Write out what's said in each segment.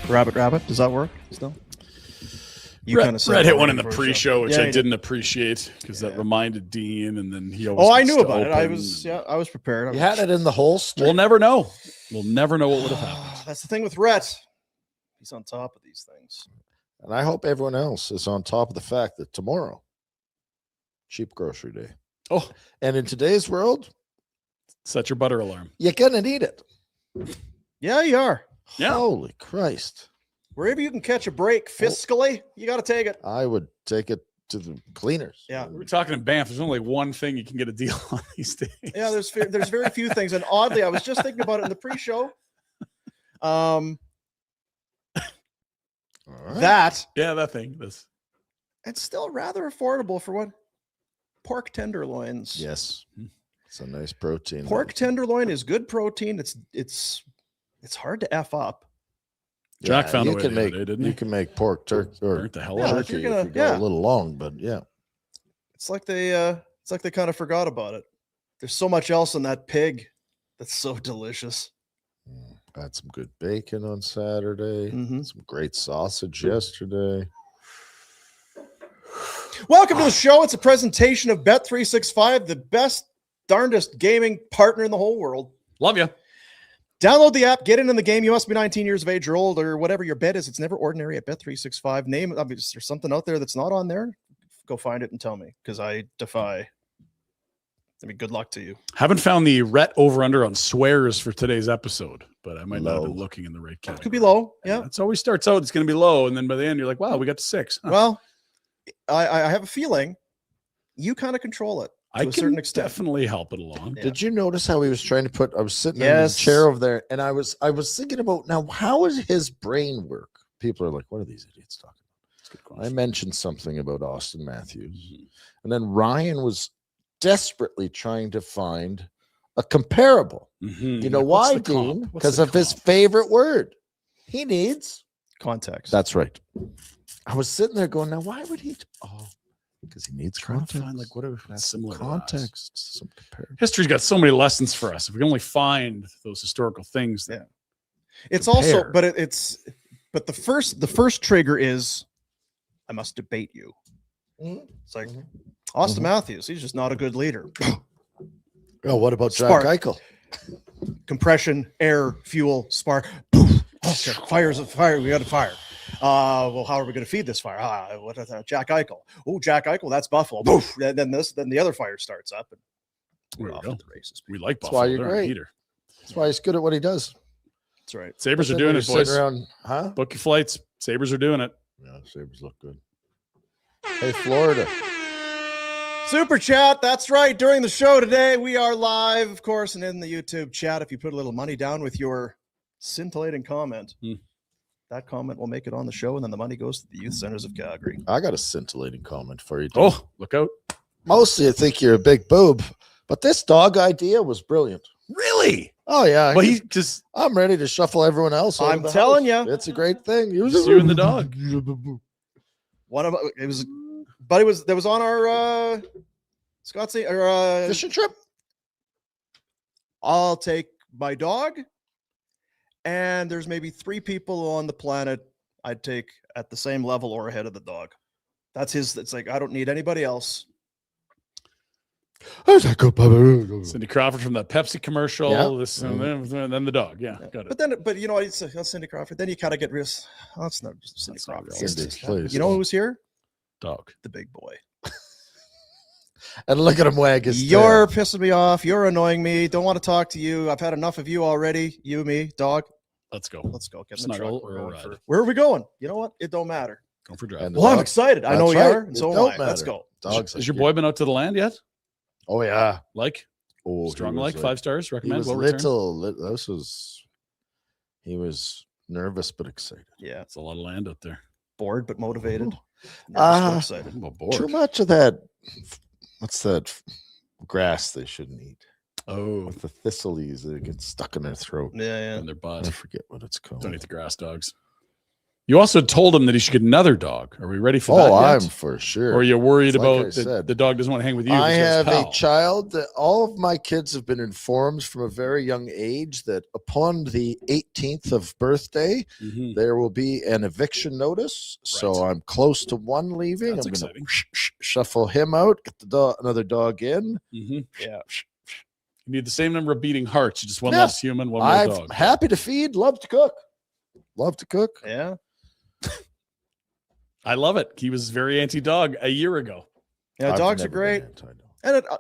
Rabbit. Does that work still? You Red hit one in the pre-show, which I didn't appreciate because that reminded Dean, and then he always. Oh, I knew about it. I was prepared. You had it in the holster. We'll never know. We'll never know what would have happened. That's the thing with Rhett. He's on top of these things. And I hope everyone else is on top of the fact that tomorrow, cheap grocery day. Oh, and in today's world, set your butter alarm. You're gonna need it. Yeah, you are. Yeah. Holy Christ. Wherever you can catch a break fiscally, you got to take it. I would take it to the cleaners. Yeah. We're talking in Banff. There's only one thing you can get a deal on these days. Yeah, there's very few things. And oddly, I was just thinking about it in the pre-show. That thing. It's still rather affordable for what? Pork tenderloins. Yes. It's a nice protein. Pork tenderloin is good protein. It's hard to F up. Jack found a way to didn't he? You can make pork turkey or the hell turkey if you go a little long, but yeah. It's like they kind of forgot about it. There's so much else in that pig that's so delicious. I had some good bacon on Saturday. Mm-hmm. Some great sausage yesterday. Welcome to the show. It's a presentation of Bet365, the best, darndest gaming partner in the whole world. Love you. Download the app, get in the game. You must be 19 years of age or old, or whatever your bet is. It's never ordinary at Bet365. Is there something out there that's not on there? Go find it and tell me, because I defy. Good luck to you. Haven't found the Rhett over-under on swears for today's episode, but I might not have been looking in the right category. Could be low, yeah. It always starts out, it's going to be low, and then by the end, you're like, wow, we got to 6. Huh. Well, I have a feeling you kind of control it. I can certain extent. Definitely help it along. Yeah. Did you notice how he was trying to put? I was sitting in the chair over there, and I was thinking about now how does his brain work? People are like, "What are these idiots talking about?" I mentioned something about Austin Matthews, and then Ryan was desperately trying to find a comparable. You know why, Dean? Because of his favorite word. He needs context. That's right. I was sitting there going, now why would he? Because he needs context. Find like what are similar context. Some comparison. History's got so many lessons for us. If we can only find those historical things, it's also, but but the first trigger is, I must debate you. It's like Austin Matthews. He's just not a good leader. Oh, what about Jack Eichel? Compression, air, fuel, spark. Poof. Okay, fire's a fire. We got to fire. Well, how are we going to feed this fire? What is that? Jack Eichel. Oh, Jack Eichel. That's Buffalo. Poof. Then the other fire starts up. And we're off to the races. We like That's Buffalo. Why you're great. That's why he's good at what he does. That's right. Sabres are doing it, boys. Around, Book your flights. Sabres are doing it. Yeah, Sabres look good. Hey, Florida. Super chat. That's right. During the show today, we are live, of course, and in the YouTube chat. If you put a little money down with your scintillating comment, that comment will make it on the show, and then the money goes to the Youth Centers of Calgary. I got a scintillating comment for you. Oh, look out. Mostly I think you're a big boob, but this dog idea was brilliant. Really? Oh, yeah. Well, I'm ready to shuffle everyone else. I'm telling you. It's a great thing. You and the dog. That was on our Scottsdale fishing trip. I'll take my dog, and there's maybe 3 people on the planet I'd take at the same level or ahead of the dog. That's his. It's like I don't need anybody else. Cindy Crawford from that Pepsi commercial. Yeah. And then the dog. Yeah, got it. But you know, it's Cindy Crawford. Then you kind of get real. Oh, it's not just Cindy Crawford. You know who's here? Dog. The big boy. And look at him wag his tail. You're pissing me off. You're annoying me. Don't want to talk to you. I've had enough of you already. You, me, dog. Let's go. Get in the truck. Where are we going? You know what? It don't matter. Go for drive. Well, I'm excited. I know you are, and so am I. Let's go. Has your boy been out to the land yet? Oh yeah. Strong 5 stars. Recommend. He was nervous but excited. Yeah, it's a lot of land out there. Bored but motivated. Excited. Bored. Too much of that. What's that grass they shouldn't eat? Oh, with the thistles that get stuck in their throat. Yeah. In their butt. I forget what it's called. Don't eat the grass, dogs. You also told him that he should get another dog. Are we ready for that? I'm yet? for sure. Or are you worried It's like about I said. the dog doesn't want to hang with you? I because have a pal? child that all of my kids have been informed from a very young age that upon the 18th of birthday, Mhm. there will be an eviction notice. So I'm close to one leaving. That's I'm going exciting. to shuffle him out, get the another dog in. Yeah. You need the same number of beating hearts. Just one Yeah. less human, one more I'm dog. happy to feed, love to cook. Love to cook. Yeah. I love it. He was very anti-dog a year ago. Yeah, I've dogs are never great. been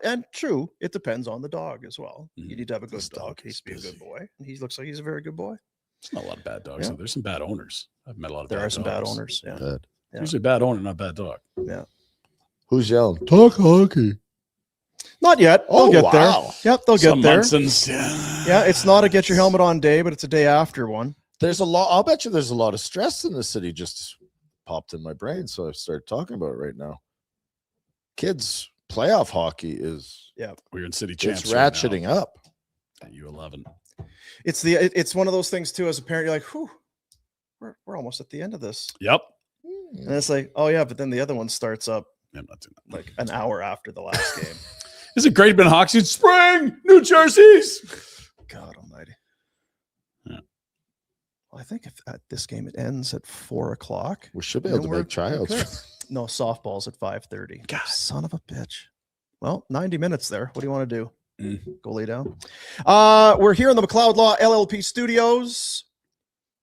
And true, it depends on the dog as well. Mhm. You need to have a good This dog. dog He needs is to be a busy. good boy. And he looks like he's a very good boy. There's not a lot of bad dogs. Yeah. So there's some bad owners. I've met a lot of There bad are some bad dogs. owners. Yeah. Bad. Yeah. Usually bad owner, not bad dog. Who's yelling? Talk hockey. Not yet. Oh, They'll get there. wow. Yep, they'll Some get there. Munsons. Yeah, it's not a get your helmet on day, but it's a day after one. There's a lot. I'll bet you there's a lot of stress in the city. Just popped in my brain, so I've started talking about it right now. Kids playoff hockey is We're in city champs. it's ratcheting up. At U11. It's one of those things too. As a parent, you're like, "Whew, we're almost at the end of this," Yep. and it's like, "Oh yeah," but then the other one starts up I'm not doing that. like an hour after the last game. Is it great been Hockey Spring? New jerseys. God Almighty. Yeah. Well, I think if at this game it ends at 4:00, We should be able to make tryouts. okay. No, softball's at 5:30. God. Son of a bitch. Well, 90 minutes there. What do you want to do? Go lay down. We're here in the McLeod Law LLP studios.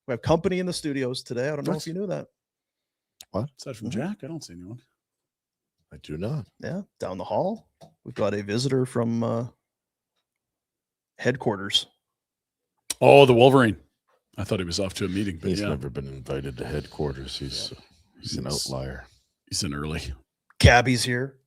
We have company in the studios today. I don't know if you knew that. What? Aside from Jack, I don't see anyone. I do not. Yeah, down the hall. We've got a visitor from headquarters. Oh, the Wolverine. I thought he was off to a meeting, but He's yeah, never been invited to headquarters. He's an outlier. he's in early. Cabby's here.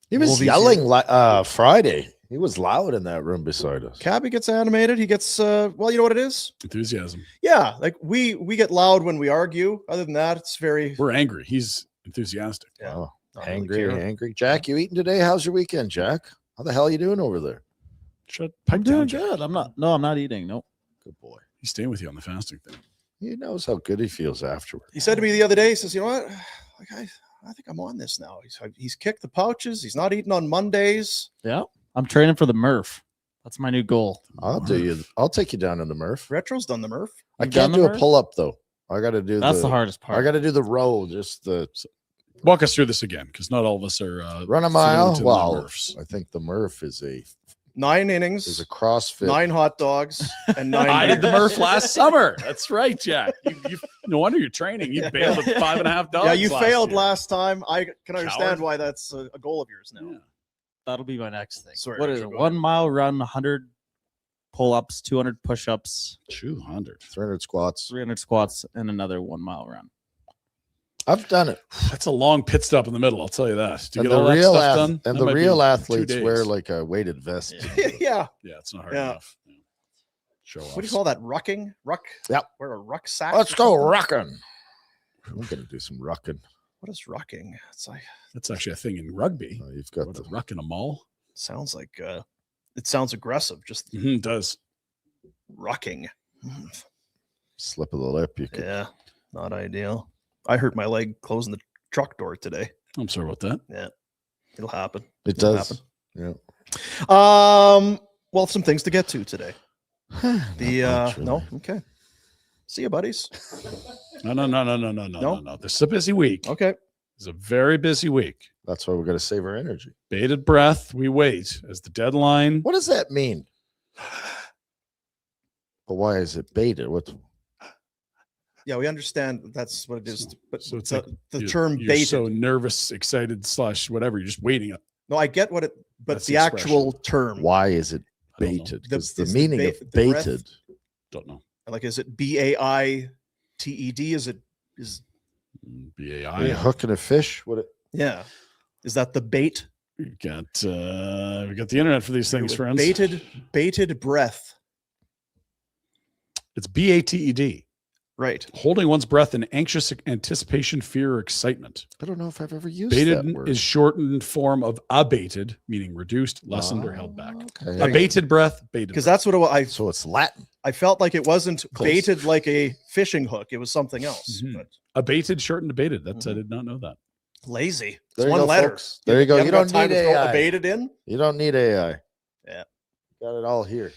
He was Wolvie's yelling Friday. He was loud in that room beside us. Cabby gets animated. He gets well, you know what it is? Enthusiasm. Yeah, like we get loud when we argue. Other than that, it's very We're angry. He's enthusiastic. yeah. Oh, not really angry, care. angry. Jack, you eating today? How's your weekend, Jack? How the hell are you doing over there? Shut I'm pipe down, doing Jack. good. I'm not eating. Nope. Good boy. He's staying with you on the fasting thing. He knows how good he feels afterward. He said to me the other day, he says, "You know what? Like I think I'm on this now." He's kicked the pouches. He's not eating on Mondays. Yeah. I'm training for the Murph. That's my new goal. I'll take you down in the Murph. Retro's done the Murph. I You've done can't the do a Murph? pull up though. I got to do That's the hardest part. I got to do the row. Just the Walk us through this again, because not all of us are run a fluent mile. in the Well, Murphs. I think the Murph is a 9 innings, CrossFit. 9 hot dogs, and 9. I did the beers. Murph last summer. That's right, Jack. No wonder you're training. You bailed at 5.5 dogs. Yeah, you failed year. last time. I can understand Coward. why that's a goal of yours now. Yeah. That'll be my next thing. Sorry, What is Richard, it? go 1 mile run, 100 pull-ups, 200 push-ups, 200. 300 squats. 300 squats, and another 1 mile run. I've done it. That's a long pit stop in the middle. I'll tell you that. Do you And get all that stuff done? and That the might be real 2 athletes days. wear like a weighted vest. Yeah. Yeah, it's not hard Yeah. enough. Yeah. Show off. What do you call that? Rucking? Ruck? Yep. Wear a rucksack? Let's or go something? rocking. I'm gonna do some rocking. What is rucking? It's like That's actually a thing in rugby. You've got What, the a ruck in a mall? sounds like it sounds aggressive. Just It does. rucking. slip of the lip. You could. Yeah, not ideal. I hurt my leg closing the truck door today. I'm sorry about that. Yeah, it'll happen. It It'll does. Yeah. Well, some things to get to today. The Not much, no, really. okay. See you, buddies. No. This is a busy week. Okay. It's a very busy week. That's why we got to save our energy. Bated breath. We wait as the deadline. What does that mean? But why is it baited? What? Yeah, we understand that's what it is, but So it's the, like the you're- term you're baited. so nervous, excited, / whatever. You're just waiting. No, I get what it, but That's the the expression. actual term, Why is it I don't know. baited? The- Because the is the meaning ba- of the breath- baited. Don't know. like, is it BAITED? Is BAI. Hooking a fish? What? yeah? Is that the bait? We got the internet for these things, friends. Baited breath. It's BATED. Right. Holding one's breath in anxious anticipation, fear, or excitement. I don't know if I've ever used Baited that word. is shortened form of abated, meaning reduced, lessened, or held back. Okay. Abated breath, bated. Because breath. that's what I So it's Latin. I felt like it wasn't Close. baited like a fishing hook. It was something else. Mhm. But A baited, shortened, debated. That's I did not know that. lazy. It's There you one go, letter. folks. There you go. You haven't got don't time need to throw AI. a baited in. You don't need AI. Yeah. Got it all here.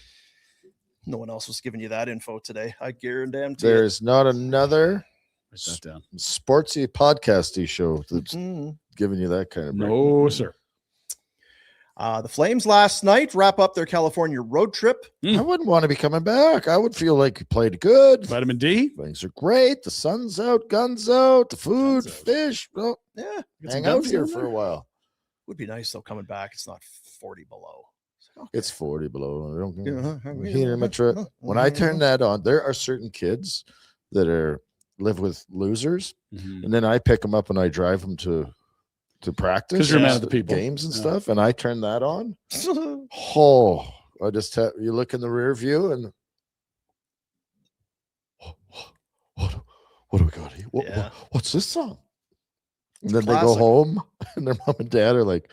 No one else was giving you that info today. I guarantee There it. is not another Write that down. sportsy podcasty show that's Mhm. giving you that kind of break. No, sir. The Flames last night wrap up their California road trip. I wouldn't want to be coming back. I would feel like you played good. Vitamin D. Things are great. The sun's out, guns out, the food, Guns out. fish. Well, Yeah, Get some hang out guns here in for there. a while. would be nice though coming back. It's not 40 below. It's 40 below. I don't Yeah. heater metra. When I turn that on, there are certain kids that live with losers, Mhm. and then I pick them up and I drive them to practice. 'Cause you're a man and of the people. games and Yeah. stuff, and I turn that on. Oh, I just you look in the rear view and what do we got here? Yeah. What's this song? And then they Classic. go home, and their mom and dad are like,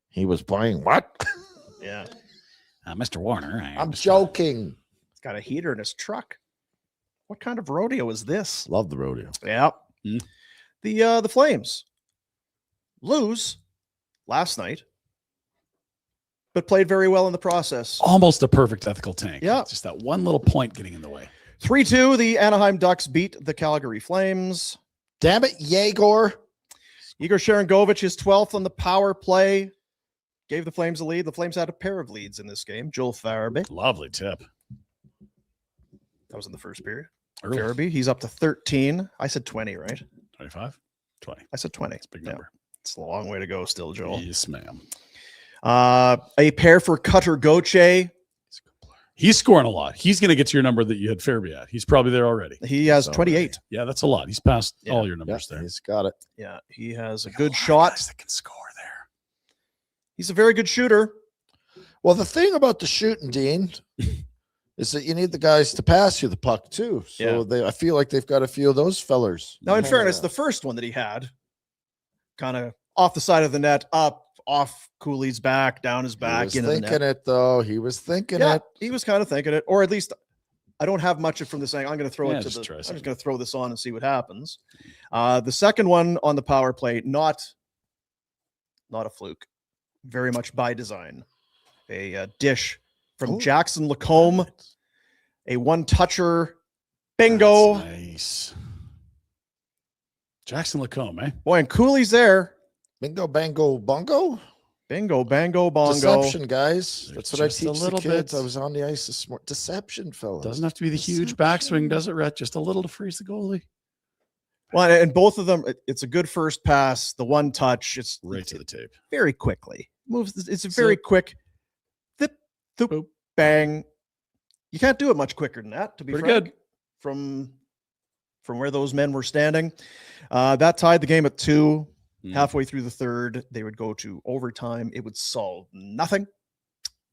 "He was playing what?" Yeah, Mr. Warner. I'm joking. he's got a heater in his truck. What kind of rodeo is this? Love the rodeo. Yeah. Hmm. The Flames lose last night, but played very well in the process. Almost a perfect ethical tank. Yeah. Just that one little point getting in the way. 3-2, the Anaheim Ducks beat the Calgary Flames. Damn it, Yegor. Igor Sharangovich is 12th on the power play. Gave the Flames a lead. The Flames had a pair of leads in this game. Joel Farabee. Lovely tip. That was in the first period. Early. Farabee, he's up to 13. I said 20, right? 25, 20. I said 20. It's a big Yeah. number. It's a long way to go still, Joel. Yes, ma'am. A pair for Cutter Gauthier. He's scoring a lot. He's going to get to your number that you had Fairby at. He's probably there already. He has So 28. Yeah, that's a lot. He's passed Yeah. all your Yeah, numbers there. he's got it. Yeah, he has a Got good lot of shot. guys that can score there. He's a very good shooter. Well, the thing about the shooting, Dean, is that you need the guys to pass you the puck too. So I feel like they've got a few of those fellers. Now, in Yeah. fairness, the first one that he had, kind of off the side of the net, up, off Cooley's back, down his back, He was into the thinking net. it though. He was thinking Yeah, it. he was kind of thinking it, or at least I don't have much from this saying. I'm going to throw Yeah, it to just the. try I'm something. just going to throw this on and see what happens. The second one on the power play, not a fluke, very much by design. A dish from Oh. Jackson Lacombe, a one-toucher, bingo. That's nice. Jackson Lacombe, eh? Boy, and Cooley's there. Bingo, bango, bongo. Bingo, bango, bongo. Deception, guys. That's what I Just a teach the little kids. bit. I was on the ice this morning. Deception, fellas. Doesn't have to be the huge backswing, does it, Rhett? Just a little to freeze the goalie. Well, and both of them, it's a good first pass. The one touch, it's Right to the tape. very quickly moves. It's a very quick, thip, thoop, Boop. bang. You can't do it much quicker than that. To be Pretty frank, good. from where those men were standing. That tied the game at 2. Mm. Halfway through the third, they would go to overtime. It would solve nothing,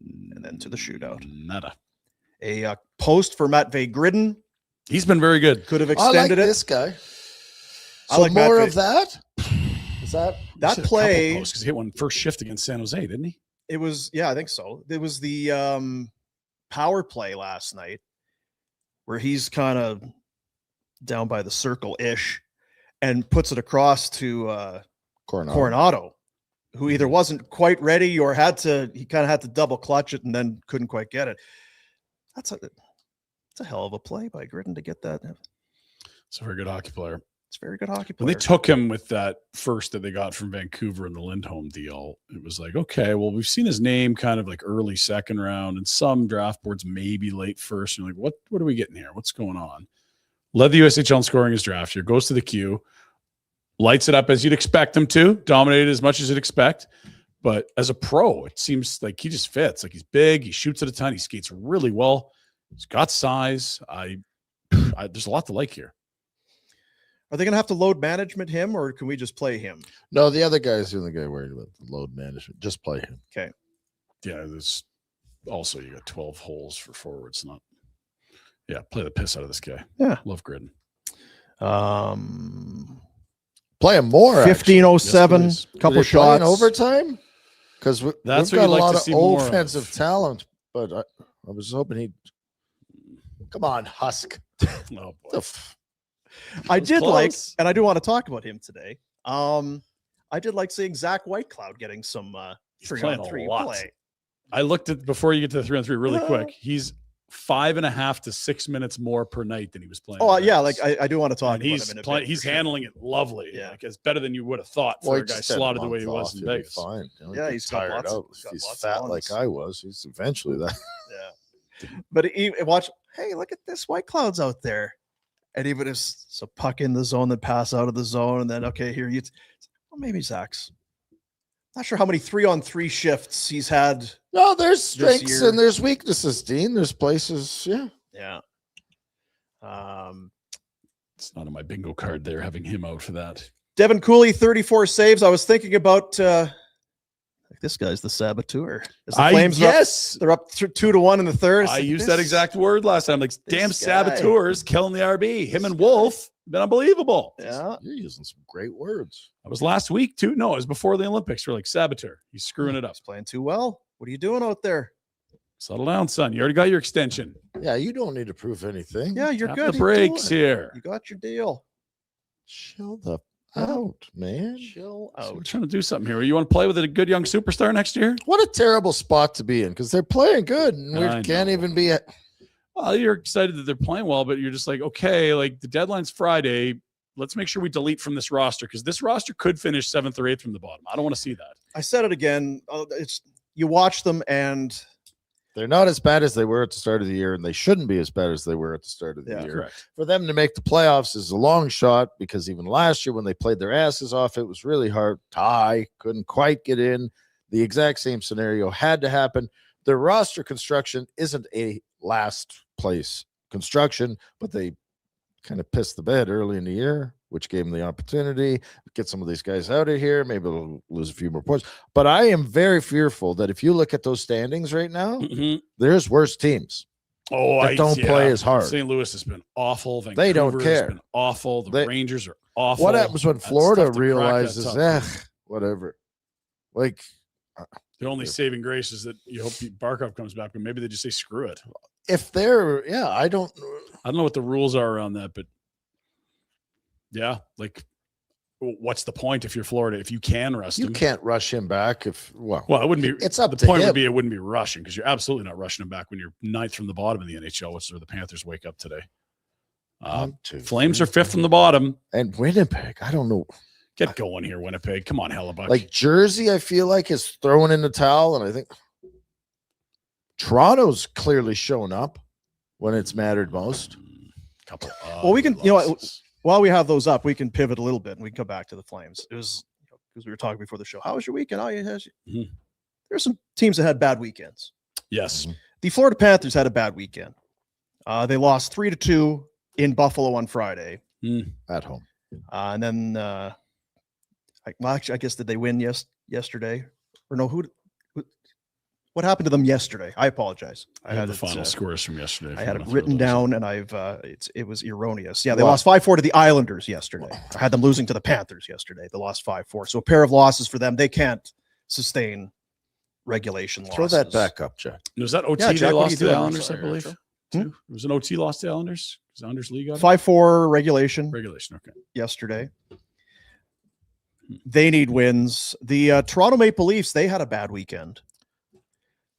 and then to the shootout. Nada. A post for Matvey Gridden He's been very good. could have I like extended it. this guy. I So like more Matt of that. Is that That play, because he hit one first shift against San Jose, didn't he? it was, yeah, I think so. It was the power play last night where he's kind of down by the circle-ish and puts it across to Coronado, who either wasn't quite ready or he kind of had to double clutch it and then couldn't quite get it. That's a hell of a play by Gridden to get that. It's a very good hockey player. It's a very good hockey When player. they took him with that first that they got from Vancouver in the Lindholm deal, it was like, okay, well, we've seen his name kind of like early second round and some draft boards, maybe late first. And you're like, what are we getting here? What's going on? Led the USHL in scoring his draft year, goes to the queue, lights it up as you'd expect him to, dominated as much as you'd expect. But as a pro, it seems like he just fits. Like he's big, he shoots at a ton, he skates really well. He's got size. There's a lot to like here. Are they going to have to load management him, or can we just play him? No, the other guy's the only guy worried about the load management. Just play him. Okay. Yeah, there's also you got 12 holes for forwards. Play the piss out of this guy. Yeah. Love Gridden. Play him more. 1507, Yes, please. couple Shots shots. overtime. Because we've That's got what a you'd like lot to of see more of. offensive talent, but I was hoping he'd Come on, Husk. Oh boy. I was did like, close. and I do want to talk about him today. I did like seeing Zach Whitecloud getting some He's playing a 3-on-3 lot. play. I looked at before you get to the 3-on-3 really quick. He's 5.5 to 6 minutes more per night than he was playing. Oh in yeah, Vegas. like I do want to talk And about he's him in a playing. bit, He's for sure. handling it lovely. Yeah. Like it's better than you would have thought for Well, a he guy just had a slotted the way he month was off, in he'll be Vegas. Fine. He'll Yeah, get he's got tired lots of- out. he's If got he's lots of fat lungs. like I was, he's eventually that. Yeah. But he watch, hey, look at this Whitecloud's out there. And even if it's a puck in the zone, then pass out of the zone, and then okay, here you well, maybe Zach's. Not sure how many 3-on-3 shifts he's had. No, there's strengths year. and there's weaknesses, Dean. There's places, yeah. Yeah. It's not on my bingo card there, having him out for that. Devin Cooley, 34 saves. I was thinking about this guy's the saboteur. As the Flames are up, yes, they're up 2-1 in the third. I used that exact word last time. Like, damn guy. saboteurs killing the RB. Him and Wolf been unbelievable. Yeah. You're using some great words. That was last week too. No, it was before the Olympics. We're like saboteur. He's screwing it up. He's playing too well. What are you doing out there? Settle down, son. You already got your extension. Yeah, you don't need to prove anything. Yeah, you're Tap good. the brakes here. You got your deal. Chill the out, man. Chill So we're out. trying to do something here. You want to play with a good young superstar next year? What a terrible spot to be in because they're playing good and we I can't know. even be at. Well, you're excited that they're playing well, but you're just like, okay, like the deadline's Friday. Let's make sure we delete from this roster because this roster could finish 7th or 8th from the bottom. I don't want to see that. I said it again. It's you watch them and They're not as bad as they were at the start of the year, and they shouldn't be as bad as they were at the start of the Yeah, year. Correct. For them to make the playoffs is a long shot because even last year when they played their asses off, it was really hard. Tie couldn't quite get in. The exact same scenario had to happen. Their roster construction isn't a last place construction, but they kind of pissed the bed early in the year, which gave them the opportunity to get some of these guys out of here. Maybe they'll lose a few more points. But I am very fearful that if you look at those standings right now, Mhm. there's worse teams. Oh, that don't play as hard. St. Louis has been awful. They don't Vancouver care. has been awful. The They- Rangers are awful. What happens when That's Florida tough to crack that realizes, top. whatever? Like, The only Yeah. saving grace is that you hope Barkov comes back, but maybe they just say screw it. if they're, I don't. I don't know what the rules are around that, but yeah, like what's the point if you're Florida if you can rest You him? can't rush him back if Well, it wouldn't be. it's up The to point him. would be it wouldn't be rushing because you're absolutely not rushing him back when you're 9th from the bottom in the NHL, which is where the Panthers wake up today. 1, 2, Flames 3, are 5th from the bottom. and Winnipeg. I don't know. Get going here, Winnipeg. Come on, Hellebuck. Like Jersey, I feel like is throwing in the towel, and I think Toronto's clearly shown up when it's mattered most. couple. Well, we can- ugly you know what, losses. while we have those up, we can pivot a little bit and we can come back to the Flames. It was because we were talking before the show. How was your weekend? Oh, yeah. Mhm. There's some teams that had bad weekends. Yes. The Florida Panthers had a bad weekend. They lost 3-2 in Buffalo on Friday. At home. And then, I guess, did they win yesterday? Or no, what happened to them yesterday? I apologize. I had the it, final scores from yesterday. I if had you it wanna written throw those down, in. and it was erroneous. Yeah, they Well- lost 5-4 to the Islanders yesterday. I had them losing to the Panthers yesterday. They lost 5-4. So a pair of losses for them. They can't sustain regulation losses. Throw that back up, Jack. Was that OT Yeah, they Jack, what are lost you to the doing? Islanders, I Sorry, believe? Rachel. Too? It was an OT loss to the Islanders. Is the Islanders league out? 5-4 regulation Regulation. Okay. yesterday. They need wins. The Toronto Maple Leafs, they had a bad weekend.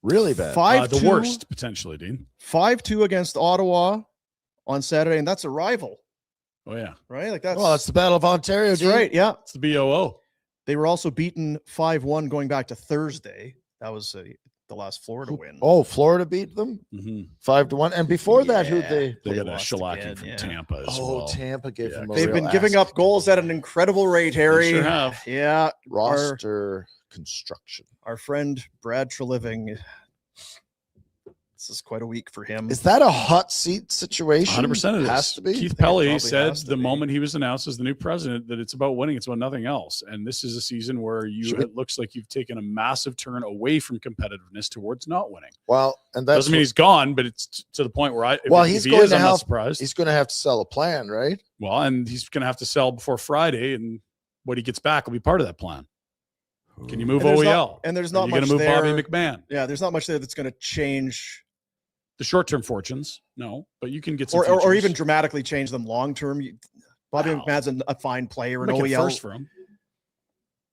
Really bad. 5-2, The worst potentially, Dean. 5-2 against Ottawa on Saturday, and that's a rival, Oh yeah, right? Like that's Well, it's the Battle of Ontario. that's Dean. right. Yeah, it's the BOO. they were also beaten 5-1 going back to Thursday. That was the last Florida win. Oh, Florida beat them Mm-hmm. 5-1. And before that, who Yeah. they? They got a lost shellacking again, from yeah. Tampa as Oh, well. Tampa gave Yeah, them. A They've real been giving ass up goals at an incredible rate, Harry. They sure have. Yeah, roster construction. our friend Brad Treliving. This is quite a week for him. Is that a hot seat situation? 100% it has is. to be. Keith It Pelly probably said has to the be. moment he was announced as the new president that it's about winning, it's about nothing else. And this is a season where it looks like you've taken a massive turn away from competitiveness towards not winning. Well, and that's Doesn't mean he's gone, but it's to the point where he's if he going is, to I'm not help- surprised. he's going to have to sell a plan, right? Well, and he's going to have to sell before Friday, and what he gets back will be part of that plan. Can you move And there's OEL? not- and there's Are not you much going to move there. Bobby McMahon? Yeah, there's not much there that's going to change The short-term fortunes, no, but you can get some or even futures. dramatically change them long-term. Bobby McMahon's a fine player, an Make it OEL first for him.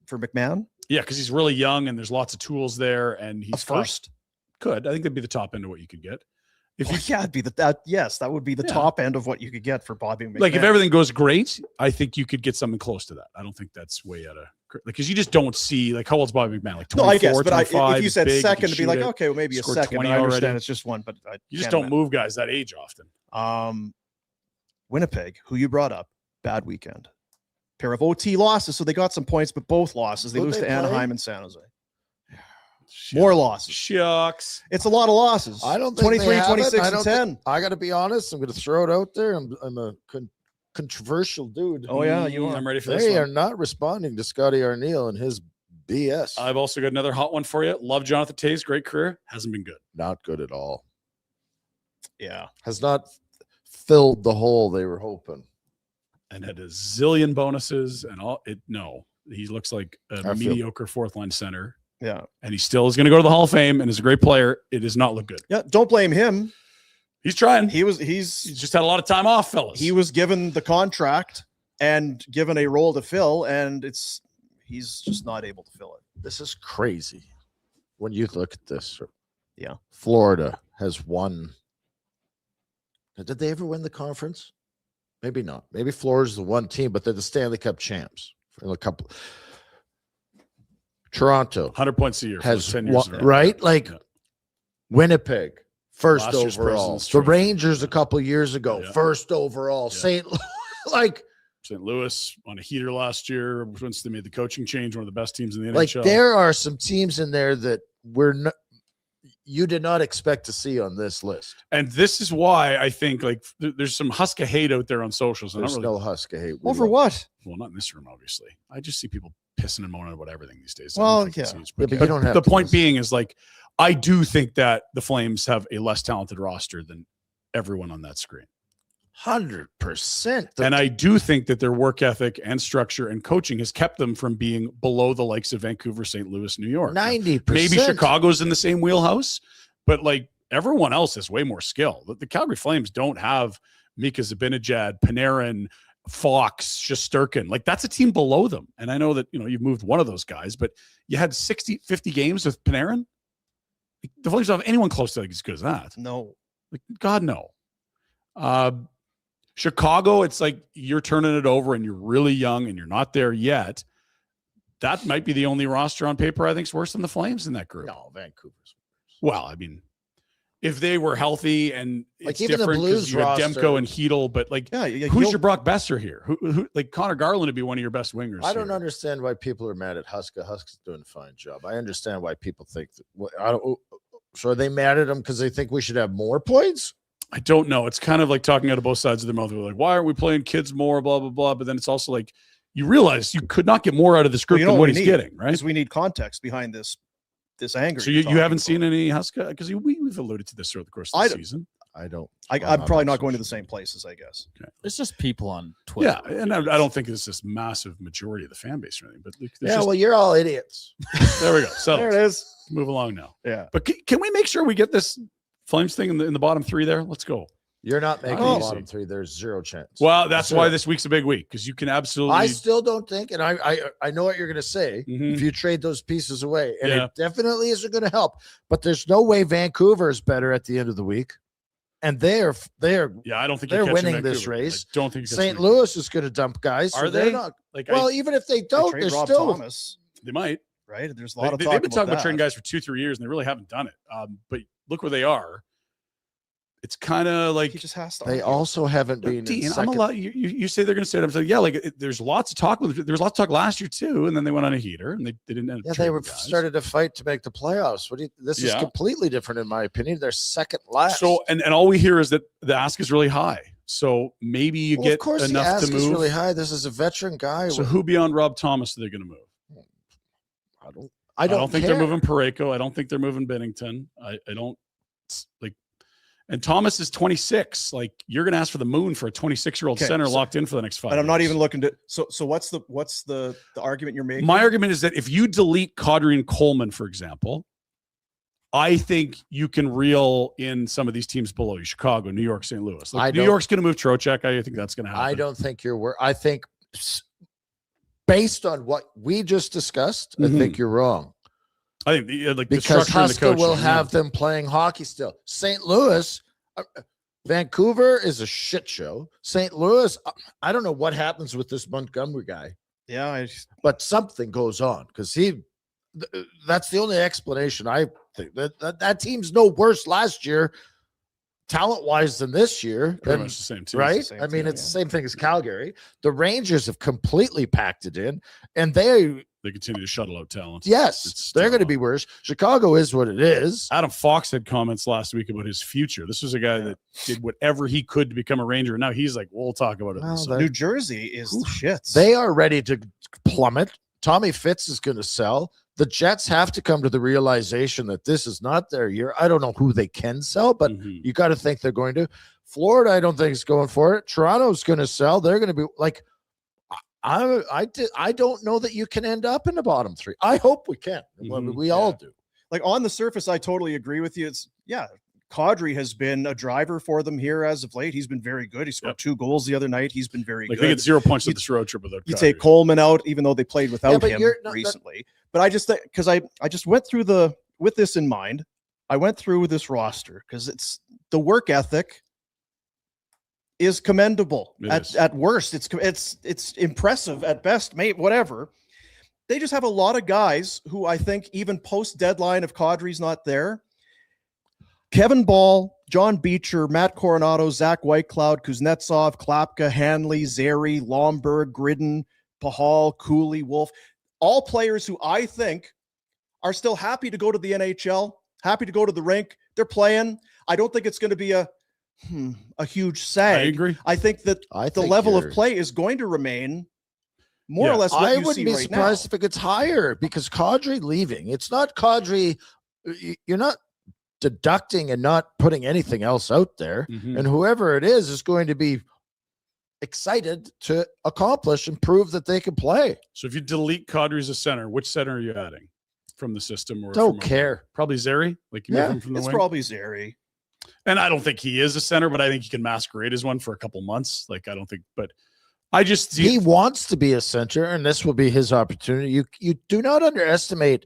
for McMahon. Yeah, because he's really young and there's lots of tools there, and he's first. Could I think that'd be the top end of what you could get. If you It'd be that would be the top end of what you could get for Bobby McMahon. like if everything goes great, I think you could get something close to that. I don't think that's way out of because you just don't see like how old's Bobby McMahon, like 24, no, I guess, but 25, if you said big, second, you to be can like, shoot it. okay, well maybe a Scored second. 20 I understand already. it's just one, but You just don't move guys that age often. Winnipeg, who you brought up, bad weekend. Pair of OT losses, so they got some points, but both losses. They lose to Anaheim and San Jose. More losses. Shucks. It's a lot of losses. I don't think 23, they have 26, it. I and don't 10. I got to be honest. I'm going to throw it out there. I'm a controversial dude. Oh, yeah, you are. I'm ready for this They one. are not responding to Scotty Arneal and his BS. I've also got another hot one for you. Love Jonathan Toews, great career. Hasn't been good. Not good at all. Yeah. Has not filled the hole they were hoping. And had a zillion bonuses and all. No, he looks like a mediocre fourth line center. Yeah. And he still is going to go to the Hall of Fame and is a great player. It does not look good. Yeah. Don't blame him. He's trying. He's just had a lot of time off, fellas. He was given the contract and given a role to fill, and he's just not able to fill it. This is crazy. When you look at this, yeah, Florida has won. Did they ever win the conference? Maybe not. Maybe Florida's the one team, but they're the Stanley Cup champs in a couple. Toronto 100 points a year has 10 years in a row. right? Like Winnipeg, first Last year's overall. President's The Trophy. Rangers a couple years ago, Yeah. first overall. Yeah. St. Louis on a heater last year once they made the coaching change, one of the best teams in the Like NHL. there are some teams in there that you did not expect to see on this list. And this is why I think like there's some Huska hate out there on socials. There's And I don't no Huska hate. Over what? well, not in this room, obviously. I just see people pissing and moaning about everything these days. Well, I don't think it's yeah. huge. Yeah, But, but you don't have the to point listen. being is like, I do think that the Flames have a less talented roster than everyone on that screen. 100%. And I do think that their work ethic and structure and coaching has kept them from being below the likes of Vancouver, St. Louis, New York. 90%. Maybe Chicago's in the same wheelhouse, but like everyone else has way more skill. The Calgary Flames don't have Mika Zibanejad, Panarin, Fox, Shesterkin. Like that's a team below them. And I know that, you've moved one of those guys, but you had 50 games with Panarin. The Flames don't have anyone close to like as good as that. No. Like, God, no. Chicago, it's like you're turning it over and you're really young and you're not there yet. That might be the only roster on paper I think is worse than the Flames in that group. No, Vancouver's. Well, I mean, if they were healthy and Like, it's even the different Blues because you have roster- Demko and Hedel, but like, Yeah. who's your Brock Besser here? Who like Connor Garland would be one of your best wingers. I don't here. understand why people are mad at Huska. Huska's doing a fine job. I understand why people think that. So are they mad at him because they think we should have more points? I don't know. It's kind of like talking out of both sides of their mouth. They're like, why aren't we playing kids more? Blah, blah, blah. But then it's also like, you realize you could not get more out of this group than what he's getting, right? Because we need context behind this anger. So you haven't seen any Huska? Because we've alluded to this throughout the course of the season. I don't. I'm probably not going to the same places, I guess. Okay. It's just people on Twitter. Yeah, and I don't think it's this massive majority of the fan base or anything. But like, Yeah, well, you're all idiots. there we go. So There it is. move along now. Yeah. But can we make sure we get this Flames thing in the bottom three there? Let's go. You're not making Oh. the bottom three. There's zero chance. Well, that's Zero. why this week's a big week because you can absolutely. I still don't think, and I know what you're going to say. Mhm. If you trade those pieces away, and Yeah. it definitely isn't going to help. But there's no way Vancouver is better at the end of the week, and they're Yeah, I don't think they're you're catching winning this Vancouver. race. I don't think you're St. catching Louis is going to dump guys. Are so they're they? not. Like, Well, even if they don't, Trade they're Rob still. Thomas, they might. right? There's a lot of They've talk been talking about that. trading guys for 2-3 years, and they really haven't done it. But look where they are. It's kind of like He just has to. They also haven't been. Dean, in I'm a second- lot. You say they're going to stay. I'm saying, yeah, like there's lots of talk. There was lots of talk last year too, and then they went on a heater, and they didn't. End up Yeah, they trading were guys. started to fight to make the playoffs. This is Yeah. completely different in my opinion. They're second last. So, and all we hear is that the ask is really high. So maybe you Well, get of course, the enough ask to is move. really high. This is a veteran guy. So who beyond Rob Thomas are they going to move? I don't think care. they're moving Parayko. I don't think they're moving Bennington. I don't like. And Thomas is 26. Like you're going to ask for the moon for a 26-year-old Okay, center so- locked in for the next 5 And I'm not years. even looking to. So what's the argument you're making? My argument is that if you delete Kadri and Coleman, for example, I think you can reel in some of these teams below you: Chicago, New York, St. Louis. Like, New York's going to move Trocheck. I think that's going to happen. I don't think you're. I think based on what we just discussed, I think you're wrong. I think like because the structure Huska will have them playing hockey still. St. Louis, Vancouver is a shit show. St. Louis, I don't know what happens with this Montgomery guy. Yeah, but something goes on because that's the only explanation I think. That team's no worse last year, talent-wise, than this year. Pretty much the same team. Right? I mean, it's the same thing as Calgary. The Rangers have completely packed it in, and they continue to shuttle out talent. Yes, they're going to be worse. Chicago is what it is. Adam Fox had comments last week about his future. This was a guy that did whatever he could to become a Ranger. And now he's like, we'll talk about it. New Jersey is the shits. They are ready to plummet. Tommy Fitz is going to sell. The Jets have to come to the realization that this is not their year. I don't know who they can sell, but you got to think they're going to. Florida, I don't think is going for it. Toronto's going to sell. They're going to be like, I don't know that you can end up in the bottom three. I hope we can. We all do. Like, on the surface, I totally agree with you. Kadri has been a driver for them here as of late. He's been very good. He scored 2 goals the other night. He's been very good. They get 0 points at this road trip without you take Coleman out, even though they played without him recently. But I just think, because I just went through with this in mind, I went through this roster because it's the work ethic is commendable at worst. It's impressive at best, mate, whatever. They just have a lot of guys who I think even post deadline, if Kadri's not there, Kevin Ball, John Beecher, Matt Coronado, Zach Whitecloud, Kuznetsov, Klapka, Hanley, Zary, Lomberg, Gridden, Pahal, Cooley, Wolf, all players who I think are still happy to go to the NHL, happy to go to the rink. They're playing. I don't think it's going to be a huge sag. I agree. I think that the level of play is going to remain more or less what I you wouldn't see be right surprised now. if it gets higher because Kadri leaving. It's not Kadri. You're not deducting and not putting anything else out there. And whoever it is going to be excited to accomplish and prove that they can play. So if you delete Kadri as a center, which center are you adding from the system? Or don't care. Probably Zary. Like you move him from the it's wing? probably Zary. And I don't think he is a center, but I think he can masquerade as one for a couple months. Like I don't think, but I just he wants to be a center, and this will be his opportunity. You do not underestimate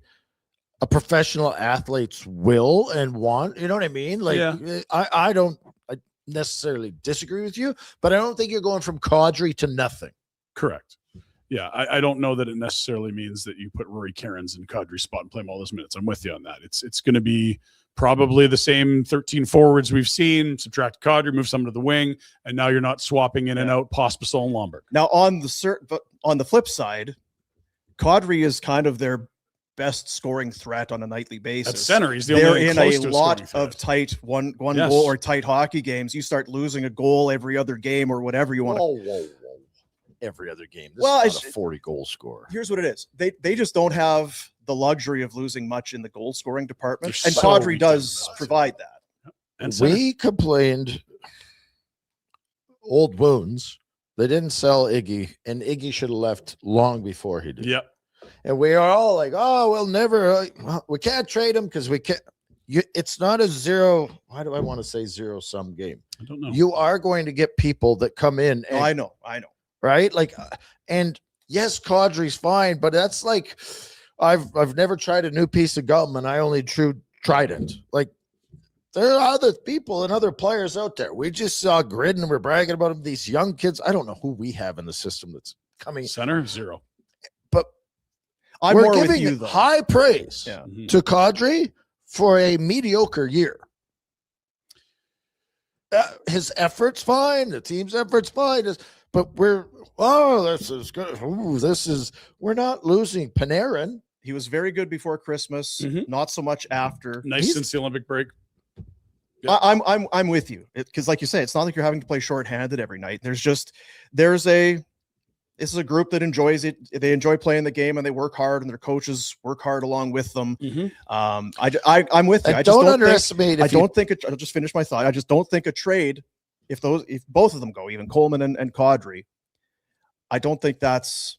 a professional athlete's will and want. You know what I mean? Like I don't necessarily disagree with you, but I don't think you're going from Kadri to nothing. Correct. Yeah, I don't know that it necessarily means that you put Rory Cairns in Kadri's spot and play him all those minutes. I'm with you on that. It's going to be probably the same 13 forwards we've seen. Subtract Kadri, move some to the wing, and now you're not swapping in and out Pospisil and Lomberg. Now on the flip side, Kadri is kind of their best scoring threat on a nightly basis. At center, he's the They're only in close a to lot scoring of tight one goal or tight hockey games. You start losing a goal every other game or whatever you want. Whoa. Every other game. This is not a 40 goal scorer. Here's what it is. They just don't have the luxury of losing much in the goal scoring department. They're And so Kadri does provide that. And we complained old wounds. They didn't sell Iggy, and Iggy should have left long before he did. Yep. And we are all like, oh, we'll never, we can't trade him because we can't. It's not a zero. Why do I want to say zero-sum game? I don't know. You are going to get people that come in. And, I know. Right? Like, and yes, Kadri's fine, but that's like, I've never tried a new piece of gum, and I only chewed Trident. Like, there are other people and other players out there. We just saw Grid, and we're bragging about them. These young kids. I don't know who we have in the system that's coming. Center, zero. But I'm we're more with giving you, though. high praise to Kadri for a mediocre year. His effort's fine. The team's effort's fine. But this is good. We're not losing Panarin. He was very good before Christmas, not so much after. Nice since the Olympic break. Yep. I'm with you, because like you say, it's not like you're having to play shorthanded every night. This is a group that enjoys it. They enjoy playing the game, and they work hard, and their coaches work hard along with them. I'm with you. I don't underestimate. I'll just finish my thought. I just don't think a trade, if both of them go, even Coleman and Kadri, I don't think that's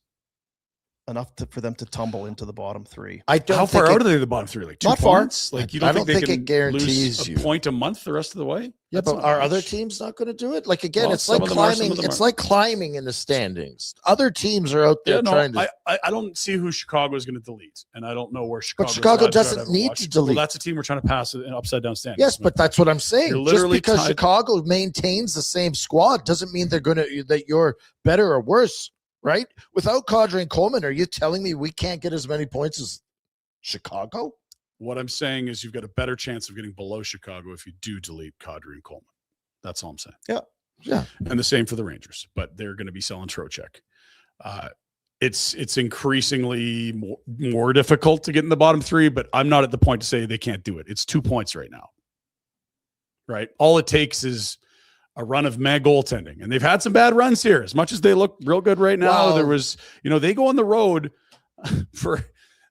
enough for them to tumble into the bottom 3. I don't How think far out it- are they? The bottom 3, like 2 Not far. points. Like you I don't don't think they think can it guarantees lose you. a point a month the rest of the way? Yeah, That's but not are much. other teams not going to do it? Like again, Well, it's some like of them are, some climbing. of them It's aren't. like climbing in the standings. Other teams are out there Yeah, no, trying to. I don't see who Chicago is going to delete, and I don't know where Chicago. Chicago doesn't need to delete. Well, that's a team we're trying to pass an upside down standing. Yes, but that's what I'm saying. You're Just literally because tied- Chicago maintains the same squad doesn't mean that you're better or worse, right? Without Kadri and Coleman, are you telling me we can't get as many points as Chicago? What I'm saying is you've got a better chance of getting below Chicago if you do delete Kadri and Coleman. That's all I'm saying. Yeah. And the same for the Rangers, but they're going to be selling Trocheck. It's increasingly more difficult to get in the bottom 3, but I'm not at the point to say they can't do it. It's 2 points right now. Right? All it takes is a run of mad goaltending. And they've had some bad runs here. As much as they look real good right now, Well, there was, they go on the road for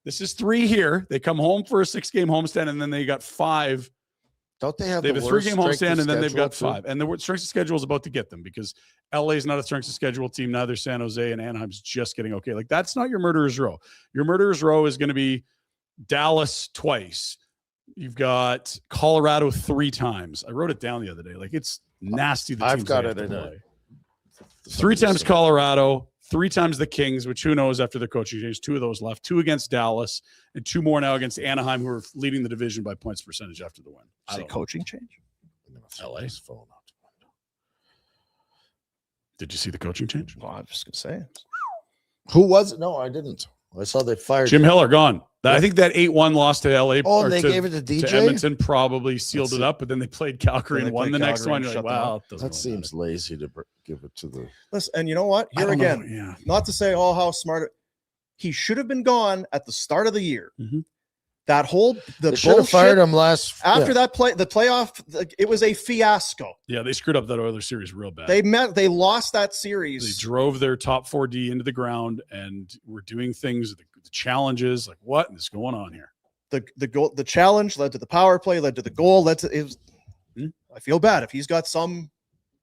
this is 3 here. They come home for a 6-game homestand, and then they got 5. Don't they have? They have a the worst 3-game strength homestand, of and then they've got schedule, too? 5. And the strength of schedule is about to get them because LA is not a strength of schedule team. Neither San Jose, and Anaheim's just getting okay. Like that's not your murderer's row. Your murderer's row is going to be Dallas twice. You've got Colorado 3 times. I wrote it down the other day. Like it's nasty. The I've teams got they have it to in play. 3 times Colorado, 3 times the Kings, which who knows after the coaching change. 2 of those left. 2 against Dallas, and 2 more now against Anaheim, who are leading the division by points percentage after the win. I Say don't know. coaching change. LA. Did you see the coaching change? Well, I'm just gonna say. Who was it? No, I didn't. I saw they fired Jim Hiller gone. I think that 8-1 loss to LA. Oh, or and they to, gave it to DJ. to Edmonton probably sealed That's it up, but then they played Calgary Then and they won played the next Calgary one. and You're like, shut them wow, out. it doesn't That really seems lazy to give it to the. Listen, and you know what? matter. Here I don't again, know. Yeah. not to say, how smart he should have been gone at the start of the year. Mhm. That whole They should have fired him last after that the playoff. It was a fiasco. Yeah, they screwed up that Oilers series real bad. They lost that They series. drove their top 4D into the ground and were doing things, the challenges, like what is going on here? The goal, the challenge led to the power play, led to the goal. I feel bad if he's got some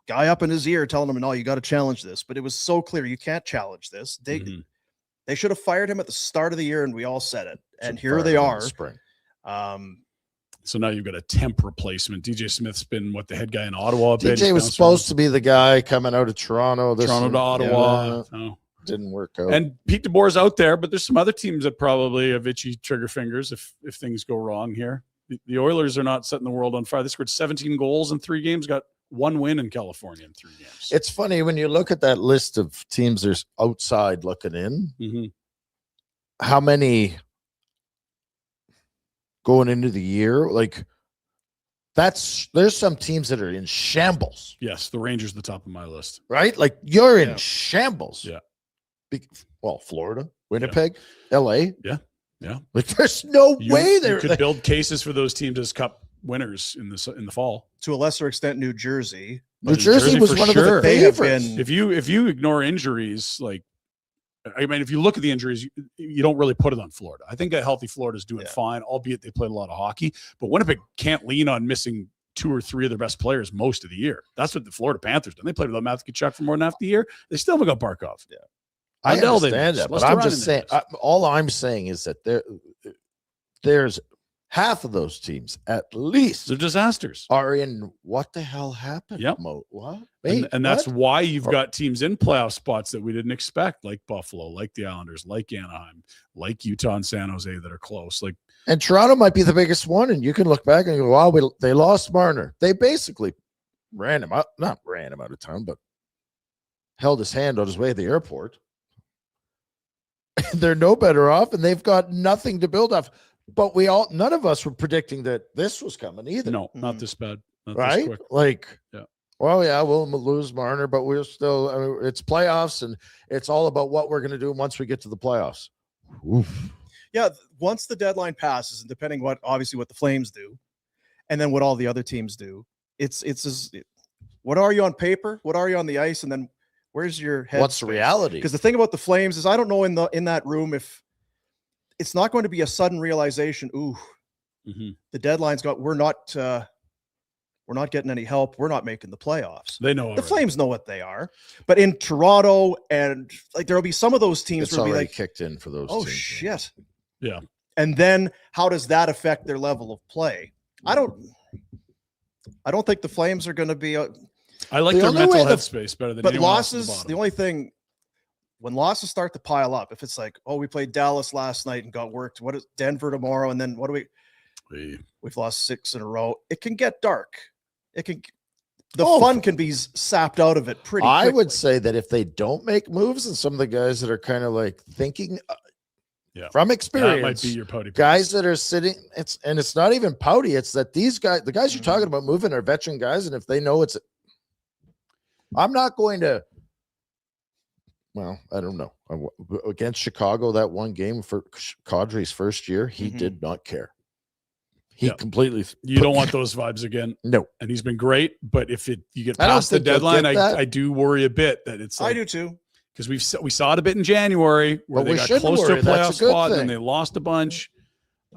guy up in his ear telling him, "No, you got to challenge this." But it was so clear you can't challenge this. They should have fired him at the start of the year, and we all said it. And here they are. Spring. So now you've got a temp replacement. DJ Smith's been the head guy in Ottawa. a bit. DJ He's was bounced supposed to be the guy coming out of Toronto. Toronto to Ottawa. Oh. Didn't work out. And Pete DeBoer's out there, but there's some other teams that probably have itchy trigger fingers if things go wrong here. The Oilers are not setting the world on fire. They scored 17 goals in 3 games, got 1 win in California in 3 games. It's funny when you look at that list of teams there's outside looking in, Mm-hmm. how many going into the year, like there's some teams that are in shambles, Yes, the Rangers are the top of my list. right? Like you're in Yeah. shambles. Yeah. Well, Florida, Winnipeg, LA. Yeah. Yeah. Like there's no way You they're could build cases for those teams as cup winners in the fall. To a lesser extent, New Jersey. New New Jersey Jersey was for one sure. of the They have favorites. been- If you ignore injuries, if you look at the injuries, you don't really put it on Florida. I think a healthy Florida is doing Yeah. fine, albeit they played a lot of hockey. But Winnipeg can't lean on missing 2 or 3 of their best players most of the year. That's what the Florida Panthers did. They played without Matthew Tkachuk for more than half the year. They still haven't got Barkov. Yeah. I Lundell they understand missed. that, but Lester I'm Ryan just they saying. missed. All I'm saying is that there's half of those teams at least They're disasters. are in what the hell happened Yep. mode. What? And, Wait, and that's what? why you've got teams in playoff spots that we didn't expect, like Buffalo, like the Islanders, like Anaheim, like Utah and San Jose that are close. Like And Toronto might be the biggest one, and you can look back and go, "Wow, they lost Marner. They basically ran him out, not ran him out of town, but held his hand on his way to the airport." They're no better off, and they've got nothing to build off. But none of us were predicting that this was coming either. no, not Mhm. this bad, not this Right? quick. Like, Yeah. well, yeah, we'll lose Marner, but we're still, I mean, it's playoffs, and it's all about what we're going to do once we get to the playoffs. Oof. Yeah, once the deadline passes, and depending what the Flames do, and then what all the other teams do, what are you on paper? What are you on the ice? And then where's your head? What's the reality? Because the thing about the Flames is I don't know in that room if it's not going to be a sudden realization. Ooh, Mm-hmm. the deadline's we're not we're not getting any help. We're not making the playoffs. They know The already. Flames know what they are. But in Toronto, and like there'll be some of those teams It's where it'll be already like, kicked in for those. oh teams. shit. Yeah. And then how does that affect their level of play? I don't think the Flames are going to be. I like The their only mental way the- headspace better than But anyone else at losses, bottom. the only thing, when losses start to pile up, if it's like, oh, we played Dallas last night and got worked. What is Denver tomorrow? And then what do we've lost 6 in a row. It can get dark. The fun can be sapped out of it pretty quickly. I would say that if they don't make moves, and some of the guys that are kind of like thinking from experience, That might be your pouty guys that are sitting, it's not even pouty. It's that these guys, the guys you're talking about moving, are veteran guys, and if they know I'm not going to. Well, I don't know. Against Chicago, that one game for Kadri's first year, he did not care. He completely. You don't want those vibes again. No. And he's been great, but if you get I don't past the think you'll deadline, get that. I do worry a bit that it's. Like, I do too. Because we saw it a bit in January where But they we got shouldn't close to a worry. That's playoff a good spot and thing. then they lost a bunch.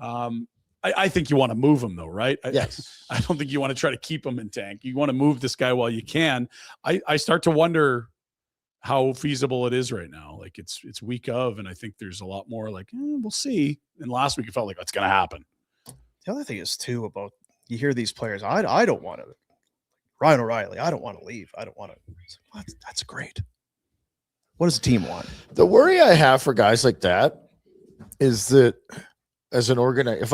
I think you want to move him though, right? Yes. I don't think you want to try to keep him in tank. You want to move this guy while you can. I start to wonder how feasible it is right now. Like it's week of, and I think there's a lot more like, we'll see. And last week it felt like it's going to happen. The other thing is too about you hear these players. I don't want to. Ryan O'Reilly. I don't want to leave. I don't want to. What? That's great. What does the team want? The worry I have for guys like that is that as an organizer,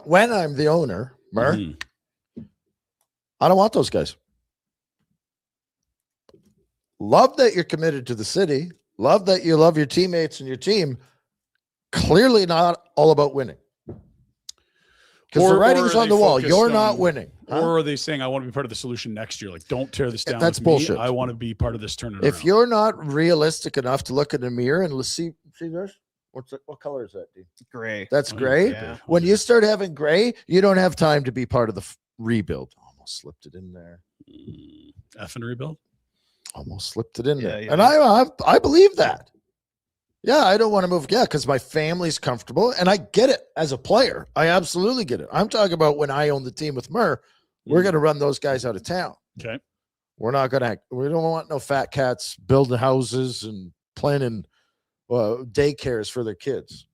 when I'm the owner, Mur, I don't want those guys. Love that you're committed to the city. Love that you love your teammates and your team. Clearly not all about winning. Because the writing's on the wall. You're not winning. Or are they saying, I want to be part of the solution next year? Like, don't tear this down. That's with me. bullshit. I want to be part of this turnaround. If you're not realistic enough to look in the mirror and see this, what color is that, dude? Gray. That's gray. Yeah. When you start having gray, you don't have time to be part of the rebuild. Almost slipped it in there. F and rebuild. Almost slipped it in Yeah, there. yeah. And I believe that. Yeah, I don't want to move. Yeah, because my family's comfortable. And I get it as a player. I absolutely get it. I'm talking about when I own the team with Mur, we're going to run those guys out of town. Okay. We don't want no fat cats building houses and planning daycares for their kids.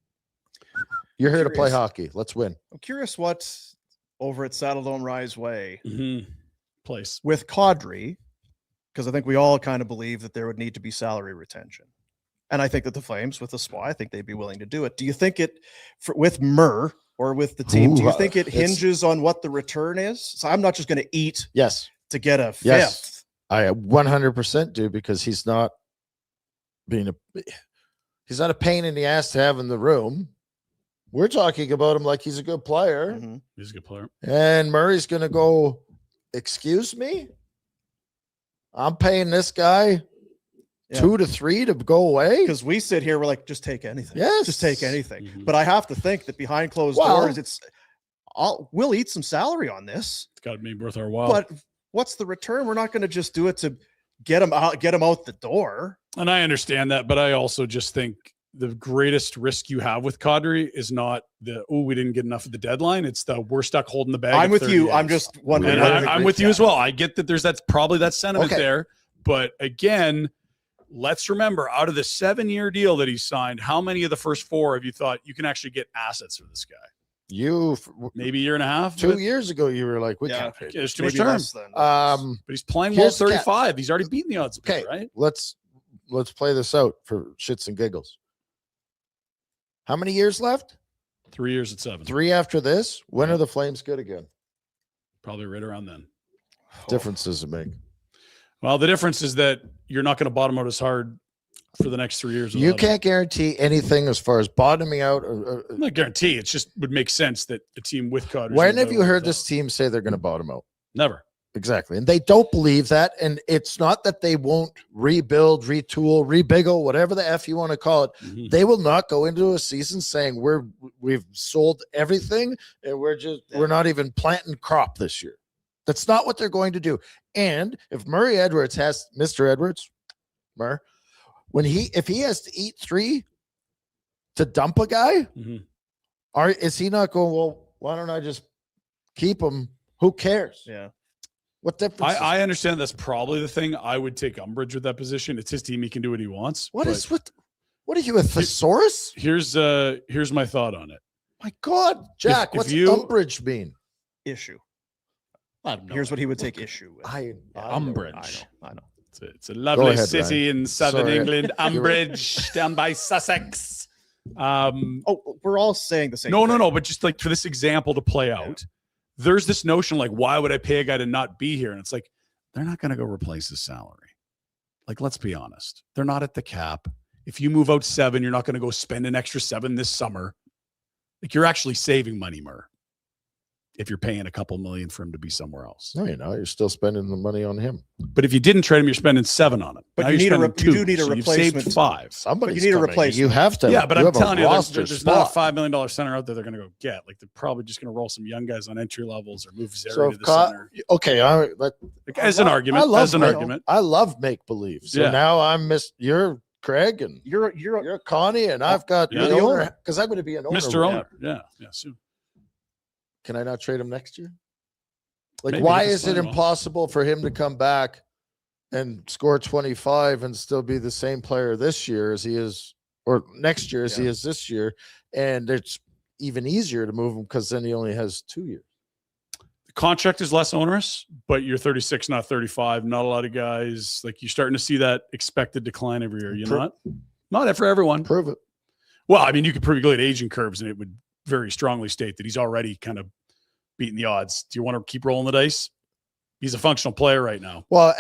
You're here to play hockey. Let's win. I'm curious what over at Saddle Dome Rise Way Place. with Kadri, because I think we all kind of believe that there would need to be salary retention. And I think that the Flames with the SWA, I think they'd be willing to do it. Do you think it with Mur or with the team? Do you think it hinges on what the return is? So I'm not just going to eat to get a fifth. Yes. I 100% do, because he's not a pain in the ass to have in the room. We're talking about him like he's a good player. Mm-hmm. He's a good player. And Murray's going to go, excuse me? I'm paying this guy 2 to 3 to go away? Because we sit here, we're like, just take anything. Yes. Just take anything. But I have to think that behind closed doors, we'll eat some salary on this. It's got to be worth our while. But what's the return? We're not going to just do it to get him out the door. And I understand that, but I also just think the greatest risk you have with Kadri is not we didn't get enough of the deadline. It's we're stuck holding the bag. I'm with you. Days. I'm just wondering. And I'm with you as well. I get that that's probably that sentiment there. But again, let's remember, out of the 7-year deal that he signed, how many of the first 4 have you thought you can actually get assets for this guy? Maybe a year and a half. 2 years ago, you were like, we can't pay. There's too much term. But he's playing well 35. He's already beaten the odds. Okay, right? Let's play this out for shits and giggles. How many years left? 3 years at 7. 3 after this. When are the Flames good again? Probably right around then. Difference does it make? Well, the difference is that you're not going to bottom out as hard for the next 3 years. You can't guarantee anything as far as bottoming out. Not guarantee. It just would make sense that a team with Kadri. When have you heard this team say they're going to bottom out? Never. Exactly. And they don't believe that. And it's not that they won't rebuild, retool, rebiggle, whatever the F you want to call it. Mm-hmm. They will not go into a season saying we've sold everything and we're not even planting crop this year. That's not what they're going to do. And if Murray Edwards has Mr. Edwards, Murr, if he has to eat 3 to dump a guy, is he not going, well, why don't I just keep him Who cares? Yeah. What difference? I understand that's probably the thing. I would take umbrage with that position. It's his team; he can do what he wants. What are you, a thesaurus? Here's my thought on it. My God, Jack, what's umbrage mean? Issue. I have no Here's what idea. he would take issue with. Umbrage. I know. It's a lovely ahead, city Ryan. in southern Sorry. England, Umbridge, down by Sussex. We're all saying the same No, thing. but just like for this example to play out, there's this notion like, why would I pay a guy to not be here? And it's like, they're not going to go replace his salary. Like, let's be honest. They're not at the cap. If you move out 7, you're not going to go spend an extra 7 this summer. Like, you're actually saving money, Murr, if you're paying a couple million for him to be somewhere else. No, you're still spending the money on him. But if you didn't trade him, you're spending 7 on him. But Now you you're need spending you do need a so you've replacement. saved 5. Somebody's But you need a coming. replacement. You have to. Yeah, but you I'm have a telling you, roster there's not a spot. $5 million center out there they're going to go get. Like, they're probably just going to roll some young guys on entry levels or move Zeri So to the center. okay, all right, Like, as an argument. I love make believe. So Yeah. now you're Craig and You're Connie and I've got Yeah. the owner because I'm going to be an owner. Mr. Owner. Yeah, soon. Can I not trade him next year? Like, Maybe why if it's is it playing well. impossible for him to come back and score 25 and still be the same player this year as he is, or next year as he is this year? And it's even easier to move him because then he only has 2 years. The contract is less onerous, but you're 36, not 35. Not a lot of guys. Like, you're starting to see that expected decline every year. You're not for everyone. Prove it. Well, I mean, you could predict aging curves, and it would very strongly state that he's already kind of beating the odds. Do you want to keep rolling the dice? He's a functional player right now. Well,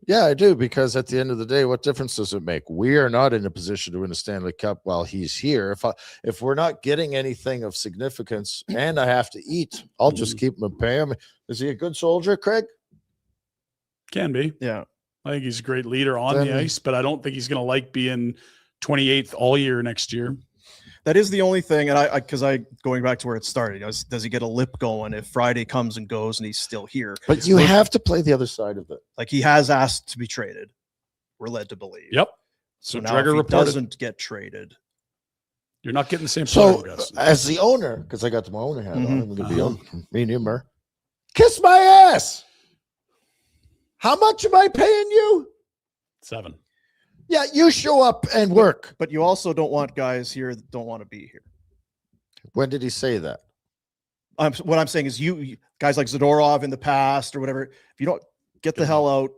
yeah, I do, because at the end of the day, what difference does it make? We are not in a position to win a Stanley Cup while he's here. If we're not getting anything of significance and I have to eat, I'll just keep him and pay him. Is he a good soldier, Craig? Can be. Yeah. I think he's a great leader on the ice, but I don't think he's going to like being 28th all year next year. That is the only thing, and because going back to where it started, does he get a lip going if Friday comes and goes and he's still here? But you have to play the other side of it. Like, he has asked to be traded. We're led to believe. Yep. So So now if Dreger he reported doesn't get traded, you're not getting the same player. So, Gus. as the owner, because I got my owner hat on, Mhm. I'm going to be on me and you, Murr. Kiss my ass. How much am I paying you? 7. Yeah, you show up and work. but you also don't want guys here that don't want to be here. When did he say that? What I'm saying is you guys like Zadorov in the past or whatever, if you don't get the hell out,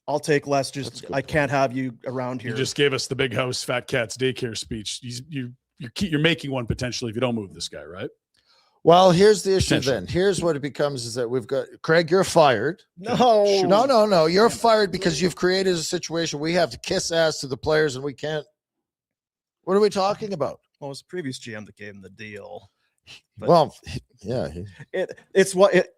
I'll take less. Just I can't have you around here. You just gave us the big house, fat cats daycare speech. You're making one potentially if you don't move this guy, right? Well, here's the issue Potentially. then. Here's what it becomes is that we've got Craig, you're fired. no. You're fired because you've created a situation we have to kiss ass to the players and we can't. What are we talking about? Well, it was the previous GM that gave him the deal. But Well, yeah,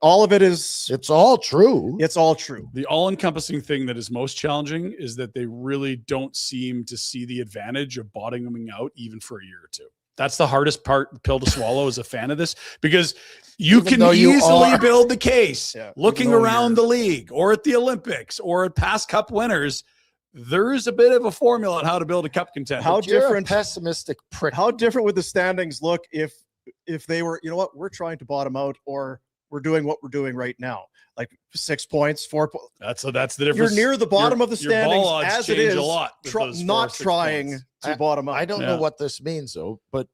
all of it is. it's all true. It's all true. The all-encompassing thing that is most challenging is that they really don't seem to see the advantage of bottoming out even for a year or two. That's the hardest pill to swallow as a fan of this, because you Even can though you easily are. build the case looking even though around the league or at the Olympics or at past cup winners. There is a bit of a formula on how to build a cup contender. How You're different? a pessimistic prick. How different would the standings look if they were, you know what, we're trying to bottom out, or we're doing what we're doing right now, like 6 points, 4 points. That's the difference. You're near the bottom of the your ball standings odds as it change is. a lot with those 4 or Not 6 trying points. to bottom out. I don't know what this means though, but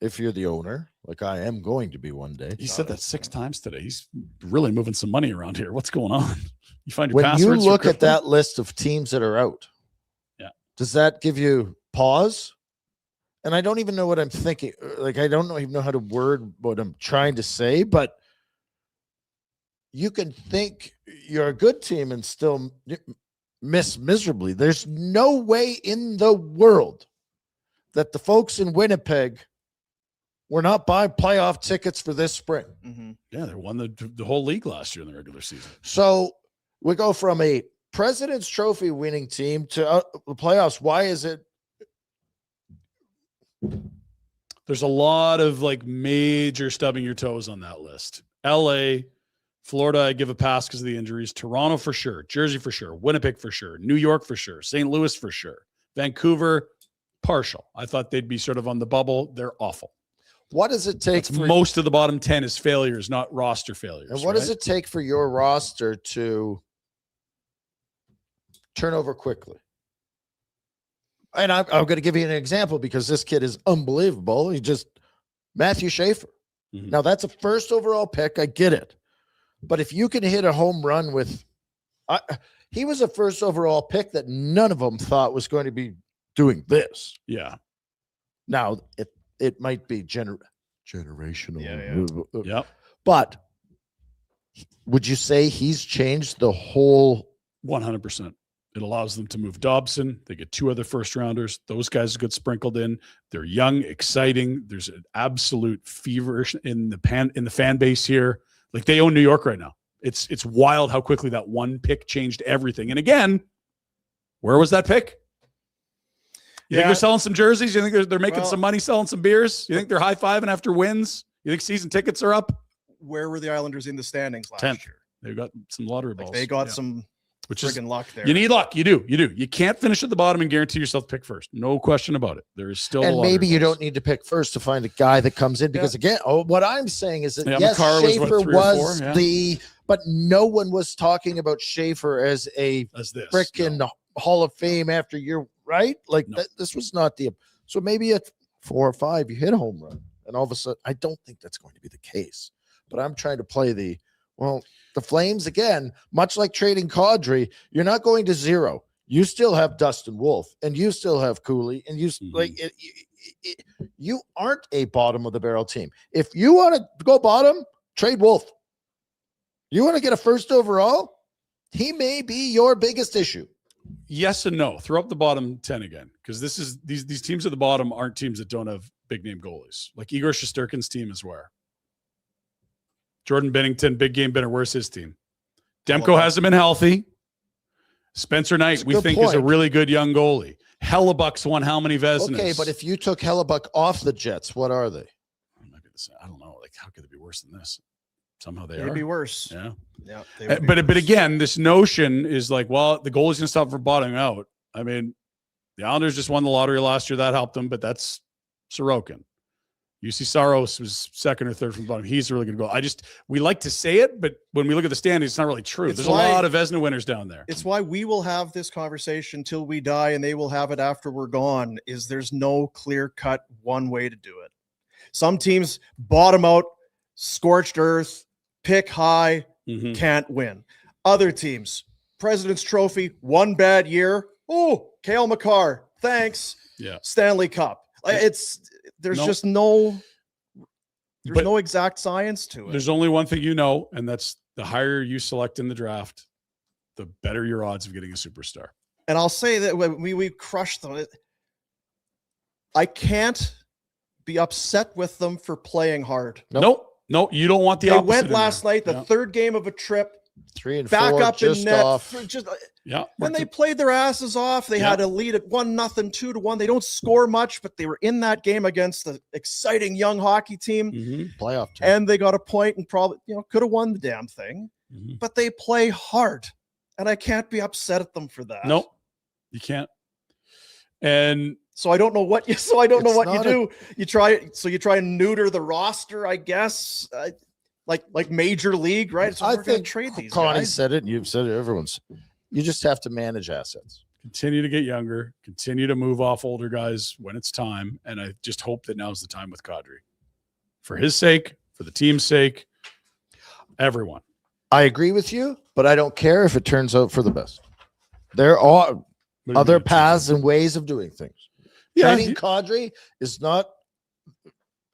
if you're the owner, like I am going to be one day. He said that 6 times today. He's really moving some money around here. What's going on? You find your When you passwords for look at crypto? that list of teams that are out, does that give you pause? And I don't even know what I'm thinking. Like, I don't even know how to word what I'm trying to say, but you can think you're a good team and still miss miserably. There's no way in the world that the folks in Winnipeg were not buying playoff tickets for this spring. Mhm. Yeah, they won the whole league last year in the regular season. So we go from a President's Trophy winning team to the playoffs. Why is it? There's a lot of like major stubbing your toes on that list. LA, Florida, I give a pass because of the injuries. Toronto for sure. Jersey for sure. Winnipeg for sure. New York for sure. St. Louis for sure. Vancouver, partial. I thought they'd be sort of on the bubble. They're awful. What does it take for most of the bottom 10 is failures, not roster failures. And what does it take for your roster to turn over quickly? And I'm going to give you an example because this kid is unbelievable. Matthew Schaefer. Mm-hmm. Now, that's a first overall pick. I get it. But if you can hit a home run with he was a first overall pick that none of them thought was going to be doing this. Yeah. Now, it might be generational. Yeah. Yep. But would you say he's changed the whole 100%? It allows them to move Dobson. They get 2 other first rounders. Those guys get sprinkled in. They're young, exciting. There's an absolute fever in the fan base here. Like, they own New York right now. It's wild how quickly that one pick changed everything. And again, where was that pick? You think they're selling some jerseys? You think they're making some money selling some beers? You think they're high-fiving after wins? You think season tickets are up? Where were the Islanders in the standings last 10th. year? They got some lottery balls. They got some friggin' luck there. You need luck. You do. You can't finish at the bottom and guarantee yourself to pick first. No question about it. There is still and maybe you don't need to pick first to find a guy that comes in because again, what I'm saying is that yes, Schaefer was but no one was talking about Schaefer as a frickin' Hall of Fame after year, right? Like this was not so maybe at 4 or 5 you hit a home run, and all of a sudden I don't think that's going to be the case. But I'm trying to play the Flames, again, much like trading Kadri, you're not going to 0. You still have Dustin Wolf, and you still have Cooley, and you aren't a bottom of the barrel team. If you want to go bottom, trade Wolf. You want to get a first overall? He may be your biggest issue. Yes and no. Throw up the bottom 10 again, because these teams at the bottom aren't teams that don't have big name goalies. Like Igor Shesterkin's team is where. Jordan Bennington, big game Benner. Where's his team? Demko hasn't been healthy. Spencer Knight, we think, is a really good young goalie. Hellebuck's won how many Vezinas? Okay, but if you took Hellebuck off the Jets, what are they? I don't know. Like, how could it be worse than this? Somehow they It'd be worse. Yeah. But again, this notion is like, well, the goalie's going to stop from bottoming out. I mean, the Islanders just won the lottery last year. That helped them, but that's Sorokin. UC Saros was second or third from the bottom. He's a really good goal. We like to say it, but when we look at the standings, it's not really true. There's a lot of Vezina winners down there. It's why we will have this conversation till we die, and they will have it after we're gone, is there's no clear-cut one way to do it. Some teams bottom out, scorched earth, pick high, can't win. Other teams, President's Trophy, one bad year. Oh, Cale Makar, thanks. Yeah. Stanley Cup. There's no exact science to it. There's only one thing and that's the higher you select in the draft, the better your odds of getting a superstar. And I'll say that when we crushed them, I can't be upset with them for playing hard. Nope. No, you don't want the opposite. They went last night, the third game of a trip, 3 and back 4, up just in net. off. When they played their asses off, they had a lead at 1-0, 2-1. They don't score much, but they were in that game against the exciting young hockey team, playoff team, and they got a point and probably could have won the damn thing. But they play hard, and I can't be upset at them for that. Nope, you can't. And so I don't know what you. So I don't know what you do. You try and neuter the roster, I guess. Like major league, right? So I think trade these Connie guys. said it, and you've said it. You just have to manage assets. Continue to get younger. Continue to move off older guys when it's time. And I just hope that now's the time with Kadri, for his sake, for the team's sake, everyone. I agree with you, but I don't care if it turns out for the best. There are other paths and ways of doing things. Trading Kadri is not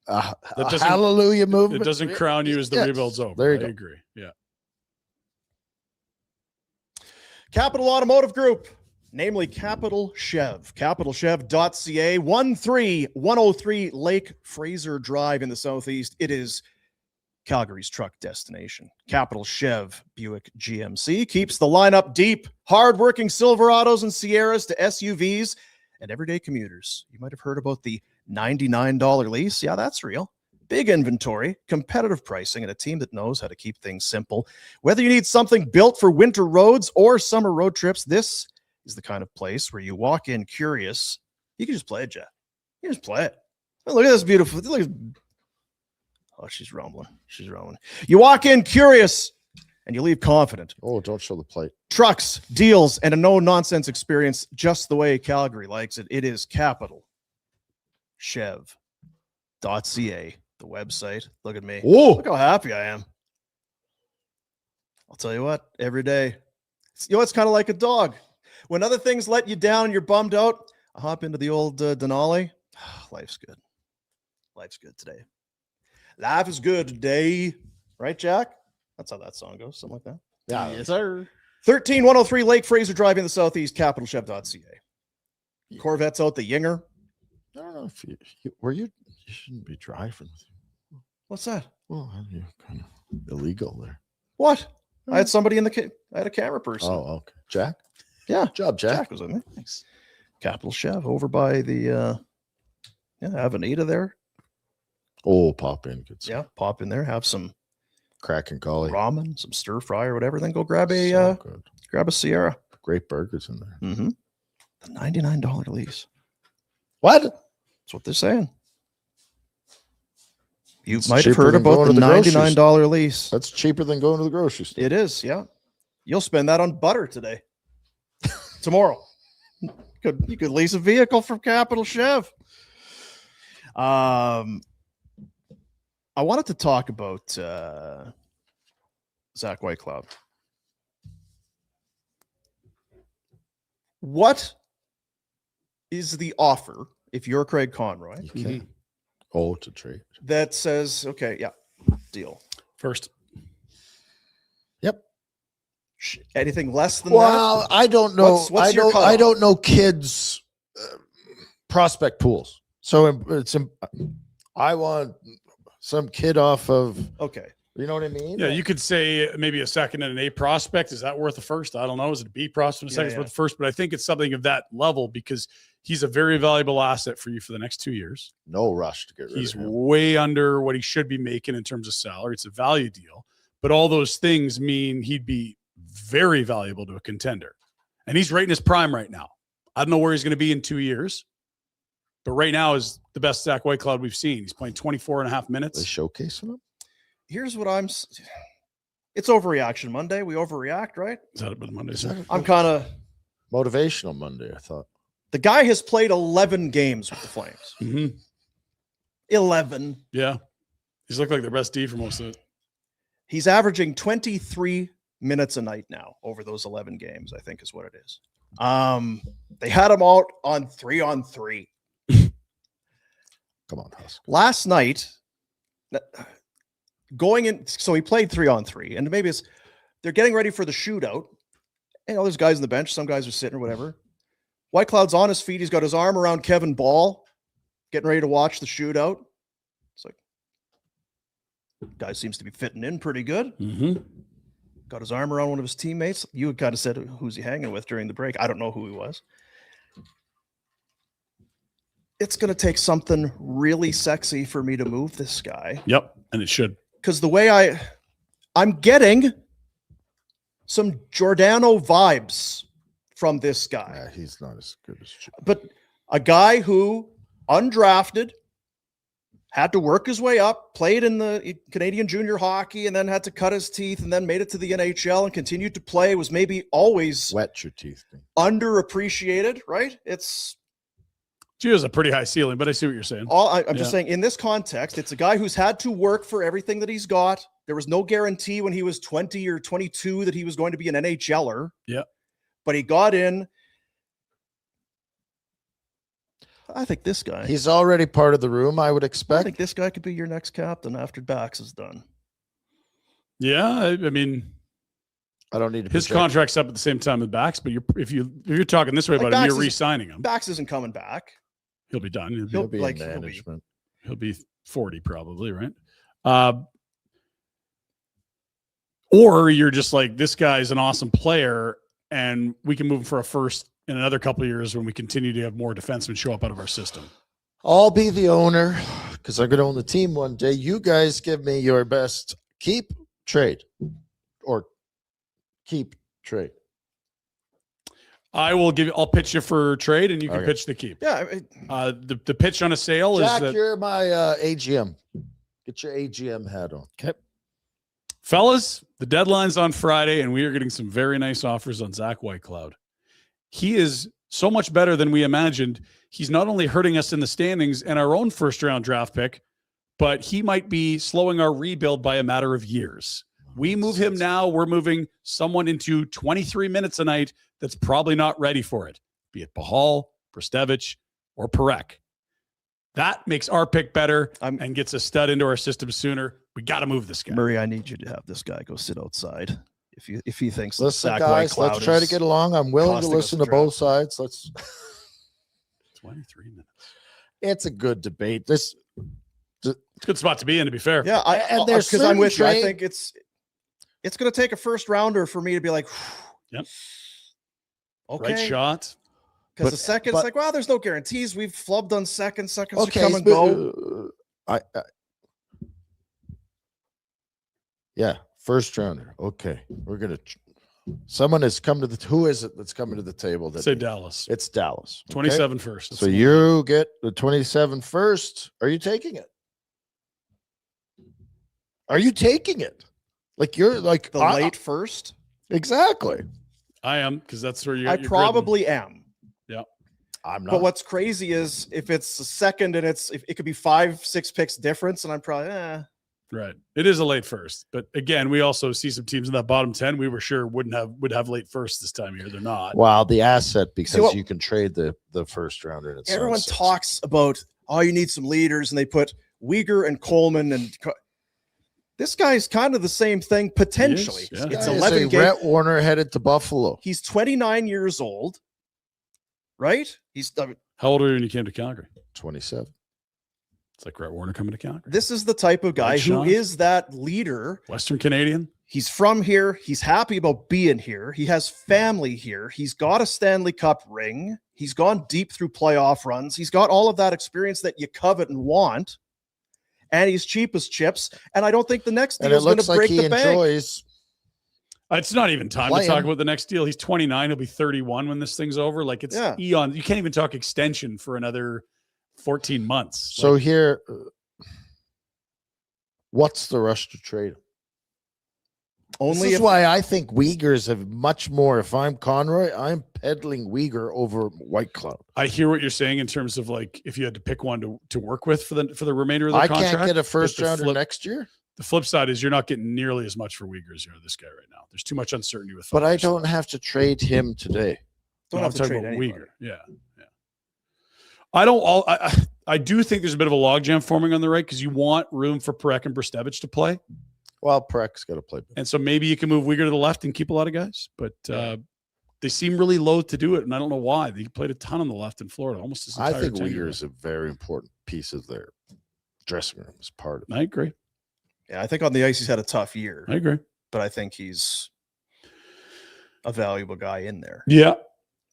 a hallelujah movement. It doesn't crown you as the rebuild's over. There you go. I agree. Yeah. Capital Automotive Group, namely Capital Chev, capitalchev.ca, 13103 Lake Fraser Drive in the Southeast. It is Calgary's truck destination. Capital Chev Buick GMC keeps the lineup deep. Hardworking Silverados and Sierras to SUVs and everyday commuters. You might have heard about the $99 lease. Yeah, that's real. Big inventory, competitive pricing, and a team that knows how to keep things simple. Whether you need something built for winter roads or summer road trips, this is the kind of place where you walk in curious. You can just play it, Jeff. You can just play it. Oh, look at this beautiful. Look at this Oh, she's rumbling. She's rumbling. You walk in curious and you leave confident. Oh, don't show the plate. Trucks, deals, and a no-nonsense experience just the way Calgary likes it. It is capital. Chev.ca, the website. Look at me. Oh, Look how happy I am. I'll tell you what, every day. You know, it's kind of like a dog. When other things let you down and you're bummed out, I hop into the old Denali. Life's good. Life's good today. Life is good today. Right, Jack? That's how that song goes. Something like that. yeah. Yes, sir. 13103 Lake Fraser Drive in the Southeast, capitalchef.ca. Corvette's out the Yinger. I don't know if you shouldn't be driving. What's that? Well, you're kind of illegal there. What? I had somebody in the I had a camera person. Oh, okay. Jack? Yeah. Good job, Jack. Jack was with me. Thanks. Capital Chef over by the Avenida there. Oh, pop in. Good stuff. Yeah, pop in there, have some Crack and collie. ramen, some stir fry or whatever, then go grab a So good. Sierra. Great burgers in there. Mm-hmm. The $99 lease. What? That's what they're saying. You It's might have cheaper heard than about going the to the grocery $99 lease. That's cheaper than going to the grocery store. It is, yeah. You'll spend that on butter today. Tomorrow. You could lease a vehicle from Capital Chef. I wanted to talk about Zach Whitecloud. What is the offer if you're Craig Conroy You can't. Oh, to trade. that says, okay, yeah, deal. First. Yep. Anything less than Well, that? I don't know. What's your I cutoff? don't know kids' prospect pools. So I want some kid off of. Okay. You know what I mean? Yeah, you could say maybe a second and an A prospect. Is that worth a first? I don't know. Is it a B prospect and a second? Yeah. Worth a first? But I think it's something of that level because he's a very valuable asset for you for the next 2 years. No rush to get rid He's of him. way under what he should be making in terms of salary. It's a value deal. But all those things mean he'd be very valuable to a contender. And he's right in his prime right now. I don't know where he's going to be in 2 years. But right now is the best Zach Whitecloud we've seen. He's playing 24 and a half They minutes. showcasing him. Here's what it's overreaction Monday. We overreact, right? Is that about Monday? Is that I'm kind of, motivational Monday? I thought. the guy has played 11 games with the Flames. Mm-hmm. 11. Yeah. He's looked like their best D for most of it. He's averaging 23 minutes a night now over those 11 games, I think is what it is. They had him out on 3-on-3. Come on, Husk. Last night, going in, so he played 3-on-3, and maybe they're getting ready for the shootout. You know, there's guys on the bench, some guys are sitting or whatever. Whitecloud's on his feet. He's got his arm around Kevin Ball, getting ready to watch the shootout. It's like, guy seems to be fitting in pretty good. Mm-hmm. Got his arm around one of his teammates. You had kind of said, who's he hanging with during the break? I don't know who he was. It's going to take something really sexy for me to move this guy. Yep. And it should. Because the way I'm getting some Giordano vibes from this guy. Yeah, he's not as good as. But a guy who undrafted, had to work his way up, played in the Canadian junior hockey, and then had to cut his teeth, and then made it to the NHL and continued to play, was maybe always Wet your teeth. Thing. underappreciated, right? It's She has a pretty high ceiling, but I see what you're saying. I'm just saying in this context, it's a guy who's had to work for everything that he's got. There was no guarantee when he was 20 or 22 that he was going to be an NHLer. Yeah. But he got in. I think this guy. He's already part of the room, I would I expect. think this guy could be your next captain after Bax is done. Yeah. I mean, I don't need to. his project. contract's up at the same time with Bax, but if you're talking this way Like about him, Bax you're is- re-signing him. Bax isn't coming back. He'll be done. He'll be like, in he'll be- management. He'll be 40 probably, right? Or you're just like, this guy's an awesome player and we can move him for a first in another couple of years when we continue to have more defensemen show up out of our system. I'll be the owner because I'm going to own the team one day. You guys give me your best keep trade or keep trade. I'll pitch you for trade and you can Okay. pitch the keep. Yeah. The pitch on a sale Jack, is that you're my AGM. Get your AGM hat on. Okay. Fellas, the deadline's on Friday, and we are getting some very nice offers on Zach Whitecloud. He is so much better than we imagined. He's not only hurting us in the standings and our own first-round draft pick, but he might be slowing our rebuild by a matter of years. We move him now, we're moving someone into 23 minutes a night that's probably not ready for it, be it Bahal, Prestevich, or Parekh. That makes our pick better and gets a stud into our system sooner. We got to move this guy. Murray, I need you to have this guy go sit outside. If he thinks Listen, Zach guys, Whitecloud let's try to get along. I'm willing to costing us listen the to both sides. Let's. 23 minutes. It's a good debate. It's a good spot to be in, to be fair. Yeah, and there's because I'm with you. I certain think it's going to take a first rounder for me to be like, yep. Okay. Right shot. Because the second, it's like, well, there's no guarantees. We've flubbed on seconds. Seconds okay, come and go. Yeah, first rounder. Okay, we're gonna. Someone has come to the. Who is it that's coming to the table? That Say Dallas. It's Dallas. Okay? 27 first. So you get the 27 first. Are you taking it? Are you taking it? Like you're like The late first? Exactly. I am, because that's where you're. I probably am. Yeah. I'm not. But what's crazy is if it's a second and it could be 5-6 picks difference, and I'm probably Right. It is a late first. But again, we also see some teams in that bottom 10 we were sure would have late first this time of year. They're not. Wow, the asset, because See, you can trade the first rounder. And everyone talks about, you need some leaders, and they put Uyghur and Coleman, and this guy's kind of the same thing potentially. He is, yeah. It's Guy is 11 a games. Rhett Warner headed to Buffalo. He's 29 years old, right? He's How old are you when you came to Calgary? 27. It's like Rhett Warner coming to Calgary. This is the type of guy Right who shot. is that leader. Western Canadian. He's from here. He's happy about being here. He has family here. He's got a Stanley Cup ring. He's gone deep through playoff runs. He's got all of that experience that you covet and want. And he's cheap as chips. And I don't think the next deal is going to break the bank. Enjoys. It's not even time to talk about the next deal. He's 29. He'll be 31 when this thing's over. Like, it's eon. You can't even talk extension for another 14 months. So here, what's the rush to trade him? Only this is why I think Uyghurs have much more. If I'm Conroy, I'm peddling Uyghur over Whitecloud. I hear what you're saying in terms of, like, if you had to pick one to work with for the remainder of the contract. I can't get a first rounder next year. The flip side is you're not getting nearly as much for Uyghur as you are this guy right now. There's too much uncertainty with. But I don't have to trade him today. Don't have to trade Uyghur. Yeah. I do think there's a bit of a logjam forming on the right because you want room for Parekh and Prestevich to play. Well, Parech's got to play. And so maybe you can move Uyghur to the left and keep a lot of guys. But they seem really loath to do it, and I don't know why. They played a ton on the left in Florida, almost his entire I think tenure. Uyghur is a very important piece of their dressing room as part of it. I agree. Yeah, I think on the ice he's had a tough year. I agree. But I think he's a valuable guy in there. Yeah.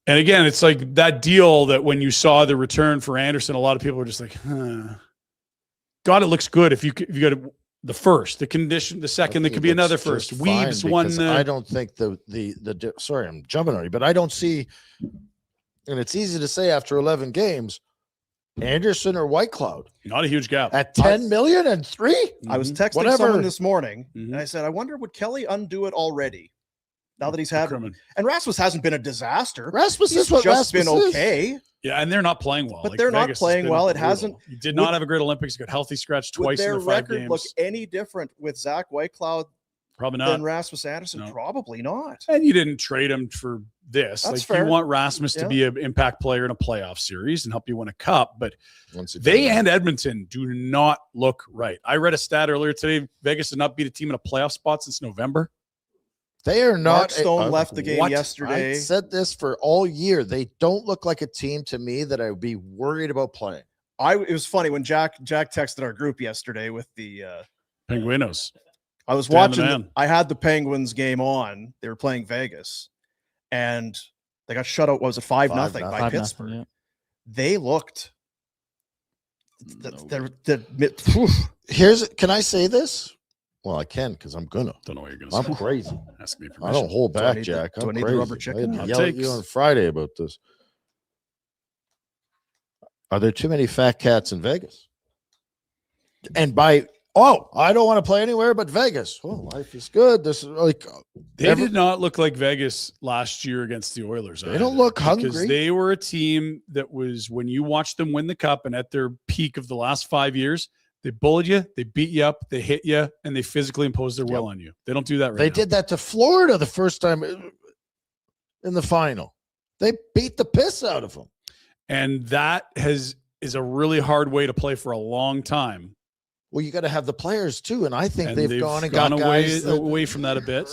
And again, it's like that deal that when you saw the return for Anderson, a lot of people were just like, God, it looks good if you got the first, the condition, the second, there could be another first. Weaves won the. I don't think sorry, I'm jumping on you, but I don't see, and it's easy to say after 11 games, Anderson or Whitecloud. Not a huge gap. At 10 million and 3? I was texting someone this morning, and I said, I wonder, would Kelly undo it already? Now that he's had, and Rasmus hasn't been a disaster. Rasmus he's is what just Rasmus been is. okay. Yeah, and they're not playing well. But they're not playing well. It hasn't. He did not have a great Olympics. He got healthy scratch twice in the 5 record games. Look any different with Zach Whitecloud? Probably not. Than Rasmus Anderson? No. Probably not. And you didn't trade him for this. That's like fair. You want Rasmus to be an impact player in a playoff series and help you win a cup. But they and Edmonton do not look right. I read a stat earlier today. Vegas did not beat a team in a playoff spot since November. They are not. Mark Stone left the game yesterday. I said this for all year. They don't look like a team to me that I would be worried about playing. It was funny when Jack texted our group yesterday with the Penguinos. I was watching. I had the Penguins game on. They were playing Vegas, and they got shut out. What was it 5-0 by Pittsburgh? Yeah. They looked. Can I say this? Well, I can because I'm gonna. Don't know what you're gonna say. I'm crazy. Ask me permission. I don't hold back, Jack. Do I need the rubber chicken? I yell at you on Friday about this. Are there too many fat cats in Vegas? And by Oh, I don't want to play anywhere but Vegas. Oh, life is good. This is like They did not look like Vegas last year against the Oilers. They don't look hungry. Because they were a team that was, when you watched them win the cup and at their peak of the last 5 years, they bullied you, they beat you up, they hit you, and they physically imposed their will on you. They don't do that right They now. did that to Florida the first time in the final. They beat the piss out of them. And that is a really hard way to play for a long time. Well, you got to have the players too, and I think And they've gone and got away, guys away from that a bit.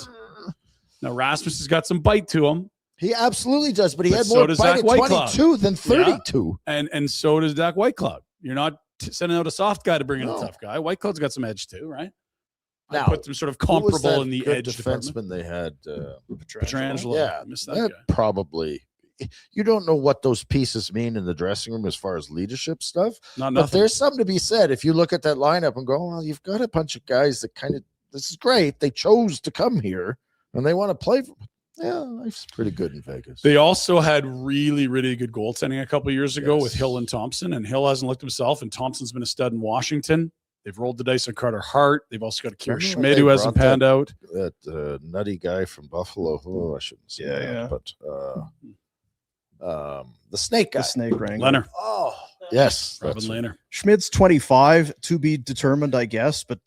Now Rasmus has got some bite to him, He absolutely does, but he had so more does bite Zach at Whitecloud. 22 than 32. and so does Dak Whitecloud. You're not sending out a soft guy to bring in No. a tough guy. Whitecloud's got some edge too, right? Now, I put them sort of Who was comparable that in the good edge department. defenseman they had. Petrangelo. Yeah, I missed that that guy. probably. You don't know what those pieces mean in the dressing room as far as leadership stuff. Not But nothing. there's something to be said. If you look at that lineup and go, well, you've got a bunch of guys that kind of, this is great. They chose to come here and they want to play. Yeah, life's pretty good in Vegas. They also had really, really good goaltending a couple of years ago with Yes. Hill and Thompson, and Hill hasn't looked himself, and Thompson's been a stud in Washington. They've rolled the dice on Carter Hart. They've also got a Kier Remember when Schmidt they who hasn't brought panned out. That nutty guy from Buffalo. Oh, I shouldn't say Yeah, that, yeah. but the snake guy. The snake wrangler. Leonard, Oh, yes. Robin that's it. Lehner. Schmidt's 25, to be determined, I guess, but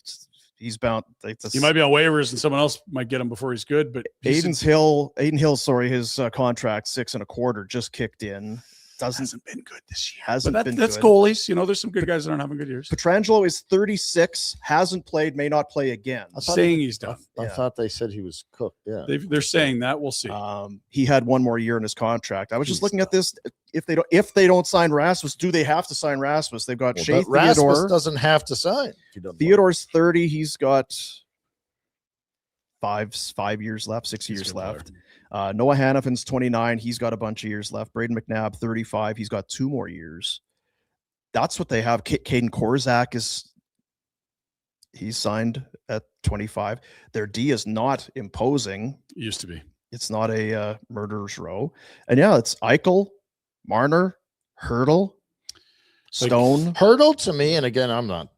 he's bound. Like this, He might be on waivers, and someone else might get him before he's good. But Aiden Hill, sorry, his contract 6.25 just kicked in. hasn't been good this year. Hasn't But been that's good. goalies. You know, there's some good guys that aren't having good years. Petrangelo is 36, hasn't played, may not play again. I thought Saying he's done. I Yeah. thought they said he was cooked. Yeah. They're saying that. We'll see. He had one more year in his contract. I was just He's looking at this. If they don't sign Rasmus, do they have to sign Rasmus? They've got Well, Shea but Rasmus Theodore. doesn't have to sign. If he doesn't Theodore's 30. He's got 5 years left, 6 He's a years good player. left. Noah Hannafin's 29. He's got a bunch of years left. Braden McNabb, 35. He's got 2 more years. That's what they have. Caden Korzak he's signed at 25. Their D is not imposing. It used to be. It's not a murderer's row. And yeah, it's Eichel, Marner, Hurdle, Like, Stone. Hurdle to me, and again, I'm not.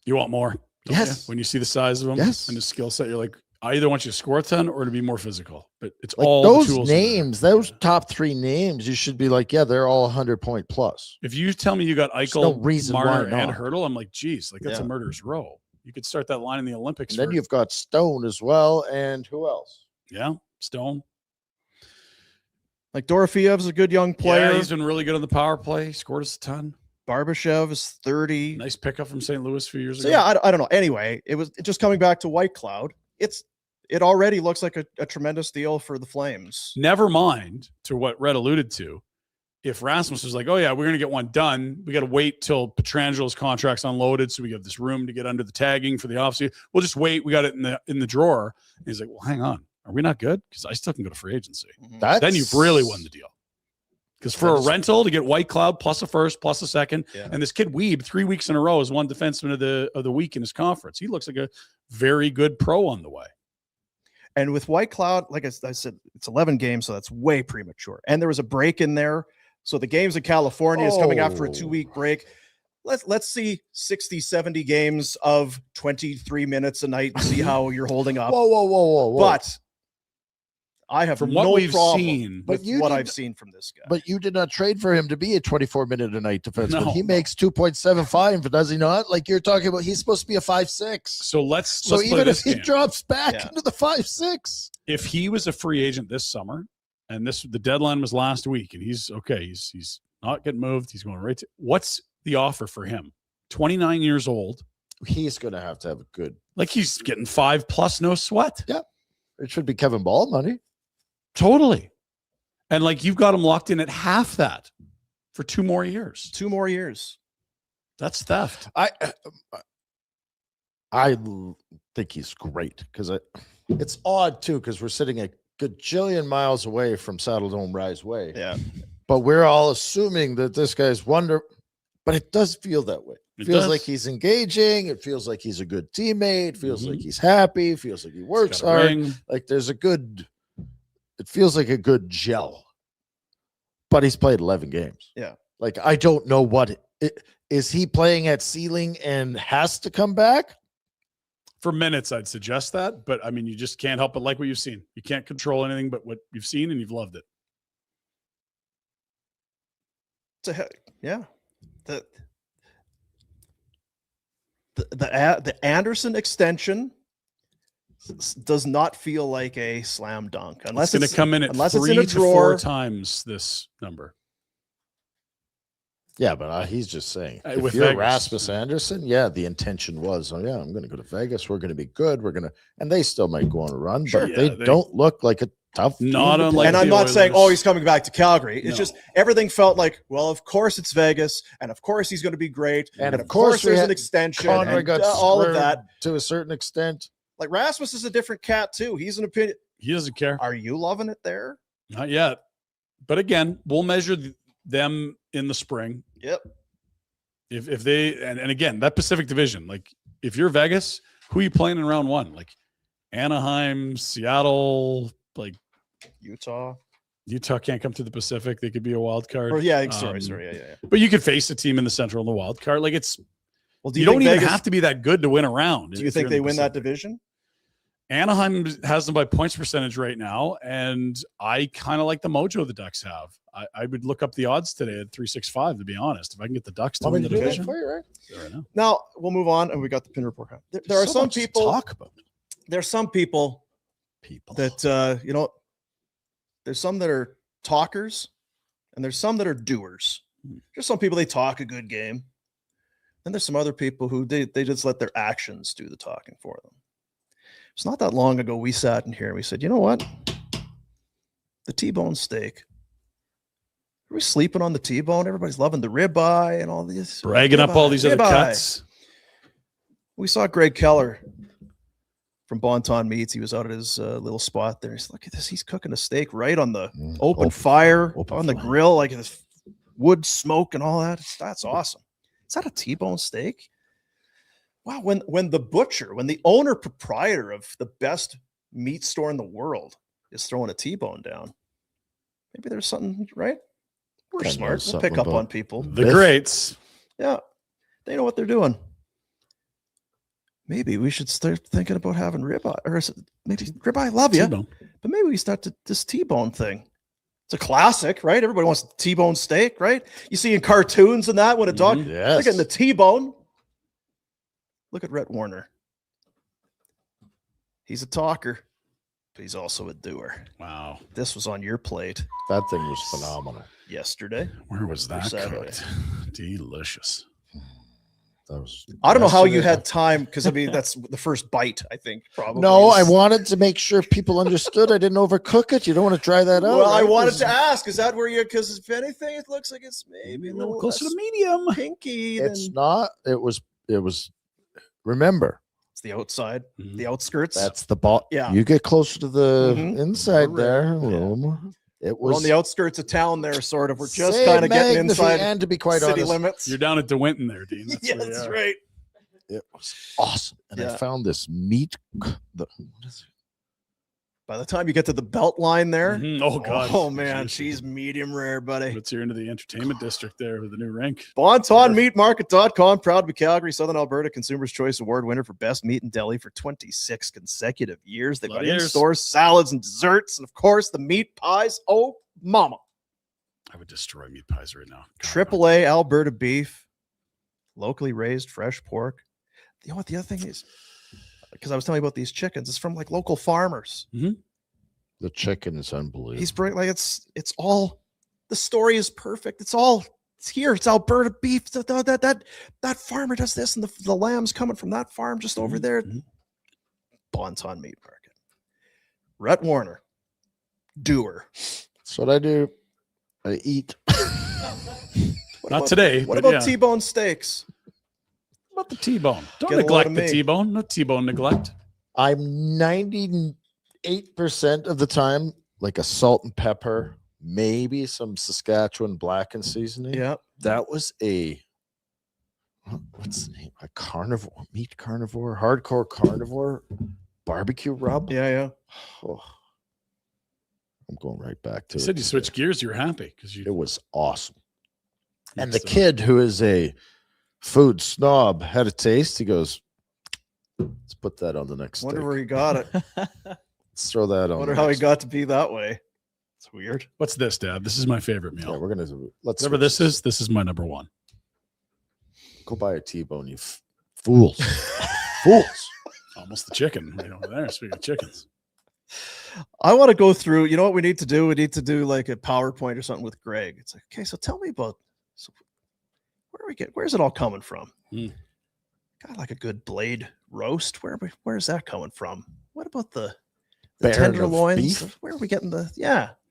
You want more. don't Yes. you? When you see the size of him Yes. and his skill set, you're like, I either want you to score a ton or to be more physical. But it's Like all the those tools in there. names, those top 3 names, you should be like, yeah, they're all 100-point plus. If you tell me you got There's Eichel, no reason why Marner, and not. Hurdle, I'm like, geez, like that's a Yeah. murderer's row. You could start that line in the Olympics. And then for- you've got Stone as well, and who else? yeah, Stone. Like Dorofiev's a good young player. Yeah, he's been really good on the power play. Scored us a ton. Barbashev is 30. Nice pickup from St. Louis a few years So ago. yeah, I don't know. Anyway, it was just coming back to Whitecloud. It already looks like a tremendous deal for the Flames. Never mind to what Rhett alluded to. If Rasmus was like, oh yeah, we're going to get one done. We got to wait till Petrangelo's contract's unloaded. So we have this room to get under the tagging for the offseason. We'll just wait. We got it in the drawer. And he's like, well, hang on. Are we not good? Because I still can go to free agency. Then you've really won the deal. Because for a rental to get Whitecloud plus a first plus a second, Yeah. and this kid Weeb 3 weeks in a row has won defenseman of the week in his conference. He looks like a very good pro on the way. And with Whitecloud, like I said, it's 11 games, so that's way premature. And there was a break in there. So the games in California is coming after a 2-week break. Let's see 60, 70 games of 23 minutes a night and see how you're holding up. Whoa. But I have From what no we've problem seen, with But you what did- I've seen from this guy. But you did not trade for him to be a 24-minute-a-night defenseman. No. He makes 2.75, does he not? Like you're talking about, he's supposed to be a 5'6". so let's So play even if this he game. drops back Yeah. into the 5'6", If he was a free agent this summer, and the deadline was last week, and he's okay, he's not getting moved. He's going right to what's the offer for him? 29 years old. he's going to have a good. Like he's getting 5+ no sweat. It should be Kevin Ball money. Totally. And like you've got him locked in at half that for 2 more years. 2 more years. That's theft. I think he's great because it's odd too because we're sitting a gajillion miles away from Saddle Dome Rise Way. Yeah. But we're all assuming that this guy's but it does feel that way. It It feels does. like he's engaging. It feels like he's a good teammate. It feels Mhm. like he's happy. It feels like he works He's got a hard. ring. Like it feels like a good gel. But he's played 11 games. Yeah. Like I don't know what Is he playing at ceiling and has to come back? For minutes, I'd suggest that, but I mean, you just can't help but like what you've seen. You can't control anything but what you've seen, and you've loved it. Yeah. The Anderson extension does not feel like a slam dunk unless it's going to come in at unless 3 it's in a to drawer. 4 times this number. Yeah, but he's just saying, if With you're Vegas. Rasmus Anderson, yeah, the intention was, oh yeah, I'm going to go to Vegas. We're going to be good. And they still might go on a run, Sure, but yeah, they don't look like a tough. Not team to unlike play. And I'm the not saying, Oilers. oh, he's coming back to Calgary. It's No. just everything felt like, well, of course it's Vegas, and of course he's going to be great, And and of of course course we there's had an extension, Conroy and got all of screwed that. to a certain extent. Like Rasmus is a different cat too. He's an opinion. He doesn't care. Are you loving it there? Not yet. But again, we'll measure them in the spring. Yep. If they and again, that Pacific Division, like if you're Vegas, who are you playing in round 1? Like Anaheim, Seattle, like Utah. Utah can't come to the Pacific. They could be a wild card. Or yeah, sorry. Yeah. But you could face a team in the Central and the wild card. Like it's Well, do you you, don't think even Vegas, have to be that good to win a round. do you if think you're in they the win that Pacific. division? Anaheim has them by points percentage right now, and I kind of like the mojo the Ducks have. I would look up the odds today at 365, to be honest. If I can get the Ducks to Want win me the to do that division. for you, right? Right now. Now we'll move on, and we got the Pinder Report. There are So some much to people. talk about. There are some people that there's some that are talkers, and there's some that are doers. There's some people, they talk a good game, and there's some other people who they just let their actions do the talking for them. It's not that long ago we sat in here and we said, you know what? The T-bone steak. Are we sleeping on the T-bone? Everybody's loving the ribeye and all this. Bragging up all these other Ribeye. cuts. We saw Greg Keller from Bonton Meats. He was out at his little spot there. He's, look at this. He's cooking a steak right on the open fire, open on the fire. grill, like this wood smoke and all that. That's awesome. Is that a T-bone steak? Wow. When the butcher, when the owner proprietor of the best meat store in the world is throwing a T-bone down, maybe there's something, right? We're Kinda smart. knows We'll something pick up about on people. The Biff. greats. Yeah. They know what they're doing. Maybe we should start thinking about having ribeye, or maybe ribeye, love you, T-bone. but maybe we start this T-bone thing. It's a classic, right? Everybody wants T-bone steak, right? You see in cartoons and that when a dog, Mhm. Yes. they're getting the T-bone. Look at Rhett Warner. He's a talker, but he's also a doer. Wow. This was on your plate That thing was phenomenal. yesterday. Where was that Saturday. cooked? Delicious. That was. I don't know how you yesterday. had time, because I mean that's the first bite, I think, probably. No, I is- wanted to make sure people understood. I didn't overcook it. You don't want to dry that out. Well, I right? wanted It's- to ask, is that where you? Because if anything, it looks like it's maybe a little closer less to medium. pinky. It's than, not. It was. Remember, it's the outside, Mhm. the outskirts. that's the ball. Yeah. You get closer to the Mhm. inside there. Correct. a little Yeah. more. It We're on was the outskirts of town there, sort of. We're just Say kind of getting magnifique, inside and to be quite city honest, limits. You're down at DeWinton there, Dean. That's Yeah, where you that's are. right. it was awesome. And Yeah. I found this meat. What is it? By the time you get to the belt line there, Mhm. Oh, God. oh man, Jeez. she's medium rare, buddy. Puts you into the entertainment district there with the new rink. BontonMeatMarket.com, proud to be Calgary, Southern Alberta Consumer's Choice Award winner for best meat in deli for 26 consecutive years. They've Lot got of years. in-store salads and desserts, and of course the meat pies. Oh, mama. I would destroy meat pies right now. God, AAA Alberta beef, locally raised fresh pork. You know what the other thing is? Because I was telling you about these chickens, it's from like local farmers. The chicken is unbelievable. He's bringing like it's all, the story is perfect. It's here. It's Alberta beef. That farmer does this, and the lamb's coming from that farm just over there. Mhm. Bonton Meat Market. Rhett Warner, doer. That's what I do. I eat. What Not about- today. What but about yeah. T-bone steaks? What about the T-bone? Don't Get a load neglect of the me. T-bone. No T-bone neglect. I'm 98% of the time like a salt and pepper, maybe some Saskatchewan blackened seasoning. Yeah. That was what's the name? A carnivore, meat carnivore, hardcore carnivore barbecue rub. Yeah. Oh, I'm going right back to You it. said you switched gears. You were happy because you. It was awesome. And the It's, kid who is a food snob, had a taste. He goes, let's put that on the next Wonder steak. where he got it. Let's throw that on. Wonder the how he next- got to be that way. It's weird. What's this, Dad? This is my favorite meal. Yeah, we're gonna let's Whatever switch this is my number one. Go buy a T-bone, you fools. Fools. Almost the chicken right over there. Speaking of chickens. I want to go through, you know what we need to do? We need to do like a PowerPoint or something with Greg. It's like, okay, so tell me about where's it all coming from? Got like a good blade roast. Where's that coming from? What about the Baron of tenderloins? beef? Where are we getting the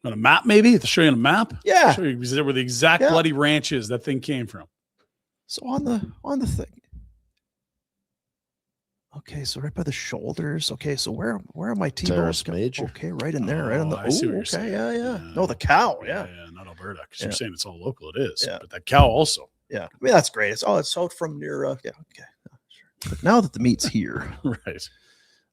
On a map, maybe? To show you on a map? Yeah. Show you where the exact Yeah. bloody ranch is that thing came from. So on the thing. Okay, so right by the shoulders. Okay, so where are my T-bones? Teres major. Okay, right in there, right on the. Oh, I see what you're Okay, saying. yeah. No, the cow. Yeah. Not Alberta. Because Yeah. you're saying it's all local. It is. Yeah. But that cow also. Yeah. I mean, that's great. It's out from near. Yeah. Okay. Sure. But now that the meat's here, Right.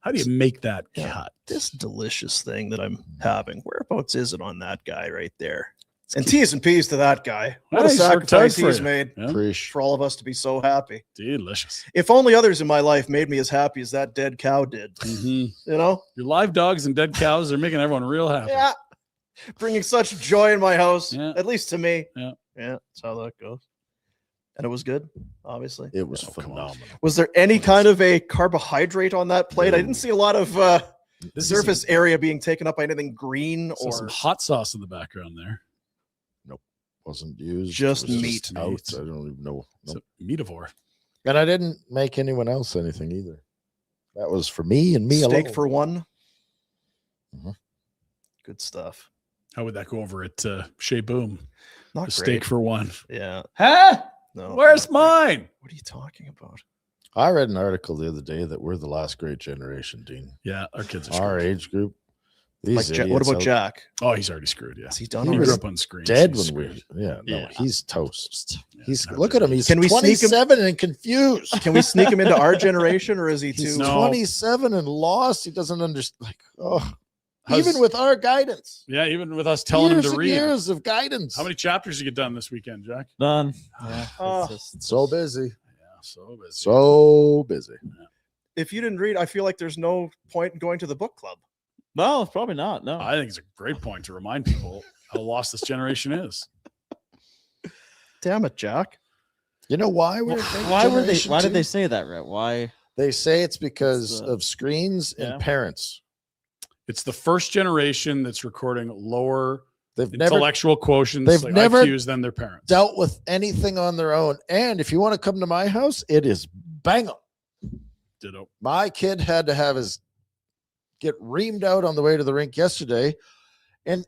How do you make that Yeah. cut? this delicious thing that I'm having, whereabouts is it on that guy right there? And T's and P's to that guy. What a Nice, worked hard sacrifice for he's you. made Yeah. Preach. for all of us to be so happy. Delicious. If only others in my life made me as happy as that dead cow did. Mhm. You know? Your live dogs and dead cows are making everyone real happy. Yeah. Bringing such joy in my house, Yeah. at least to me. Yeah. Yeah. That's how that goes. And it was good, obviously. It was Oh, come on. phenomenal. Was there any kind of a carbohydrate on that plate? I didn't see a lot of This surface area being taken up by anything green Is some or hot sauce in the background there. Wasn't used. Just It was meat. out. I don't even know. It's a meativore. And I didn't make anyone else anything either. That was for me and me steak alone. for one. Mhm. Good stuff. How would that go over at Shea Boom? Not A great. steak for one. Yeah. Huh? No. Where's not great. mine? What are you talking about? I read an article the other day that we're the last great generation, Dean. Yeah, our kids are Our screwed. age group. These What idiots about out Jack? Oh, he's already screwed. Yeah. Is he done He He was grew already? up on screen. dead He's when we. screwed. Yeah, no, Yeah. he's toast. Yeah, He's not look at him. really. He's Can we sneak him- 27 and confused. Can we sneak him into our generation, or is he He's too? No. 27 and lost. He doesn't understand. Like, oh, How's- even with our guidance, Yeah, even with us telling him years to and read. years of guidance. How many chapters you get done this weekend, Jack? Done. Oh. It's just- So busy. Yeah, so busy. So busy. If you didn't read, I feel like there's no point in going to the book club. No, probably not. No. I think it's a great point to remind people how lost this generation is. Damn it, Jack. You know why we're Why were they? Why did they say that, Rhett? Why? They say it's because It's, of screens yeah. and parents. It's the first generation that's recording lower They've never intellectual quotients, they've like never IQs than their parents. dealt with anything on their own. And if you want to come to my house, it is bang 'em. Ditto. My kid had to have his get reamed out on the way to the rink yesterday, and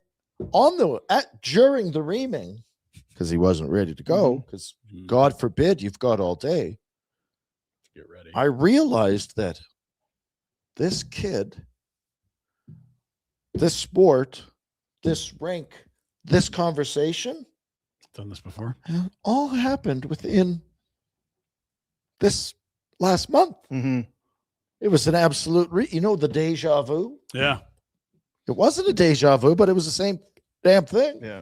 during the reaming, because he wasn't ready to go, because Mhm. God forbid you've got all day. Get ready. I realized that this kid, this sport, this rink, this conversation Done this before. all happened within this last month. Mm-hmm. It was an absolute, the deja vu. Yeah. It wasn't a deja vu, but it was the same damn thing. Yeah.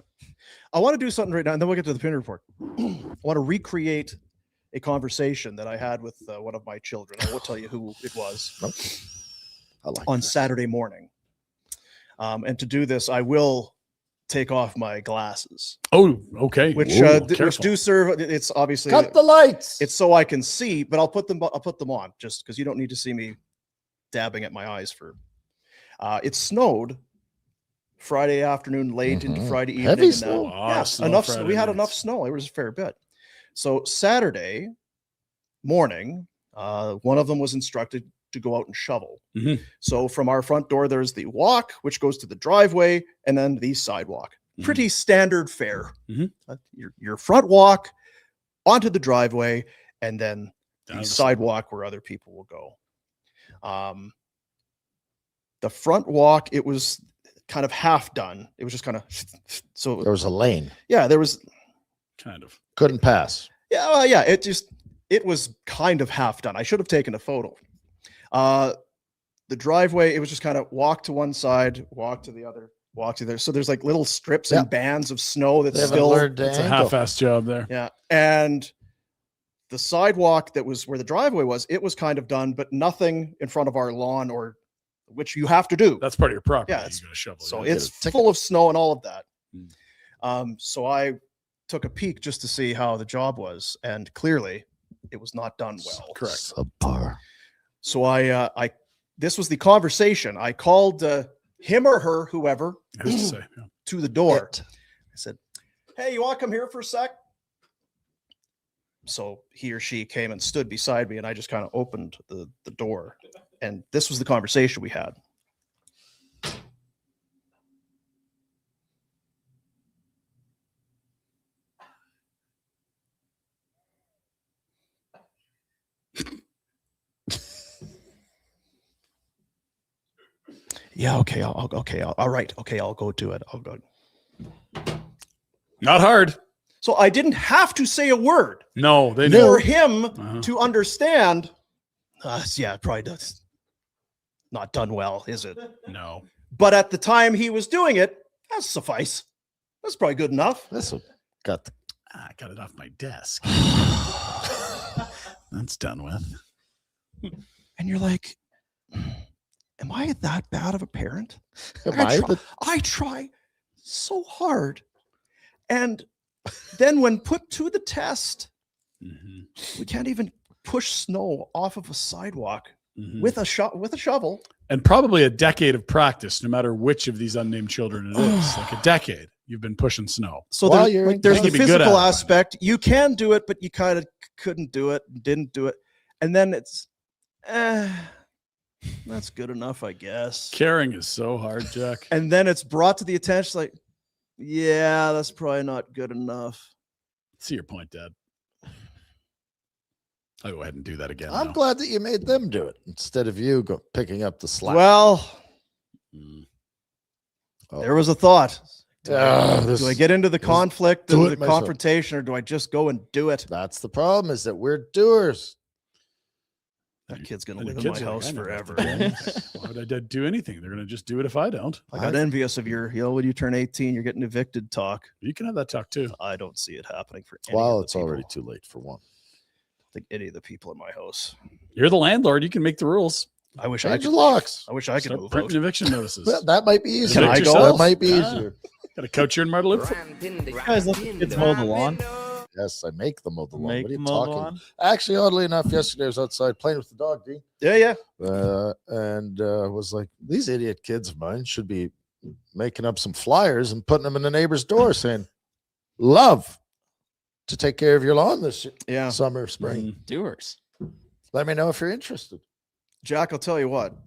I want to do something right now, and then we'll get to the Pinder Report. I want to recreate a conversation that I had with one of my children. I won't tell you who it was I like on that. Saturday morning. And to do this, I will take off my glasses, Oh, okay. which Whoa, which careful. do serve. It's obviously Cut the lights. it's so I can see, but I'll put them on just because you don't need to see me dabbing at my eyes for. It snowed Friday afternoon, late into Mhm. Friday evening. Heavy and, snow? yeah, Snow enough. Friday We had nights. enough snow. It was a fair bit. So Saturday morning, one of them was instructed to go out and shovel. Mhm. So from our front door, there's the walk, which goes to the driveway, and then the sidewalk. Mhm. Pretty standard fare. Mhm. Your front walk onto the driveway, and then Down the the sidewalk where other people will go. The front walk, it was kind of half done. It was just kind of so There was a lane. yeah, there was Kind of. Couldn't pass. yeah, well, yeah, it was kind of half done. I should have taken a photo. The driveway, it was just kind of walk to one side, walk to the other, walk to there. So there's like little strips Yeah. and bands of snow that's They haven't still learned to It's a angle. half-assed job there. yeah. And the sidewalk that was where the driveway was, it was kind of done, but nothing in front of our lawn, or which you have to do. That's part of your property. Yeah, You it's- gotta shovel. So yeah. it's full of snow and all of that. Mm. So I took a peek just to see how the job was, and clearly it was not done well. Correct. Subpar. So I this was the conversation. I called him or her, whoever, Who's to say? Yeah. to the door. I said, "Hey, you want to come here for a sec?" So he or she came and stood beside me, and I just kind of opened the door, and this was the conversation we had. Yeah, okay, all right, okay, I'll go do it. I'll go. Not hard. So I didn't have to say a word No, they know. for him Uh-huh. to understand. Yeah, probably does not done well, is it? No. But at the time he was doing it, that's suffice. That's probably good enough. That's got the I got it off my desk. That's done with. And you're like, am I that bad of a parent? Am I I try- the- I try so hard. And then when put to the test, Mhm. we can't even push snow off of a sidewalk Mhm. with a shovel. And probably a decade of practice, no matter which of these unnamed children it is. Like a decade, you've been pushing snow. So While there's, you're like, in there's camp. the You can be good physical at it. aspect. You can do it, but you kind of couldn't do it, didn't do it. And then it's, that's good enough, I guess. Caring is so hard, Jack. And then it's brought to the attention, like, yeah, that's probably not good enough. See your point, Dad. I'll go ahead and do that again. I'm now. glad that you made them do it instead of you picking up the slack. Well, Mm. Oh. there was a thought. Do This- I get into the conflict do and it the myself. confrontation, or do I just go and do it? That's the problem, is that we're doers. That kid's going to And the live in my kids are like, house I never have to forever. do anything. Why would I do anything? They're going to just do it if I don't. I got envious of your, when you turn 18, you're getting evicted talk. You can have that talk too. I don't see it happening for any Well, of the it's already people. too late for one. I think any of the people in my house. You're the landlord. You can make the rules. I wish I Change the could. locks. I wish I could Start move printing out. eviction notices. Well, that might be easier. Can I go? That might be Yeah. easier. Got a coach here in Martin Loop. You guys let the kids mow the lawn. Yes, I make them mow the lawn. Make What are you them mow the talking? lawn. Actually, oddly enough, yesterday I was outside playing with the dog, D, Yeah. and was like, these idiot kids of mine should be making up some flyers and putting them in the neighbor's door saying, love to take care of your lawn this Yeah. summer, spring. Mm. Doers. Let me know if you're interested. Jack, I'll tell you what.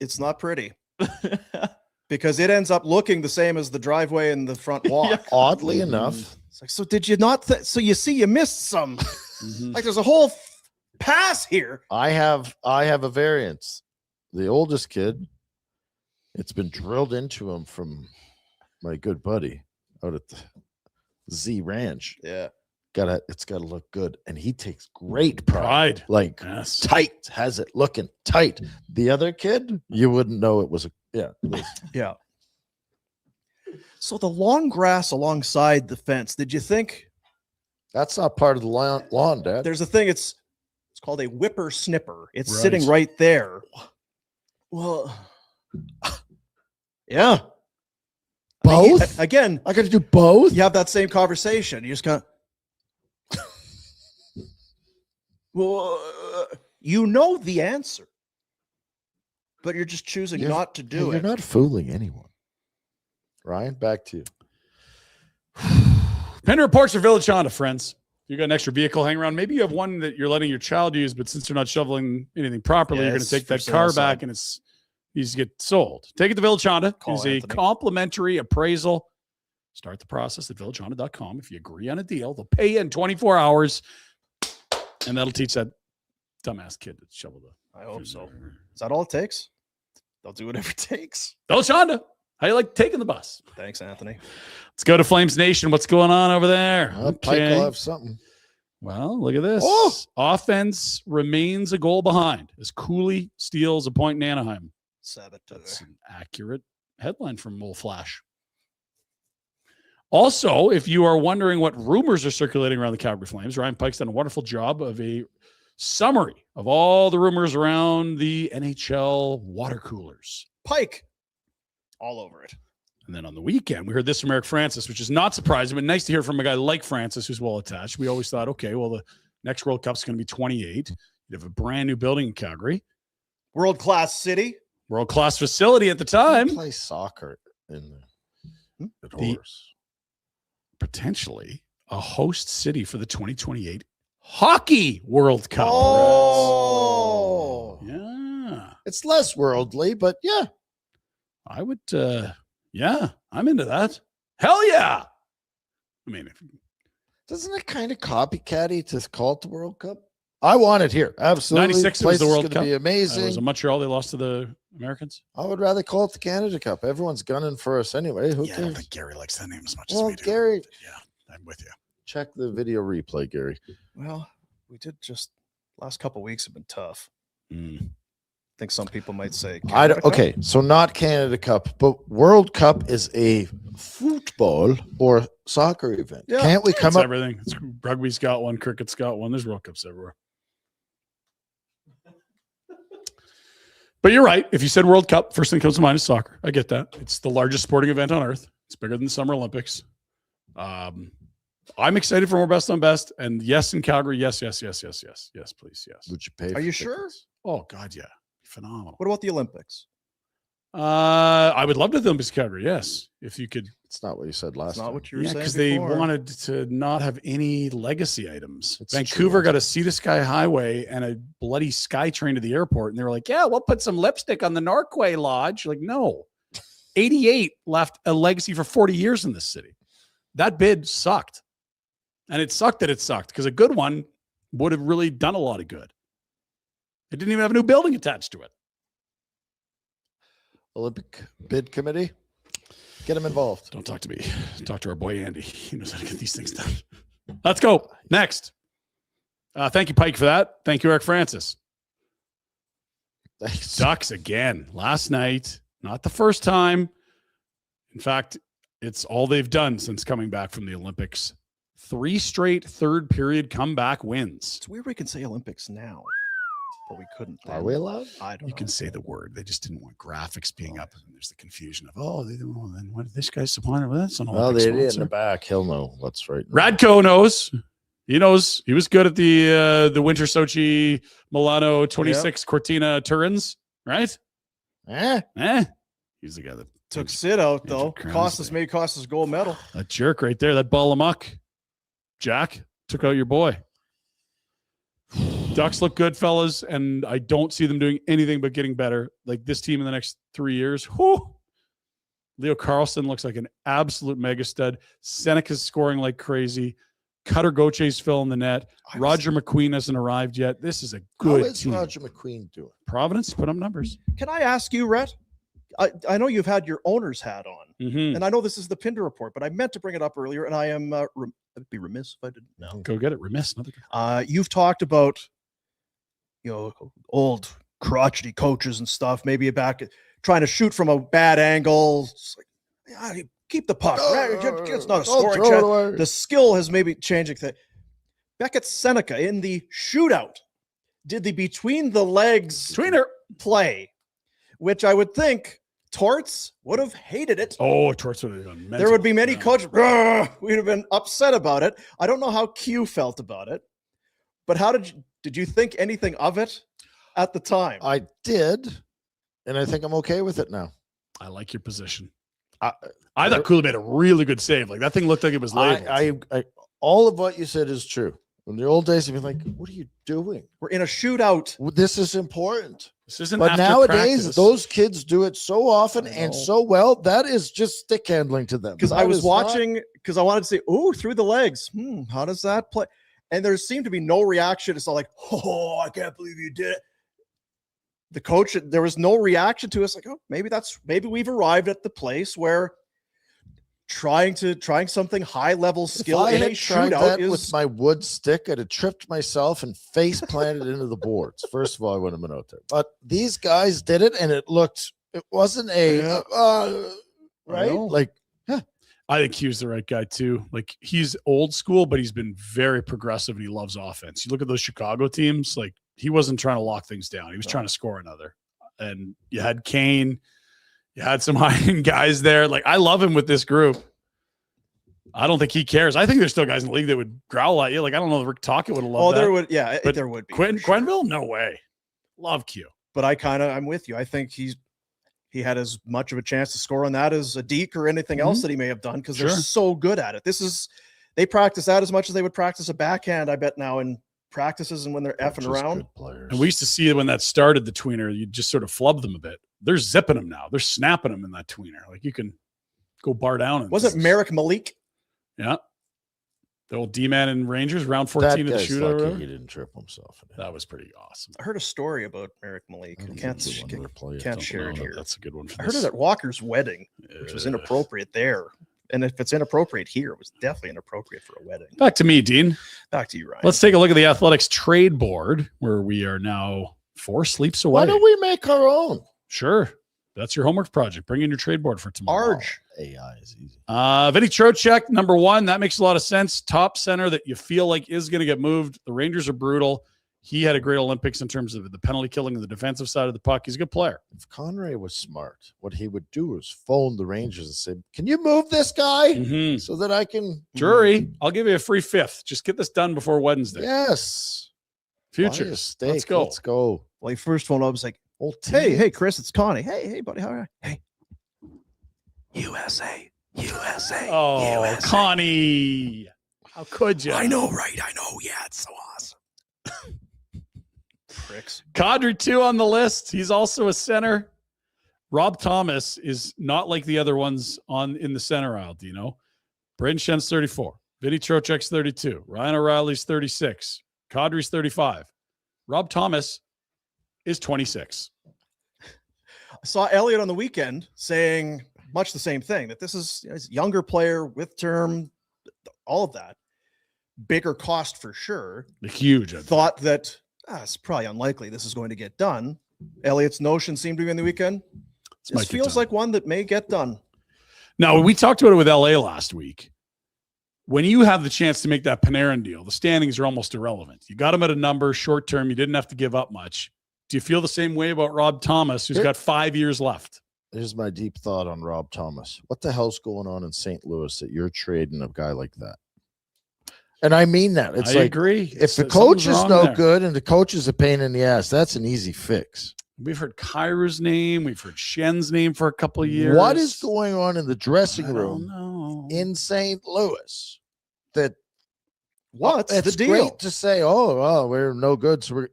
It's not pretty because it ends up looking the same as the driveway and the front walk. Oddly enough, It's like, so did you not? So you see, you missed some. Mhm. Like there's a whole pass here. I have a variance. The oldest kid, it's been drilled into him from my good buddy out at the Z Ranch. Yeah. It's gotta look good. And he takes great pride. Pride. Like Yes. tight, has it looking tight. The other kid, you wouldn't know it was it was- Yeah. So the long grass alongside the fence, did you think that's not part of the lawn, Dad. there's a thing? It's called a whipper snipper. It's Right. sitting right there. Well, yeah. Both? Again, I gotta do both. you have that same conversation. You just kind of, well, you know the answer, but you're just choosing You're- not to do You're it. not fooling anyone. Ryan, back to you. Pinder Reports for Village Honda, friends. You got an extra vehicle hanging around. Maybe you have one that you're letting your child use, but since you're not shoveling anything properly, Yeah, you're going to it's take for that sale car outside. back and it needs to get sold. Take it to Village Honda. Call It's a Anthony. complimentary appraisal. Start the process at villagehonda.com. If you agree on a deal, they'll pay you in 24 hours, and that'll teach that dumbass kid to shovel the. I hope so. Is that all it takes? They'll do whatever it takes. Village Honda. How you like taking the bus? Thanks, Anthony. Let's go to Flames Nation. What's going on over there? Pike will have something. Well, look at this. Oh! Offense remains a goal behind as Cooley steals a point in Anaheim. Saboteur. That's an accurate headline from Mole Flash. Also, if you are wondering what rumors are circulating around the Calgary Flames, Ryan Pike's done a wonderful job of a summary of all the rumors around the NHL water coolers. Pike, all over it. And then on the weekend, we heard this from Eric Francis, which is not surprising, but nice to hear from a guy like Francis who's well attached. We always thought, okay, well, the next World Cup's going to be 28. You have a brand new building in Calgary. World-class city. World-class facility at the time. Play soccer in The- Potentially a host city for the 2028 Hockey World Cup. Oh. Yeah. It's less worldly, but yeah. I would, I'm into that. Hell yeah. I mean, Doesn't it kind of copycatty to call it the World Cup? I want it here. Absolutely. 96 was the Place is World gonna Cup. Be it amazing. was in Montreal. They lost to the Americans. I would rather call it the Canada Cup. Everyone's gunning for us anyway. Who I don't cares? think Gary likes that name as much as Well, we do. Gary, Yeah, I'm with you. check the video replay, Gary. Well, we did just last couple weeks have been tough. Mm. I think some people might say. I don't, Canada Cup? okay, so not Canada Cup, but World Cup is a football or soccer event. Yeah. Can't we come It's up? everything. Rugby's got one. Cricket's got one. There's World Cups everywhere. But you're right. If you said World Cup, first thing comes to mind is soccer. I get that. It's the largest sporting event on earth. It's bigger than the Summer Olympics. I'm excited for more best on best. And yes, in Calgary, yes, please, yes. Would you pay? Are you sure? Oh God, yeah, phenomenal. What about the Olympics? I would love to do the Olympics in Calgary. Yes, if you could. It's not what you said last That's not time. what you were Yeah, saying. because they before. wanted to not have any legacy items. It's true. Vancouver got a Sea to Sky highway and a bloody sky train to the airport, and they were like, "Yeah, we'll put some lipstick on the Norquay Lodge." Like, no, 88 left a legacy for 40 years in this city. That bid sucked, and it sucked because a good one would have really done a lot of good. It didn't even have a new building attached to it. Olympic bid committee. Get them involved. Don't talk to me. Talk to our boy Andy. He knows how to get these things done. Let's go. Next. Thank you, Pike, for that. Thank you, Eric Francis. Thanks. Ducks again last night. Not the first time. In fact, it's all they've done since coming back from the Olympics. 3 straight third period comeback wins. It's weird we can say Olympics now, but we couldn't. Are then. we allowed? I don't You know. can say the word. They just didn't want graphics being up. And there's the confusion of, then what did this guy supply? Well, that's an Well, Olympic they did in sponsor. the back. He'll know what's right. Radko knows. He knows. He was good at the Winter Sochi Milano 26 Cortina Turins, right? He's the guy that Took Sid out Major though. Crowns Cost us Day. maybe cost us gold medal. that jerk right there, that ball amok. Jack took out your boy. Ducks look good, fellas, and I don't see them doing anything but getting better. Like this team in the next 3 years. Whew. Leo Carlson looks like an absolute mega stud. Seneca's scoring like crazy. Cutter Gauthiers filling the net. Roger McQueen hasn't arrived yet. This is a How good is team. Roger McQueen doing? Providence put up numbers. Can I ask you, Rhett? I know you've had your owner's hat on, Mm-hmm. and I know this is the Pinder Report, but I meant to bring it up earlier, and I am I'd be remiss if I didn't know. Go get it. Remiss. You've talked about, old crotchety coaches and stuff, maybe back trying to shoot from a bad angle. It's like, yeah, keep the puck. Right? It's not a scoring chance. The skill has maybe changing thing. Beckett Seneca in the shootout did the between the legs Tweener. play, which I would think Torts would have hated it. Oh, Torts would have gone mental. There would be many Yeah. coaches, we'd have been upset about it. I don't know how Q felt about it, but how did you think anything of it at the time? I did, and I think I'm okay with it now. I like your position. I thought Cooley made a really good save. Like that thing looked like it was labeled. I all of what you said is true. In the old days, you'd be like, "What are you doing? We're in a shootout. This is important." This isn't But after nowadays, practice. those kids do it so often I and know. so well. That is just stick handling to them. Because I That was is not- watching, because I wanted to say, "Ooh, through the legs. How does that play?" And there seemed to be no reaction. It's all like, "Oh, I can't believe you did it." The coach, there was no reaction to us. Like, oh, maybe we've arrived at the place where trying something high level If skill I in a had tried shootout that is with my wood stick, I'd have tripped myself and face planted into the boards. First of all, I wouldn't have been out there. But these guys did it, and it wasn't a Yeah. right. know. Like I think Hugh's the right guy too. Like he's old school, but he's been very progressive and he loves offense. You look at those Chicago teams, like he wasn't trying to lock things down. He was trying to score another. And you had Kane, you had some high-end guys there. Like I love him with this group. I don't think he cares. I think there's still guys in the league that would growl at you. Like I don't know if Rick Tocchet would have loved that. There would, yeah, but there would be. Quenneville, no way. Love Q. But I'm with you. I think he had as much of a chance to score on that as a Deke or anything else that he may have done because they're so good at it. They practice that as much as they would practice a backhand, I bet now in practices and when they're effing around. And we used to see it when that started, the tweener, you just sort of flub them a bit. They're zipping them now. They're snapping them in that tweener. Like you can go bar down. Wasn't Merrick Malik? Yeah. The old D-man in Rangers, round 14 of the shootout. He didn't trip himself. That was pretty awesome. I heard a story about Merrick Malik. Can't share it here. That's a good one. I heard it at Walker's wedding, which was inappropriate there. And if it's inappropriate here, it was definitely inappropriate for a wedding. Back to me, Dean. Back to you, Ryan. Let's take a look at the Athletics trade board, where we are now 4 sleeps away. Why don't we make our own? Sure. That's your homework project. Bring in your trade board for tomorrow. Arge. AI is easy. Vinny Trocheck, number 1. That makes a lot of sense. Top center that you feel like is going to get moved. The Rangers are brutal. He had a great Olympics in terms of the penalty killing and the defensive side of the puck. He's a good player. If Conray was smart, what he would do is phone the Rangers and say, "Can you move this guy so that I can?" Jury, I'll give you a free 5th. Just get this done before Wednesday. Yes. Futures. Let's go. Let's go. Well, he first phoned up. I was like, hey, Chris, it's Connie. Hey, buddy, how are you? Hey. USA. Oh, USA. Connie. How could you? I know, right? I know. Yeah, it's so awesome. Pricks. Kadri, 2 on the list. He's also a center. Rob Thomas is not like the other ones in the center aisle, do you know? Braden Shen's 34. Vinny Trocheck's 32. Ryan O'Reilly's 36. Kadri's 35. Rob Thomas is 26. I saw Elliott on the weekend saying much the same thing, that this is a younger player with term, all of that. Bigger cost for sure. Huge. Thought that it's probably unlikely this is going to get done. Elliott's notion seemed to be in the weekend. This feels like one that may get done. Now, we talked about it with LA last week. When you have the chance to make that Panarin deal, the standings are almost irrelevant. You got him at a number, short term. You didn't have to give up much. Do you feel the same way about Rob Thomas, who's got 5 years left? Here's my deep thought on Rob Thomas. What the hell's going on in St. Louis that you're trading a guy like that? And I mean that. It's I agree. If the coach is no good and the coach is a pain in the ass, that's an easy fix. We've heard Kyra's name. We've heard Shen's name for a couple of years. What is going on in the dressing room in St. Louis? What's the deal? Great to say, we're no good. So we're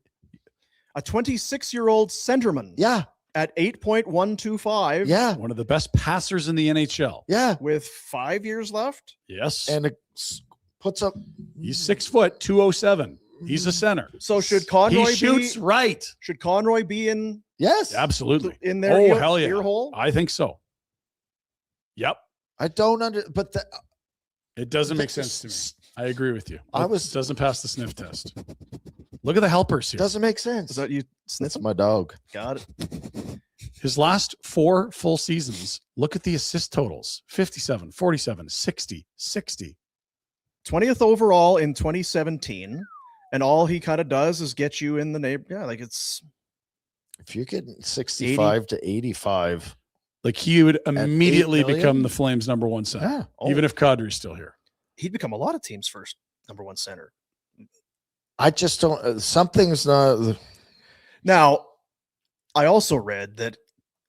a 26-year-old centerman. Yeah. At 8.125. Yeah. One of the best passers in the NHL. Yeah. With 5 years left. Yes. And it puts up. He's 6 foot, 207. He's a center. So should Conroy he shoots right. Should Conroy be in? Yes. Absolutely. In their hell yeah. ear hole? I think so. Yep. I don't but it doesn't make sense to me. I agree with you. It doesn't pass the sniff test. Look at the helpers here. Doesn't make sense. Is that you? That's my dog. Got it. His last 4 full seasons, look at the assist totals. 57, 47, 60, 60. 20th overall in 2017. And all he kind of does is get you in the neighborhood. Yeah, like it's. If you're getting 65 to 85. Like he would immediately become the Flames' number 1 center. Yeah. Even if Kadri's still here. He'd become a lot of teams' first number 1 center. I just don't. Something's not. Now, I also read that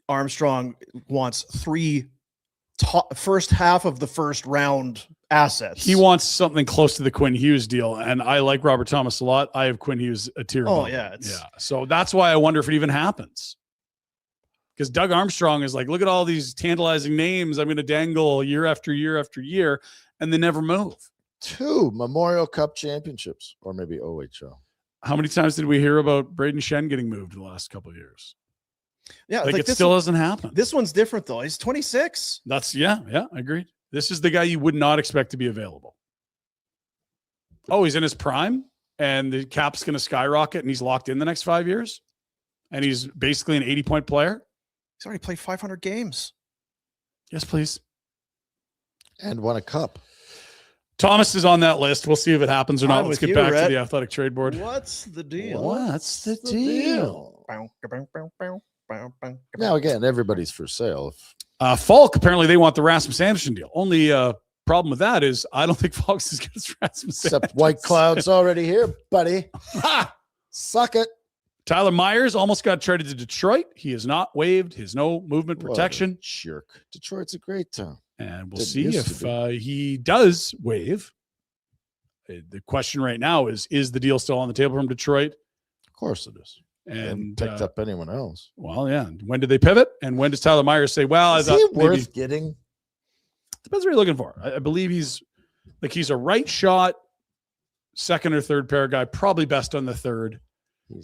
Armstrong wants 3 first half of the first round assets. He wants something close to the Quinn Hughes deal, and I like Robert Thomas a lot. I have Quinn Hughes a tier. Oh, above. yeah. So that's why I wonder if it even happens. Because Doug Armstrong is like, look at all these tantalizing names I'm going to dangle year after year after year, and they never move. 2 Memorial Cup championships, or maybe OHL. How many times did we hear about Braden Shen getting moved in the last couple of years? Yeah, like it still doesn't happen. This one's different though. He's 26. That's I agree. This is the guy you would not expect to be available. Oh, he's in his prime, and the cap's going to skyrocket, and he's locked in the next 5 years, and he's basically an 80-point player. He's already played 500 games. Yes, please. And won a cup. Thomas is on that list. We'll see if it happens or not. I'm Let's with get you, back Rhett. to the athletic trade board. What's the deal? What's the deal? Now, again, everybody's for sale. Falk, apparently they want the Rasmus Anderson deal. Only problem with that is I don't think Falk's as good as Rasmus Except Anderson. Whitecloud's already here, buddy. Ha! Suck it. Tyler Myers almost got traded to Detroit. He is not waived. His no movement What a protection. jerk. Detroit's a great town. And we'll Didn't see used if to he does waive. The question right now is the deal still on the table from Detroit? Of course it is. They haven't And picked up anyone else. well, yeah. When did they pivot? And when does Tyler Myers say, well, I Is thought he maybe worth getting? depends what you're looking for. I believe he's a right shot, second or third pair guy, probably best on the third.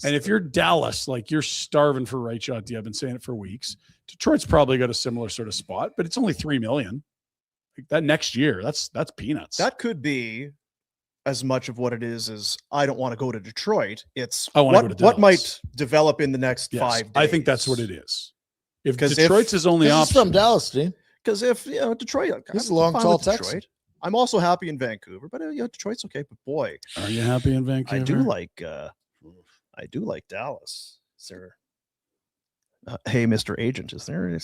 And if you're Dallas, like you're starving for right shot D, I've been saying it for weeks. Detroit's probably got a similar sort of spot, but it's only $3 million. Like that next year, that's peanuts. That could be as much of what it is as I don't want to go to Detroit. It's I wanna go to what might Dallas. develop in the next Yes, 5 days. I think that's what it is. If 'Cause if- Detroit's his only This is option, from Dallas, Dean. Because if Detroit, He's I'm a long, fine tall with Texan. Detroit. I'm also happy in Vancouver, but Detroit's okay. But boy, are you happy in Vancouver? I do like Dallas. Is there? Hey, Mr. Agent, is there?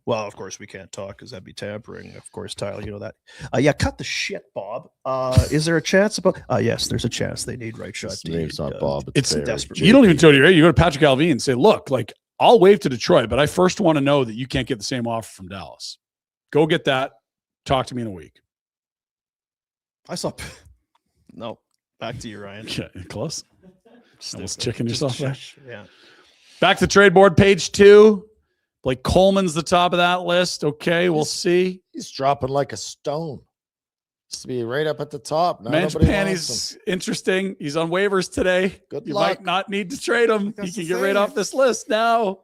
Well, of course we can't talk because that'd be tampering. Of course, Tyler, you know that. Yeah, cut the shit, Bob. Is there a chance about? Yes, there's a chance. They need right shot. His name's not Bob. It's Barry. desperate. You don't even tell you, right? You go to Patrick Alvin and say, look, like I'll waive to Detroit, but I first want to know that you can't get the same offer from Dallas. Go get that. Talk to me in a week. I saw. No, back to you, Ryan. Okay, close. Almost Stupid. checking Just yourself there. Yeah. Back to trade board, page 2. Blake Coleman's the top of that list. Okay, we'll see. He's dropping like a stone. Used to be right up at the top. Now nobody wants him. Mangiapani's interesting. He's on waivers today. Good You luck. might not need to trade him. That's He can the get right thing. off this list now.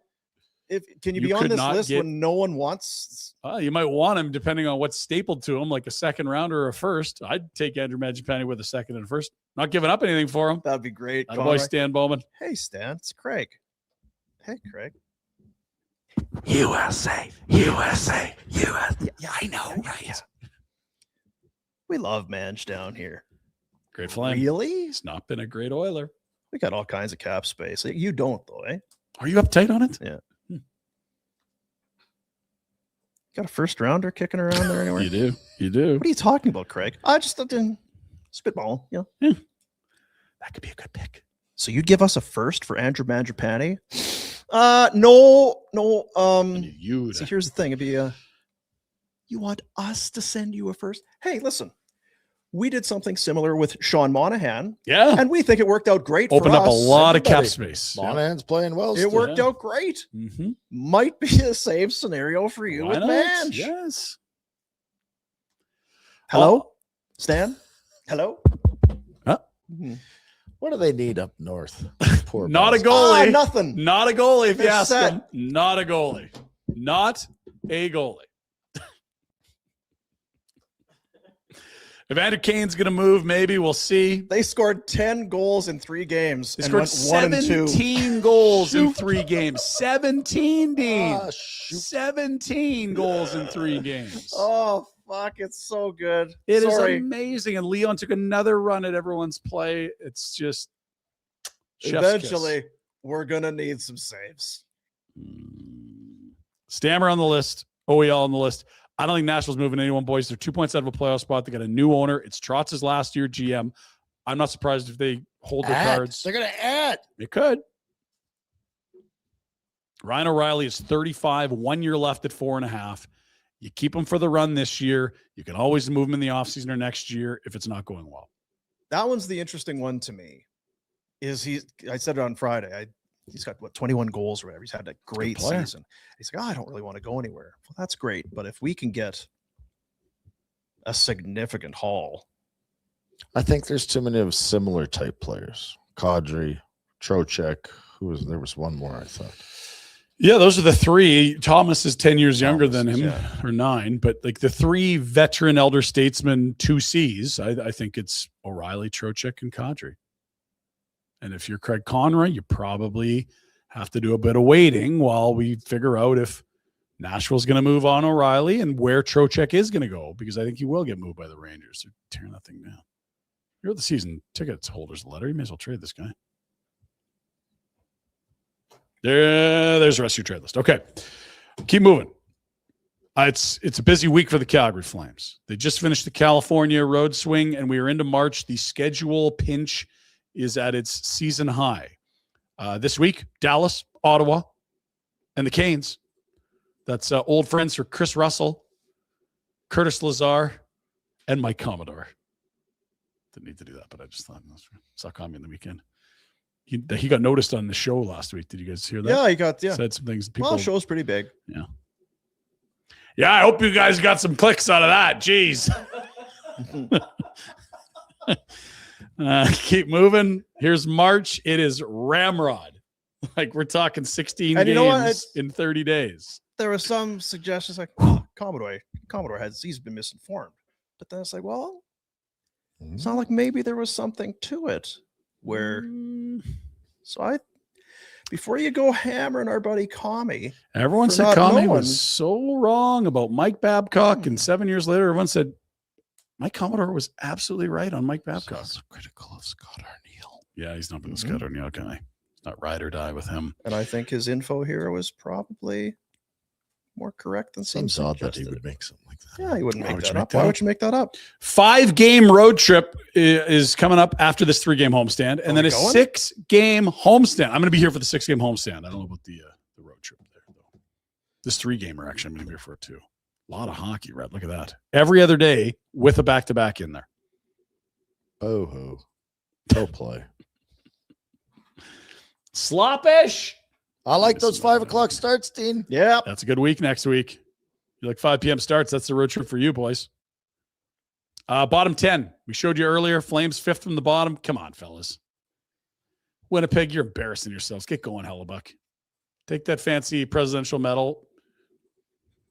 Can you You be on could this not list get- when no one wants? You might want him depending on what's stapled to him, like a second rounder or a first. I'd take Andrew Mangiapane with a second and a first. Not giving up anything for him. That'd be great. Attaboy, Conrad. Stan Bowman. Hey, Stan, it's Craig. Hey, Craig. USA. Yeah, I know, right? We love Mange down here. Great flame. Really? He's not been a great Oiler. We got all kinds of cap space. You don't, though, eh? Are you uptight on it? Yeah. Got a first rounder kicking around there anywhere? You do. You do. What are you talking about, Craig? I just didn't spitball. You know? That could be a good pick. So you'd give us a first for Andrew Mangiapane? No. You. See, here's the thing. It'd be you want us to send you a first? Hey, listen. We did something similar with Sean Monahan, Yeah. and we think it worked out great. Opened for up a us. lot of cap Everybody. space. Monahan's playing well. It still. worked out great. Mm-hmm. Might be the same scenario for you with Mange. Yes. Hello, Stan. Hello. Huh? Mhm. What do they need up north? Poor Not a bastard. goalie. Nothing. Not a goalie, if you They're ask set. him. Not a goalie. Not a goalie. Evander Kane's going to move, maybe. We'll see. They scored 10 goals in 3 games. They and scored went 1 and 2. 17 goals in Shoot. 3 games. 17, Dean. Ah, shoot. 17 goals in 3 games. Oh fuck! It's so good. It is Sorry. amazing. And Leon took another run at everyone's play. It's just chef's Eventually, kiss. we're gonna need some saves. Stammer on the list. OEL on the list. I don't think Nashville's moving anyone, boys. They're 2 points out of a playoff spot. They got a new owner. It's Trotz's last year GM. I'm not surprised if they hold their cards. They're going to add. It could. Ryan O'Reilly is 35, 1 year left at 4.5. You keep him for the run this year. You can always move him in the offseason or next year if it's not going well. That one's the interesting one to me. I said it on Friday. He's got 21 goals or whatever. He's had a great player. season. He's like, I don't really want to go anywhere. Well, that's great. But if we can get a significant haul, I think there's too many of similar type players. Kadri, Trocheck. There was one more, I thought. Yeah, those are the 3. Thomas is 10 years younger than him, yeah. or 9. But like the 3 veteran elder statesmen, 2 Cs, I think it's O'Reilly, Trocheck, and Kadri. And if you're Craig Conroy, you probably have to do a bit of waiting while we figure out if Nashville's going to move on O'Reilly and where Trocheck is going to go, because I think he will get moved by the Rangers. They're tearing that thing down. You're the season tickets holders letter. You may as well trade this guy. There's the rest of your trade list. Okay. Keep moving. It's a busy week for the Calgary Flames. They just finished the California road swing, and we are into March. The schedule pinch is at its season high. This week, Dallas, Ottawa, and the Canes. That's old friends for Chris Russell, Curtis Lazar, and Mike Commodore. Didn't need to do that, but I just thought suck on me in the weekend. He got noticed on the show last week. Did you guys hear that? Yeah, he got said some things. People, well, the show's pretty big. Yeah. Yeah, I hope you guys got some clicks out of that. Jeez. Keep moving. Here's March. It is Ramrod. Like, we're talking 16 and games you know what? in 30 days. There were some suggestions like, Commodore he's been misinformed. But then it's like, well, it's not like maybe there was something to it where. So before you go hammering our buddy Commie. Everyone said Commie was so wrong about Mike Babcock, and 7 years later, everyone said Mike Commodore was absolutely right on Mike Babcock. So critical of Scott Arniel. Yeah, he's not been the Scott Arniel guy. It's not ride or die with him. And I think his info here was probably more correct than some Seems odd that suggested. he would make something like that. Yeah, he wouldn't Why make would that you make up. that Why up? would you make that up? 5-game road trip is coming up after this 3-game homestand, and then a going? 6-game homestand. I'm going to be here for the 6-game homestand. I don't know about the road trip there, though. This 3-gamer, actually, I'm going to be here for it, too. A lot of hockey, Rhett. Look at that. Every other day with a back-to-back in there. Boho. Go play. Sloppish. I like those 5 o'clock starts, Dean. Yeah. That's a good week next week. You like 5 p.m. starts. That's the road trip for you, boys. Bottom 10. We showed you earlier. Flames 5th from the bottom. Come on, fellas. Winnipeg, you're embarrassing yourselves. Get going, Hellebuck. Take that fancy presidential medal.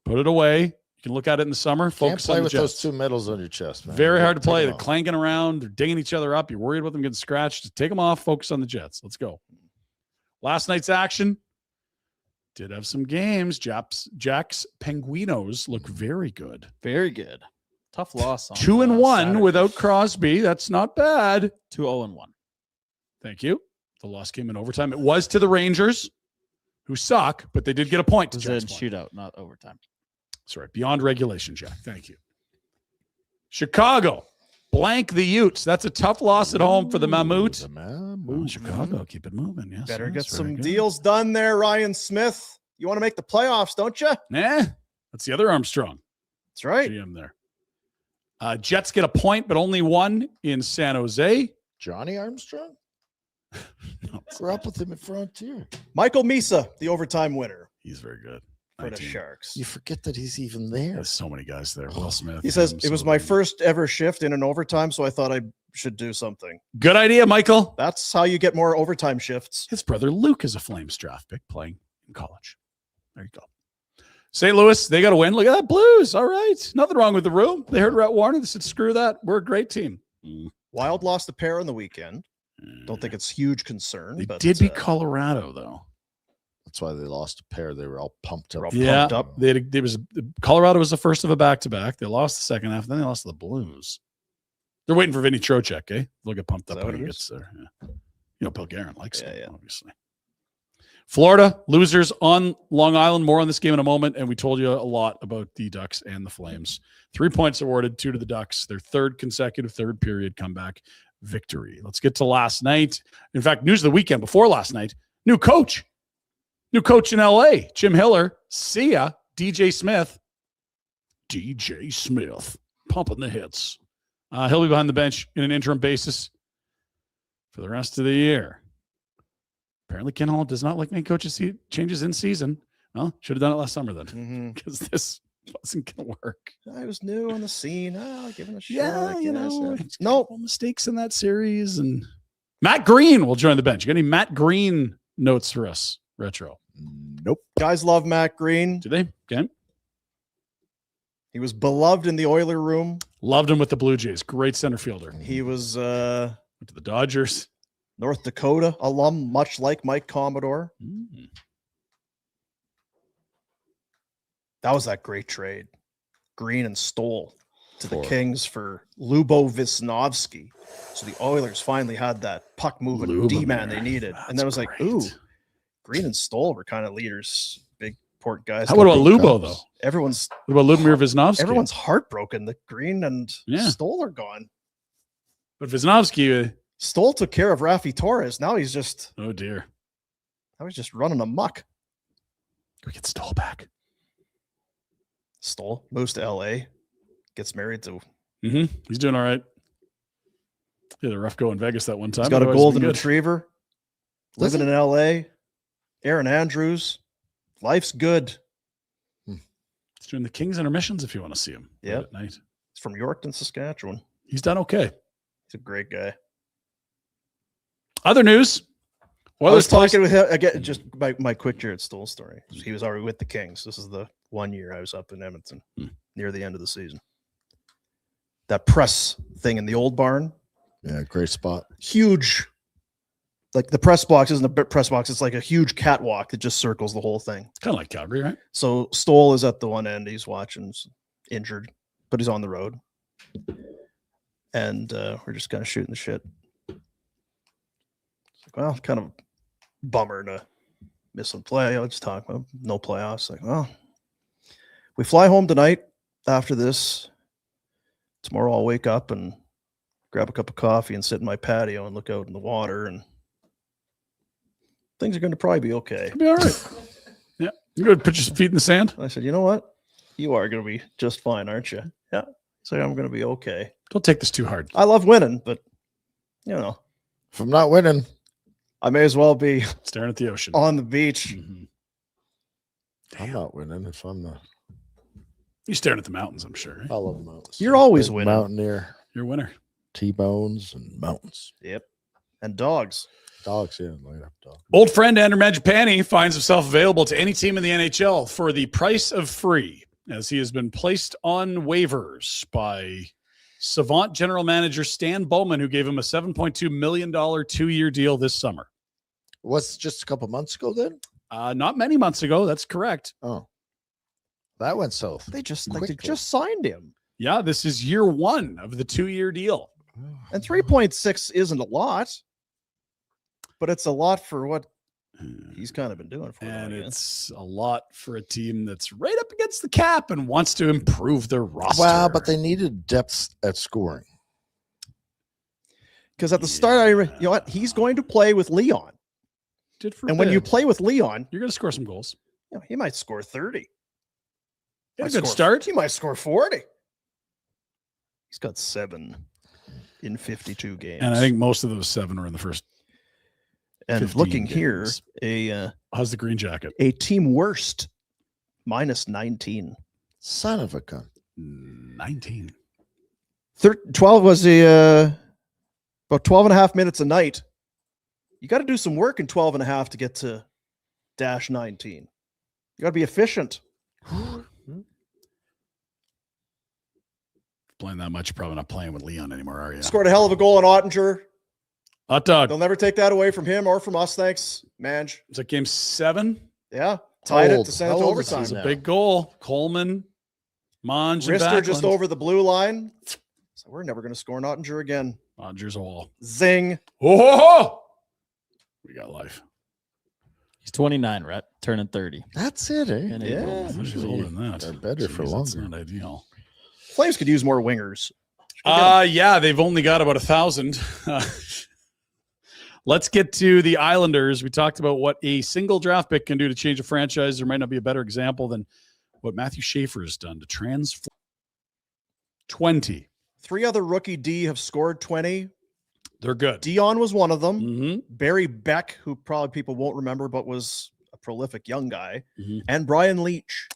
Put it away. You can look at it in the summer. Can't Focus play on the with Jets. those 2 medals on your chest, man. Very hard to play. Take They're 'em off. clanking around. They're dinging each other up. You're worried about them getting scratched. Just take them off. Focus on the Jets. Let's go. Last night's action did have some games. Jack's Penguinos look very good. Very good. Tough loss. On 2-1 Saturday. without Crosby. That's not bad. 2-0-1. Thank you. The loss came in overtime. It was to the Rangers, who suck, but they did get a point. It To was in Jack's point. shootout, not overtime. Sorry, beyond regulation, Jack. Thank you. Chicago, blank the Utes. That's a tough loss at home for the Mammoth. The Mammoth. Oh, Chicago, keep it moving. Yes, Better yes, get very some good. deals done there, Ryan Smith. You want to make the playoffs, don't you? Nah, that's the other Armstrong. That's right. GM there. Jets get a point, but only one in San Jose. Johnny Armstrong? No, Grew up with him at Frontier. Michael Misa, the overtime winner he's very good. for the 19. Sharks. You forget that he's even there. There's so many guys there. Will Smith. He says, him, it was my Sullivan. first ever shift in an overtime, so I thought I should do something. Good idea, Michael. That's how you get more overtime shifts. His brother Luke is a Flames draft pick playing in college. There you go. St. Louis, they got to win. Look at that Blues. All right. Nothing wrong with the room. They heard Rhett Warner. They said, screw that. We're a great team. Wild lost a pair on the weekend. Don't think it's huge concern. They but, did beat Colorado, though. That's why they lost a pair. They were all pumped up. They're all Yeah. pumped up. Colorado was the first of a back-to-back. They lost the second half. Then they lost to the Blues. They're waiting for Vinny Trocheck, eh? They'll get pumped Is up that when what he it gets there. Yeah. You know, Bill Guerin likes Yeah, him, yeah. obviously. Florida, losers on Long Island. More on this game in a moment. And we told you a lot about the Ducks and the Flames. 3 points awarded, 2 to the Ducks. Their third consecutive third period comeback victory. Let's get to last night. In fact, news of the weekend before last night. New coach in LA, Jim Hiller. See ya, DJ Smith. DJ Smith pumping the hits. He'll be behind the bench in an interim basis for the rest of the year. Apparently, Ken Hall does not like making coaches changes in season. Well, should have done it last summer then, Mhm. because this wasn't going to work. I was new on the scene. Oh, give it a shot. Yeah, I you guess. know, Yeah. he's got a Nope. couple mistakes in that series, and Matt Green will join the bench. You got any Matt Green notes for us? Retro. Nope. Guys love Matt Green. Do they? Okay. He was beloved in the Oiler room. Loved him with the Blue Jays. Great center fielder. He was Went to the Dodgers. North Dakota alum, much like Mike Commodore. That was that great trade. Green and Stoll to the For- Kings for Lubo Wisnowski. So the Oilers finally had that puck moving D-man they needed. And then it was like, ooh, Green and Stoll were kind of leaders, big port guys. How about Lubo, though? Everyone's What about Lubomir Wisnowski? Everyone's heartbroken that Green and Stoll are gone. But Wisnowski... Stoll took care of Rafi Torres. Now he's just... Oh, dear. Now he's just running amok. Go get Stoll back. Stoll moves to L.A., gets married to... He's doing all right. He had a rough go in Vegas that one time. He's got a Otherwise, golden been good. retriever. Living in L.A. Aaron Andrews. Life's good. He's doing the Kings intermissions if you want to see him. Yeah. At night. He's from Yorkton, Saskatchewan. He's done okay. He's a great guy. Other news. I was talking with him again, just my quick Jared Stoll story. He was already with the Kings. This is the 1 year I was up in Edmonton near the end of the season. That press thing in the old barn. Yeah, great spot. Huge. Like the press box isn't a press box. It's like a huge catwalk that just circles the whole thing. Kind of like Calgary, right? So Stoll is at the one end. He's watching, he's injured, but he's on the road. And we're just kind of shooting the shit. Well, kind of bummer to miss a play. Let's talk about no playoffs. Like, well, we fly home tonight after this. Tomorrow I'll wake up and grab a cup of coffee and sit in my patio and look out in the water, and things are going to probably be okay. It'll be all right. Yeah. You're going to put your feet in the sand? I said, you know what? You are going to be just fine, aren't you? Yeah. So I'm going to be okay. Don't take this too hard. I love winning, but, you know. If I'm not winning, I may as well be staring at the ocean on the beach. I'm not winning if I'm not. You're staring at the mountains, I'm sure. Right? I love mountains. You're always Big winning. Mountaineer. You're a winner. T-bones and mountains. Yep. And dogs. Dogs, yeah. Light up dog. Old friend Andrew Mangiapane finds himself available to any team in the NHL for the price of free, as he has been placed on waivers by Savant general manager Stan Bowman, who gave him a $7.2 million 2-year deal this summer. Was just a couple months ago then? Not many months ago. That's correct. Oh, that went south. They just Quickly. signed him. Yeah, this is year 1 of the 2-year deal. And 3.6 isn't a lot, but it's a lot for what he's kind of been doing for And them. it's a lot for a team that's right up against the cap and wants to improve their roster. Wow, but they needed depth at scoring. Because at the start, you know what? He's going to play with Leon. And when you play with Leon, you're going to score some goals. You know, he might score 30. He had a good start. He might score 40. He's got 7 in 52 games. And I think most of those 7 were in the first. And looking games. Here, how's the green jacket? A team worst, minus 19. Son of a gun. 19. 12 was about 12 and a half minutes a night. You got to do some work in 12 and a half to get to dash 19. You got to be efficient. Playing that much, you're probably not playing with Leon anymore, are you? Scored a hell of a goal in Ottinger. Hot dog. They'll never take that away from him or from us. Thanks, Mange. It's like game 7. Yeah. Tied it to send it to overtime. It's a big goal. Coleman, Monge, and Rister Backlund. just over the blue line. So we're never going to score an Ottinger again. Ottinger's a wall. Zing. Oh! We got life. He's 29, Rhett, turning 30. That's it, eh? Yeah. She's older than that. They're better for That's longer. not ideal. Flames could use more wingers. Yeah, they've only got about 1,000. Let's get to the Islanders. We talked about what a single draft pick can do to change a franchise. There might not be a better example than what Matthew Schaefer has done to transform 20. 3 other rookie D have scored 20. They're good. Dion was one of them. Mm-hmm. Barry Beck, who probably people won't remember, but was a prolific young guy. Mm-hmm. And Brian Leach.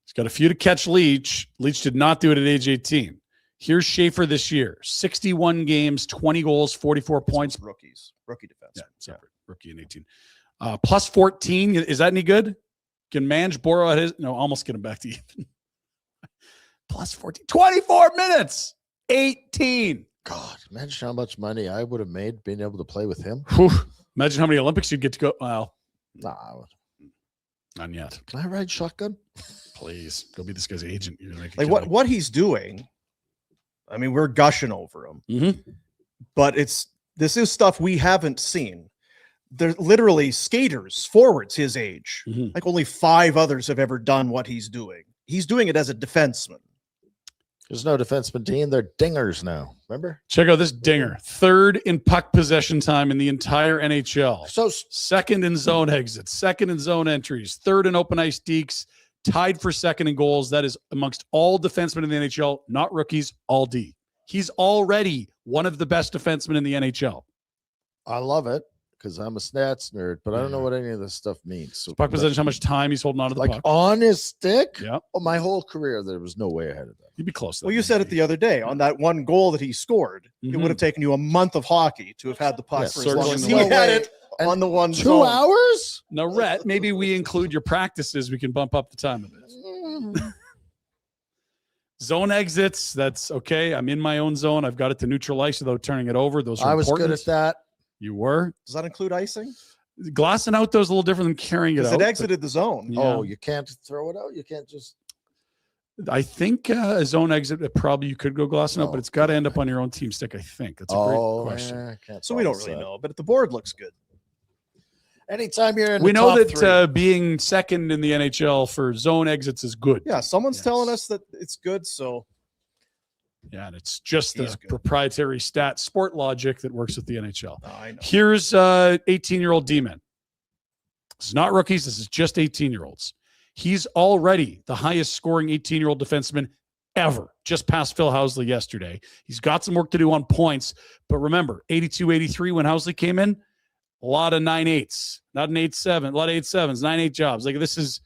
He's got a few to catch Leach. Leach did not do it at age 18. Here's Schaefer this year. 61 games, 20 goals, 44 points. Rookie defense. Yeah, separate. Rookie in 18. Plus 14. Is that any good? Can Mange borrow at his? No, almost get him back to even. Plus 14. 24 minutes. 18. God, imagine how much money I would have made being able to play with him. Whew. Imagine how many Olympics you'd get to go. Well, Nah. None yet. Can I ride shotgun? Please go be this guy's agent. You're gonna make a Like killing. what he's doing. I mean, we're gushing over him, Mhm. but this is stuff we haven't seen. There's literally skaters, forwards his age. Mhm. Like only 5 others have ever done what he's doing. He's doing it as a defenseman. There's no defenseman team. They're dingers now. Remember? Check out this dinger. 3rd in puck possession time in the entire NHL. So 2nd in zone exits, 2nd in zone entries, 3rd in open ice dekes, tied for 2nd in goals. That is amongst all defensemen in the NHL, not rookies, all D. He's already one of the best defensemen in the NHL. I love it because I'm a stats nerd, but I don't know what any of this stuff means. So Puck possession, how much time he's holding on to the like puck. on his stick? Yeah. Oh, my whole career, there was no way ahead of that. You'd be close. to Well, that, you said it maybe. the other day on that one goal that he scored. It Mhm. would have taken you a month of hockey to have had the puck Yeah, for as long circling as the he way. had it And on the one 2 zone. hours? Now, Rhett, maybe we include your practices. We can bump up the time of it. Zone exits, that's okay. I'm in my own zone. I've got it to neutral ice without turning it over. Those are I was important. good at that. You were. Does that include icing? Glassing out, though, is a little different than carrying it Because out. it exited the zone. Yeah. Oh, you can't throw it out? You can't just. I think a zone exit, probably you could go glassing out, but Oh, it's got to end up on your own team stick, I think. That's a great question. Yeah, I can't So we don't promise really that. know, but the board looks good. Anytime you're in We the know top that 3, being 2nd in the NHL for zone exits is good. Yeah, someone's Yes. telling us that it's good. So Yeah, and it's just the He's good. proprietary stat sport logic that works with the NHL. I know. Here's 18-year-old D-men. This is not rookies. This is just 18-year-olds. He's already the highest scoring 18-year-old defenseman ever, just past Phil Housley yesterday. He's got some work to do on points, but remember, 82-83 when Housley came in, a lot of 9-8s, not an 8-7, a lot of 8-7s, 9-8 jobs. Like this is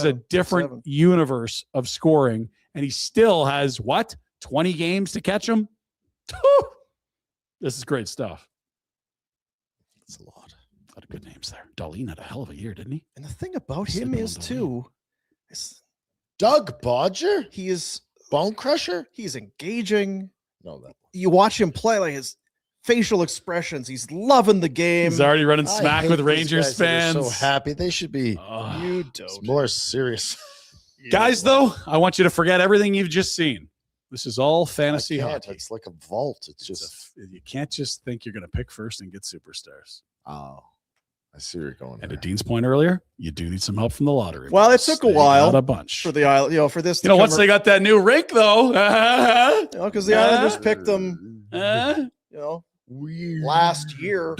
a different universe of scoring, and he still has what? 20 games to catch him? This is great stuff. It's a lot. A lot of good names there. Darlene had a hell of a year, didn't he? And the thing about him Sleeping is on too, is Doug Bodger? he is Bone Crusher? he's engaging. No, that. You watch him play, like his facial expressions. He's loving the game. He's already running I smack hate with these Rangers guys that are fans. So happy. They should be Ugh. You don't. more serious. Guys, though, I want you to forget everything you've just seen. This is all fantasy I can't. hockey. It's like a vault. It's just. You can't just think you're going to pick first and get superstars. Oh, I see where you're going. And there. to Dean's point earlier, you do need some help from the lottery. Well, it boys. took a They while got a bunch. for the Isle, for this. You know, once they got that new rink, though, because the Islanders picked them, last year.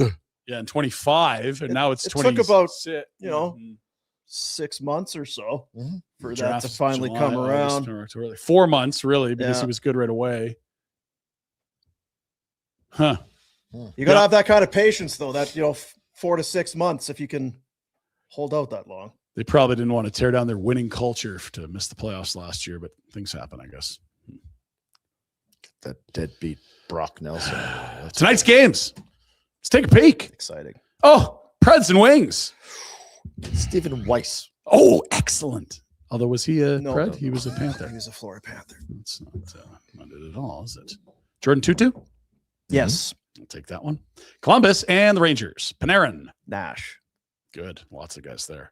yeah, in 25, and now it's it 20. took about, Mhm. 6 months or so Mhm. for that Draft to finally July, come August, around. September, October. 4 months, really, because Yeah. he was good right away. Huh. You got to Yeah. have that kind of patience, though. That 4 to 6 months, if you can hold out that long. They probably didn't want to tear down their winning culture to miss the playoffs last year, but things happen, I guess. That deadbeat Brock Nelson. Tonight's games. Let's take a peek. Exciting. Oh, Preds and Wings. Stephen Weiss. Oh, excellent. Although, was he a No, Pred? no, He was a Panther. He was a Florida Panther. That's not it at all, is it? Jordan Tutu? Yes, I'll take that one. Columbus and the Rangers. Panarin. Nash. Good. Lots of guys there.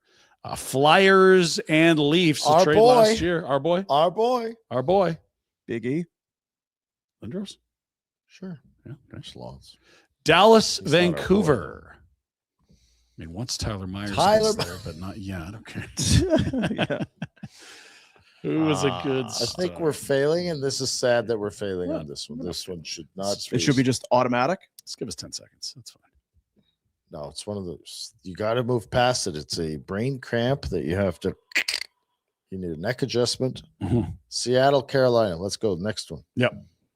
Flyers and Leafs. Our A trade boy. last year. Our boy. Our boy. Our boy. Big E. Lindros? Sure. Yeah. Okay. Schlons. Dallas, He's not our boy. Vancouver. I mean, once Tyler Myers Tyler was there, but not yet. Okay. Yeah. Who was a good I think start? we're failing, and this is sad that we're failing on this one. This one should not. It should be just automatic. Let's give us 10 seconds. That's fine. No, it's one of those. You got to move past it. It's a brain cramp that you have to. You need a neck adjustment. Mhm. Seattle, Carolina. Let's go. Next one. Yep.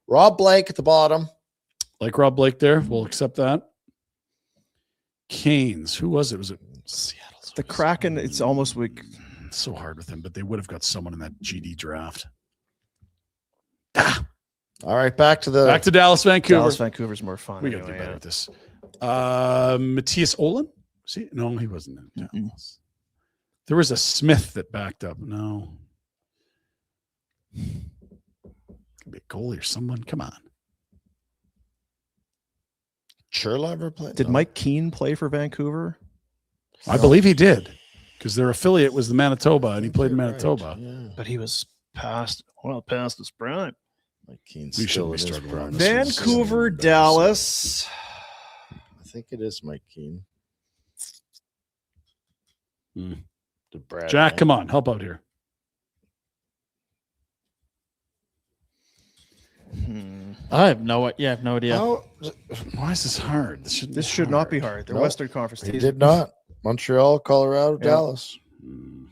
Rob Blake at the bottom. Like Rob Blake there. We'll accept that. Canes. Who was it? Was it Seattle? The Kraken, it's almost weak. It's so hard with him, but they would have got someone in that GD draft. All right, back to the. Back to Dallas, Vancouver. Dallas, Vancouver's more fun. We got to do anyway, better yeah. at this. Matthias Olin? See, no, he wasn't in Dallas. There was a Smith that backed up. No. Could be a goalie or someone. Come on. Churla ever played? Did No. Mike Keane play for Vancouver? I believe he did. because their affiliate was the Manitoba, and he played in You're Manitoba. right, yeah. But he was past his prime. Mike Keane's We still shouldn't be in his struggling on prime. this one. Vancouver, Dallas. I think it is Mike Keane. Hmm. The Brad Jack, man. come on, help out here. I have no idea. Why is this hard? This should not be hard. They're Nope. Western Conference He teams. did not. Montreal, Colorado, Yeah. Dallas. Hmm.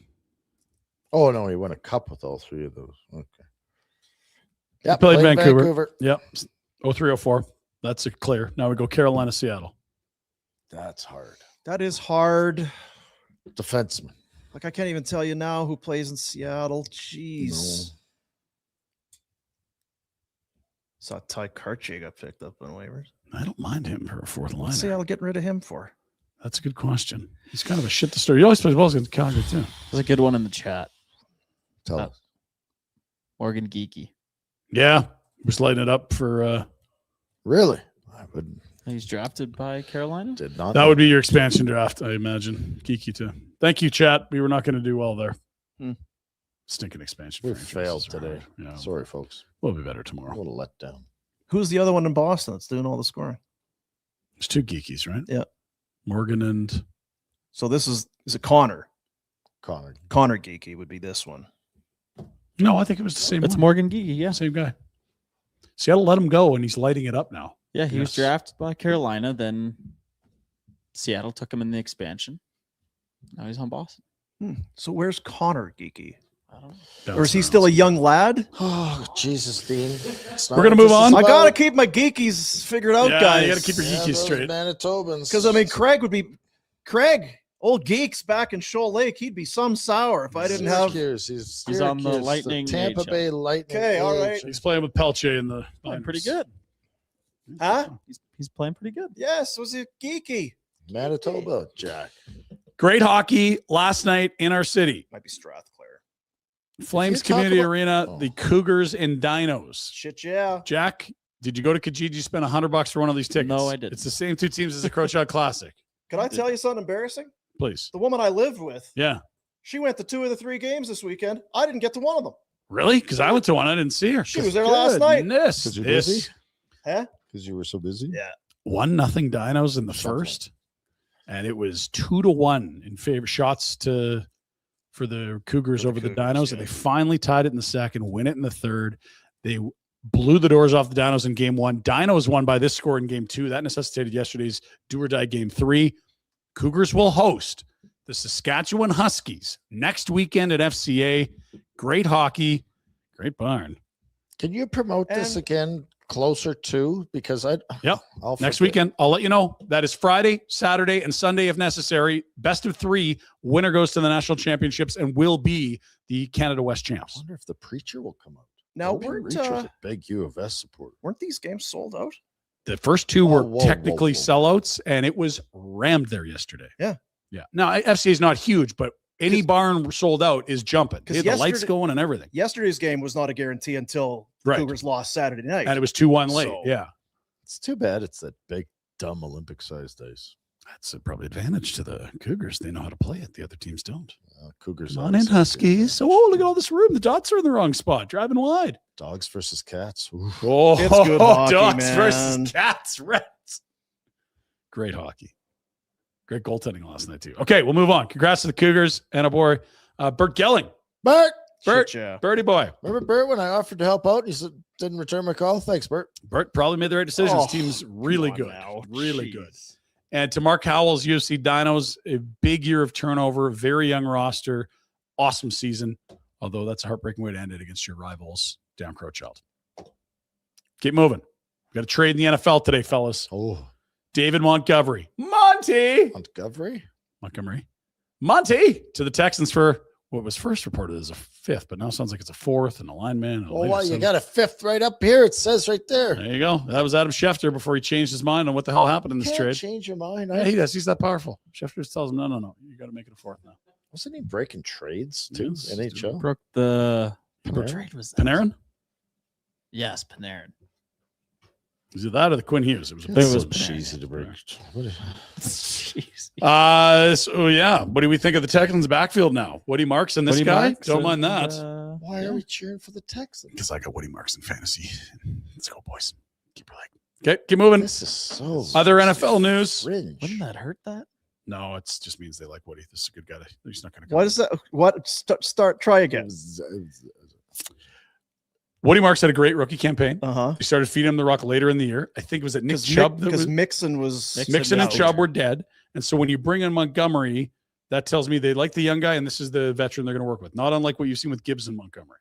Oh no, he won a cup with all three of those. Okay. Yeah, played Vancouver. Vancouver. Yep. 0304. That's a clear. Now we go Carolina, Seattle. That's hard. That is hard. Defenseman. Like I can't even tell you now who plays in Seattle. Jeez. Saw Ty Kartje got picked up on waivers. I don't mind him for a fourth What's liner. Seattle getting rid of him for? That's a good question. He's kind of a shit to start. He always plays well against Calgary too. There's a good one in the chat. Tell Uh, us. Morgan Geeky. Yeah, was lighting it up for. Really? I wouldn't. He's drafted by Carolina. Did not. That would be your expansion draft, I imagine. Geeky too. Thank you, chat. We were not going to do well there. Stinking expansion. We franchises failed are today. hard. Yeah, Sorry, folks. we'll be better A tomorrow. little let down. Who's the other one in Boston that's doing all the scoring? There's two geekies, right? Yeah. Morgan and So this is it Connor? Connor. Connor Geeky would be this one. no, I think it was the same. It's one. Morgan Geeky. Yeah. Same guy. Seattle let him go, and he's lighting it up now. Yeah. He was Yes. drafted by Carolina. Then Seattle took him in the expansion. Now he's on Boston. So where's Connor Geeky? I don't know. Or is he still a young lad? Oh, Jesus, Dean. It's We're not gonna what move this is on. I gotta about. keep my geekies figured out, Yeah, guys. you gotta keep your geekies those straight. Manitobans. Because I mean, Craig, old Geeks back in Shoal Lake, he'd be some sour if I didn't have. Syracuse. He's on the Syracuse, Lightning Tampa AHL. Bay Lightning. Okay, all right. AHL. He's playing with Pelche in the. Playing pretty minors. good. Huh? He's playing pretty good. Yes, was it Geeky? Manitoba, Jack. Great hockey last night in our city. Might be Strathclair. Flames If you talk Community about- Arena, Oh. the Cougars and Dinos. Shit, yeah. Jack, did you go to Kijiji spend $100 for one of these tickets? No, I didn't. It's the same two teams as the Crowshot Classic. Can I tell you something embarrassing? Please. The woman I lived with, Yeah. she went to 2 of the 3 games this weekend. I didn't get to one of them. Really? Because I went to one. I didn't see her. She was there last night. Goodness. 'Cause you're This- busy? Huh? Because you were so busy. Yeah. 1-0 Dinos in the Something. first, and it was 2-1 in favor shots for the Cougars For the over the Cougars, Dinos, yeah. and they finally tied it in the second, win it in the third. They blew the doors off the Dinos in game 1. Dinos won by this score in game 2. That necessitated yesterday's do or die game 3. Cougars will host the Saskatchewan Huskies next weekend at FCA. Great hockey, great barn. Can you promote this And- again closer to? Because I'll Next forget. weekend, I'll let you know. That is Friday, Saturday, and Sunday if necessary. Best of 3. Winner goes to the national championships and will be the Canada West I champs. wonder if the preacher will come out. Now, Maybe weren't, Preacher's a big U of S supporter. weren't these games sold out? The first 2 were Whoa, technically whoa. sellouts, and it was rammed there yesterday. Yeah. Yeah. Now, FCA is not huge, but any barn sold out is jumping. They 'Cause had the lights yesterday- going and everything. Yesterday's game was not a guarantee until Right. Cougars lost Saturday night. And it was 2-1 late. So- Yeah. It's too bad it's that big, dumb Olympic-sized ice. That's a probably advantage to the Cougars. They know how to play it. The other teams don't. Cougars. Come on in, obviously do. Huskies. Oh, look at all this room. The dots are in the wrong spot. Driving wide. Dogs versus cats. Oof. Oh, It's good hockey, Ducks man. versus Cats. Reds. Great hockey. Great goaltending last night, too. Okay, we'll move on. Congrats to the Cougars and a boy, Bert Gelling. Bert, Bert, Shit, yeah. Birdie boy. remember Bert when I offered to help out? He said, didn't return my call. Thanks, Bert. Bert probably made the right decision. Oh, His team's really come on good. now. Really good. Jeez. And to Mark Howell's UFC Dinos, a big year of turnover, very young roster, awesome season. Although that's a heartbreaking way to end it against your rivals, down Crowchild. Keep moving. We got a trade in the NFL today, fellas. Oh, David Montgomery. Monty Montgomery. to the Texans for what was first reported as a 5th, but now sounds like it's a 4th and a lineman. Oh, wow, you got a 5th right up here. It says right there. There you go. That was Adam Schefter before he changed his mind on what the hell happened in this Can't trade. change your mind. Yeah, he does. He's that powerful. Schefter just tells him, no. You got to make it a 4th now. Wasn't he breaking trades too? Yes, NHL. Broke the Panarin? what trade was that? Panarin? Yes, Panarin. Is it that or the Quinn Hughes? It was a It's big so one. cheesy to bring. So yeah, what do we think of the Texans backfield now? Woody Marks and this Woody guy? Marks Don't mind and, that. Why are we cheering for the Texans? Because I got Woody Marks in fantasy. Let's go, boys. Keep your leg. Okay, keep moving. This is so Other NFL news. fringe. Wouldn't that hurt that? No, it just means they like Woody. This is a good guy. He's not going to. What is that? What? Start. Try again. Woody Marks had a great rookie campaign. Uh-huh. He started feeding him the rock later in the year. I think it was at Nick Chubb. Because Mixon was Mixon and out. Chubb were dead. And so when you bring in Montgomery, that tells me they like the young guy, and this is the veteran they're going to work with. Not unlike what you've seen with Gibbs and Montgomery.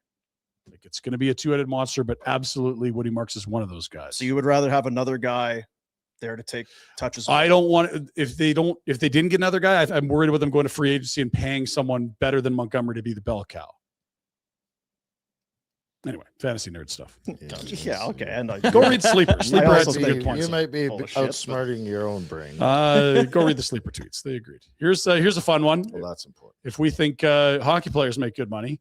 Like it's going to be a two-headed monster, but absolutely Woody Marks is one of those guys. So you would rather have another guy there to take touches? I don't want if they didn't get another guy, I'm worried about them going to free agency and paying someone better than Montgomery to be the bell cow. Anyway, fantasy nerd stuff. Yeah, okay. And Go read Sleeper. Sleeper had also some think good points. You might be Full of shit, outsmarting your own brain. Go read the Sleeper tweets. They agreed. Here's a fun one. Well, that's important. If we think hockey players make good money,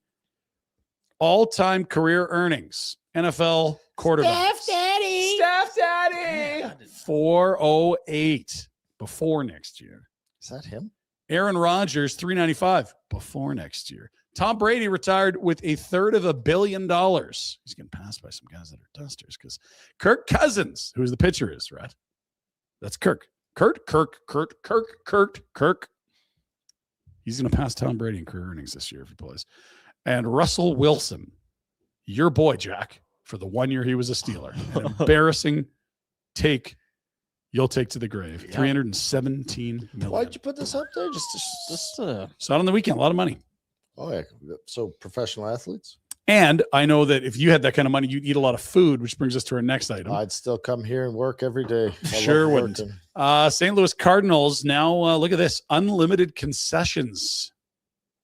all-time career earnings, NFL quarterbacks. Staff Daddy. 408 before next year. Is that him? Aaron Rodgers, 395 before next year. Tom Brady retired with $333 million. He's getting passed by some guys that are dusters because Kirk Cousins, who's the pitcher, is, right? That's Kirk. Kirk. He's going to pass Tom Brady in career earnings this year if he plays. And Russell Wilson, your boy, Jack, for the 1 year he was a Steeler. An embarrassing take you'll take to the grave. Yeah. $317 million. Why'd you put this up there? Just So on the weekend, a lot of money. oh yeah. So professional athletes. And I know that if you had that kind of money, you'd eat a lot of food, which brings us to our next item. I'd still come here and work every day. I Sure love wouldn't. working. St. Louis Cardinals now, look at this, unlimited concessions.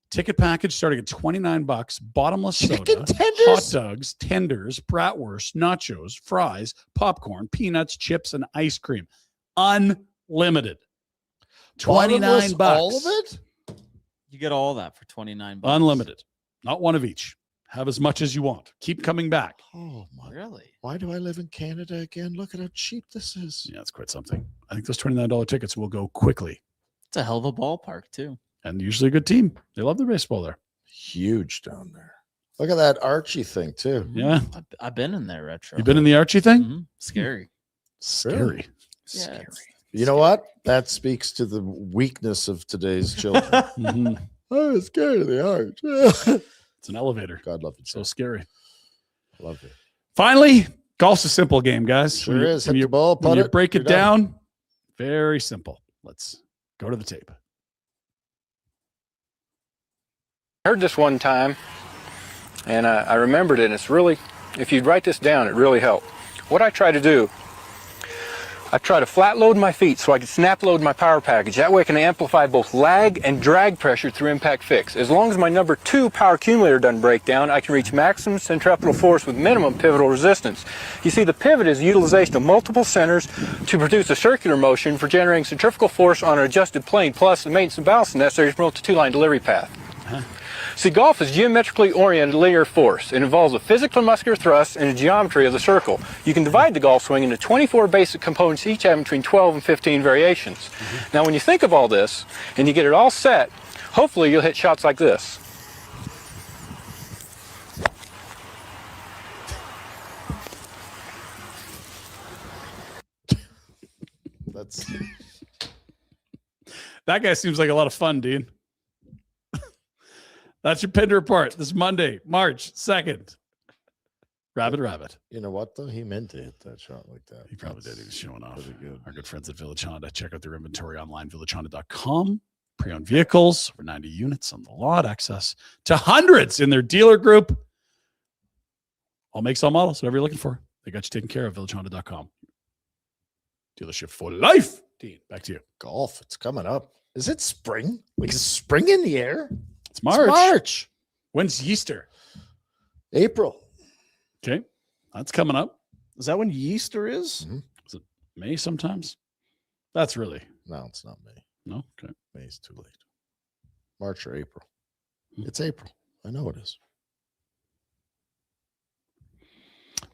Ticket package starting at $29, bottomless soda, Chicken tenders? hot dogs, tenders, bratwurst, nachos, fries, popcorn, peanuts, chips, and ice cream. Unlimited. Bottomless, $29. all of it? You get all that for $29. Unlimited. Not one of each. Have as much as you want. Keep coming back. Oh my! Really? Why do I live in Canada again? Look at how cheap this is. Yeah, it's quite something. I think those $29 tickets will go quickly. It's a hell of a ballpark, too. And usually a good team. They love their baseball there. Huge down there. Look at that Archie thing too. Yeah. I've been in there, retro. You've been in the Archie thing? Mhm. Scary. Scary. Yeah, Scary. it's- You know what? That speaks to the weakness of today's children. Mhm. I was scared of the arch. It's an elevator. God love you. So scary. Love you. Finally, golf's a simple game, guys. Sure When you- is. Hit when the you, ball, when putt you it, break you're it done. down, very simple. Let's go to the tape. I heard this one time, and I remembered it, and it's really, if you'd write this down, it really helped. What I try to do, I try to flat load my feet so I can snap load my power package. That way I can amplify both lag and drag pressure through impact fix. As long as my number 2 power accumulator doesn't break down, I can reach maximum centripetal force with minimum pivotal resistance. You see, the pivot is the utilization of multiple centers to produce a circular motion for generating centrifugal force on an adjusted plane, plus the maintenance and balance necessary to promote the 2-line delivery path. See, golf is geometrically oriented linear force. It involves a physical and muscular thrust and a geometry of the circle. You can divide the golf swing into 24 basic components, each having between 12 and 15 variations. Now, when you think of all this and you get it all set, hopefully you'll hit shots like this. That's That guy seems like a lot of fun, Dean. That's your Pinder Report this Monday, March 2nd. Rabbit. you know what though? He meant to hit that shot like that. He probably did. He was showing off. Pretty good. Our good friends at Village Honda. Check out their inventory online, villagehonda.com. Pre-owned vehicles, over 90 units on the lot, access to hundreds in their dealer group. All makes, all models, whatever you're looking for. They got you taken care of, villagehonda.com. Dealership for life. Dean, back to you. Golf. It's coming up. Is it spring? Like is spring in the air? It's March. It's March. When's Easter? April. Okay. That's coming up. Is that when Easter is? Mhm. May sometimes. That's really. No, it's not May. No? Okay. May's too late. March or April. Hmm. It's April. I know it is.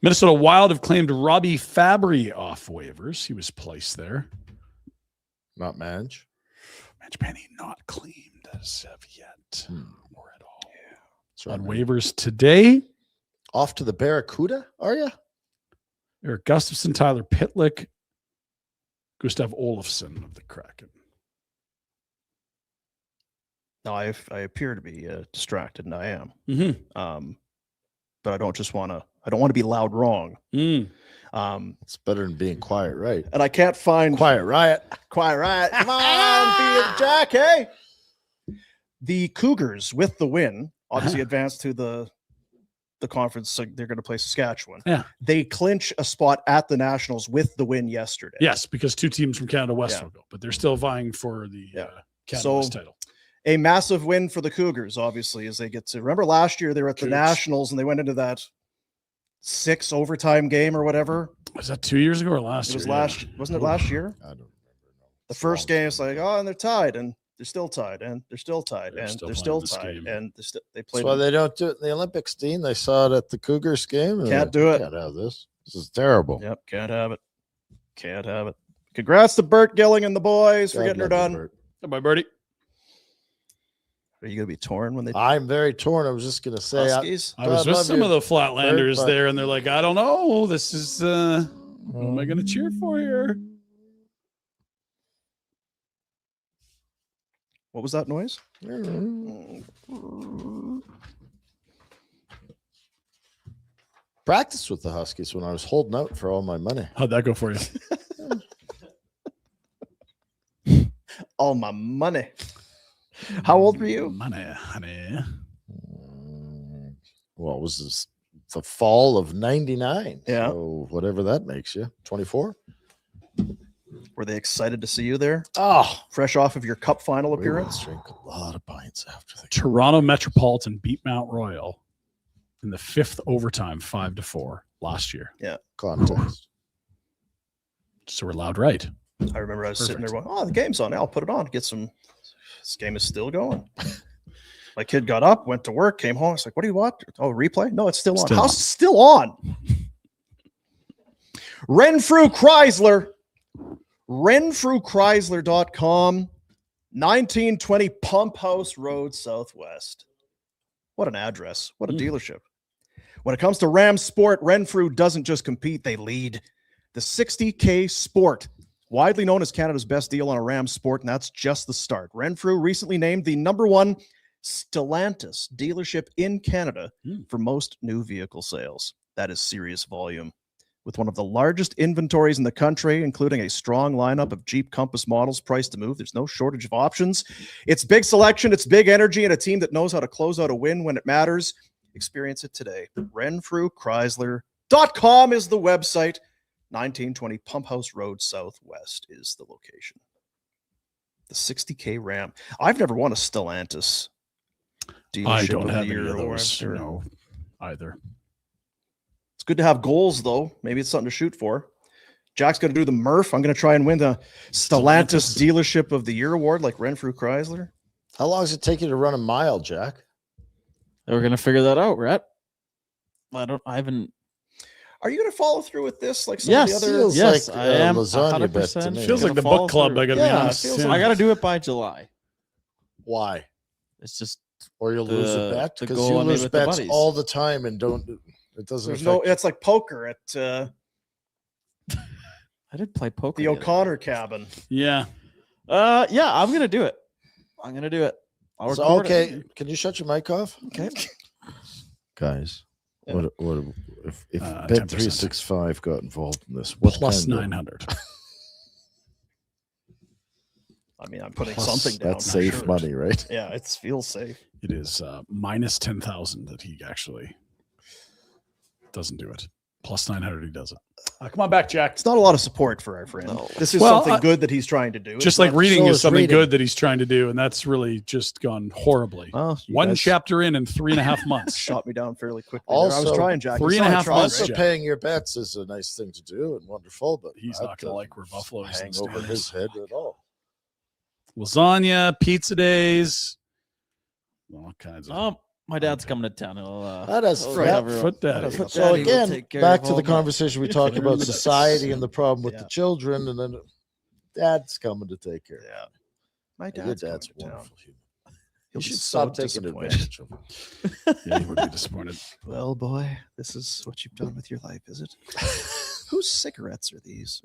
Minnesota Wild have claimed Robbie Fabry off waivers. He was placed there. Not Madge. Madge Penny not claimed as of yet or at all. Yeah. That's right, On man. waivers today, Off to the Barracuda, are you? Eric Gustafson, Tyler Pitlick, Gustav Olofsson of the Kraken. No, I appear to be distracted, and I am. Mm-hmm. But I don't want to be loud wrong. It's better than being quiet, right? And I can't find Quiet riot. Quiet riot. Come on, be Jack, hey. The Cougars with the win obviously advanced to the conference. So they're going to play Saskatchewan. Yeah. They clinch a spot at the Nationals with the win yesterday. Yes, because 2 teams from Canada West will go, but they're still vying for the Canada West title. A massive win for the Cougars, obviously, as they get to remember last year they were at the Nationals and they went into that 6 overtime game or whatever. Was that 2 years ago or last year? It was wasn't it last year? I don't remember. No. The first game is like, and they're tied, and they're still tied, and they're still tied, and they're still tied, and they play. That's why they don't do it in the Olympics, Dean. They saw it at the Cougars game. Can't do it. Can't have this. This is terrible. Yep, can't have it. Can't have it. Congrats to Bert Gilling and the boys for getting her done. Bye, Birdie. Are you going to be torn when they? I'm very torn. I was just going to say, Huskies? I was with some of the Flatlanders Bert, there, and they're like, I don't know. This is who am I going to cheer for here? What was that noise? Practiced with the Huskies when I was holding out for all my money. How'd that go for you? All my money. How old were you? Money, honey. Well, it was this, the fall of 99. Yeah. So whatever that makes you. 24? Were they excited to see you there? Oh, Fresh off of your cup final we will appearance? drink a lot of pints after the Toronto Metropolitan beat Mount Royal in the 5th overtime, 5-4 last year. Yeah. contest. So we're loud right. I remember I was sitting there going, the game's on. I'll put it on. Get some. This game is still going. My kid got up, went to work, came home. It's like, what do you watch? Oh, replay? No, it's still on. Still How's on. it still on? Renfrew Chrysler. RenfrewChrysler.com. 1920 Pump House Road, Southwest. What an address. What a dealership. When it comes to Ram Sport, Renfrew doesn't just compete, they lead. The 60K Sport, widely known as Canada's best deal on a Ram Sport, and that's just the start. Renfrew recently named the #1 Stellantis dealership in Canada for most new vehicle sales. That is serious volume. With one of the largest inventories in the country, including a strong lineup of Jeep Compass models priced to move, there's no shortage of options. It's big selection, it's big energy, and a team that knows how to close out a win when it matters. Experience it today. RenfrewChrysler.com is the website. 1920 Pump House Road, Southwest is the location. The 60K Ram. I've never won a Stellantis dealership I don't of the have any year of award. those. No, either. It's good to have goals, though. Maybe it's something to shoot for. Jack's going to do the Murph. I'm going to try and win the Stellantis Dealership of the Year award like Renfrew Chrysler. How long does it take you to run a mile, Jack? We're gonna figure that out, Rhett. I haven't. Are you going to follow through with this like some Yes, of the other? Feels yes, like I a am lasagna bet to 100%. me. Feels like Gonna the follow book club, through. I got to be Yeah, it honest. feels Yeah. I got to do it by July. Why? It's just Or you'll lose a bet the because goal you I made lose with the bets buddies. all the time and don't. It doesn't. There's affect no. It's like poker at I did play poker. the other day. O'Connor cabin. Yeah. Yeah, I'm gonna do it. I'm gonna do it. I'll So, record okay, it. can you shut your mic off? Okay. Guys, Yeah. what if Bet 10%. 365 got involved in this? What Plus kind of- 900. I mean, I'm putting Plus, something down. That's safe sure. money, right? Yeah, it feels safe. It is minus 10,000 that he actually doesn't do it. Plus 900 he does it. Come on back, Jack. It's not a lot of support for our friend. No. This is Well, something good that he's trying to do. Just It's like not- reading so is is something reading. good that he's trying to do, and that's really just gone horribly. Well, you One guys chapter in 3.5 months. shot me down fairly quickly. there. I was Also, trying, Jack. 3.5 months, Also, Jack. paying your bets is a nice thing to do and wonderful, but He's that not going to like where Buffalo is. in hang the over his standings. head at all. Lasagna, pizza days, all kinds of. My dad's coming to town. He'll, That is he'll right. cover- Foot daddy. Foot So daddy will again, take care back of to all the my- conversation we talked about Ducks. society and the problem with Yeah. the children, and then dad's coming to take care. Yeah. My Your dad's dad's coming to town. wonderful human. He'll You be should so stop taking disappointed. advantage of him. Yeah, he would be disappointed. Well, boy, this is what you've done with your life, is it? Whose cigarettes are these?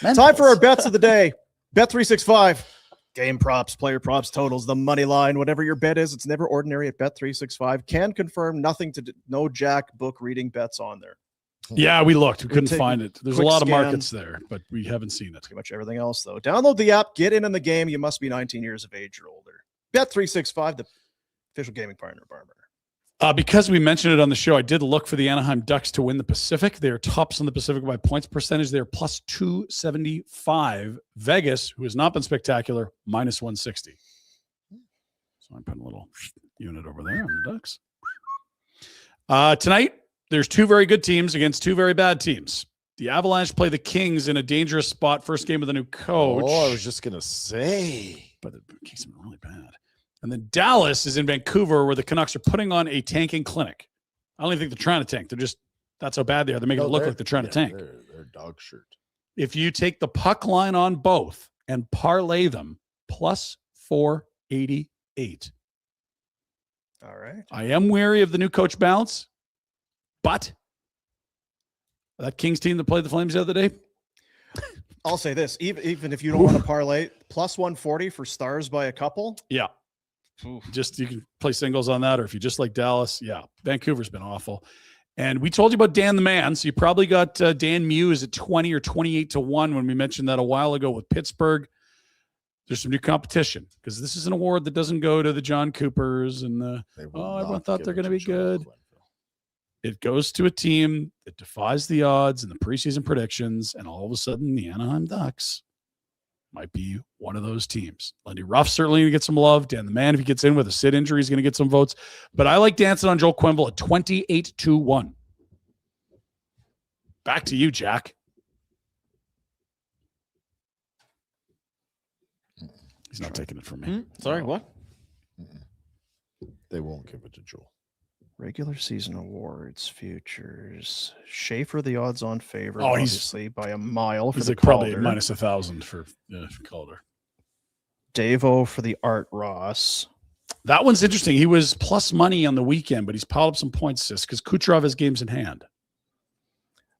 Time for our bets of the day. Bet365. Game props, player props, totals, the money line, whatever your bet is, it's never ordinary at Bet365. Can confirm nothing to no jack book reading bets on there. Yeah, we looked. We We're couldn't taking find it. There's a quick lot of scan. markets there, but we haven't seen it. Pretty much everything else, though. Download the app, get in the game. You must be 19 years of age or older. Bet365, the official gaming partner of Barber. Because we mentioned it on the show, I did look for the Anaheim Ducks to win the Pacific. They are tops in the Pacific by points percentage. They're plus 275. Vegas, who has not been spectacular, minus 160. So I'm putting a little unit over there on the Ducks. Tonight, there's two very good teams against two very bad teams. The Avalanche play the Kings in a dangerous spot. First game of the new coach. Oh, I was just gonna say. But the Kings have been really bad. And then Dallas is in Vancouver, where the Canucks are putting on a tanking clinic. I don't even think they're trying to tank. They're just, that's how bad they are. They're making it look like they're trying to tank. They're dog shirt. If you take the puck line on both and parlay them, plus 488. All right. I am wary of the new coach bounce, but that Kings team that played the Flames the other day, I'll say this, even if you don't want to parlay, plus 140 for Stars by a couple. yeah. Just you can play singles on that, or if you just like Dallas, yeah. Vancouver's been awful. And we told you about Dan the Man, so you probably got Dan Muse at 20 or 28 to 1 when we mentioned that a while ago with Pittsburgh. There's some new competition because this is an award that doesn't go to the John Coopers and the everyone thought they're going to be good. It goes to a team that defies the odds and the preseason predictions, and all of a sudden the Anaheim Ducks might be one of those teams. Lindy Ruff's certainly going to get some love. Dan the Man, if he gets in with a Sid injury, he's going to get some votes. But I like dancing on Joel Quenneville at 28 to 1. Back to you, Jack. He's not taking it from me. Sorry, what? They won't give it to Joel. Regular season awards, futures. Schaefer, the odds on favorite, Oh, he's- obviously by a mile for He's the like probably Calder. minus 1,000 for Calder. Davo for the Art Ross. That one's interesting. He was plus money on the weekend, but he's piled up some points because Kucherov has games in hand.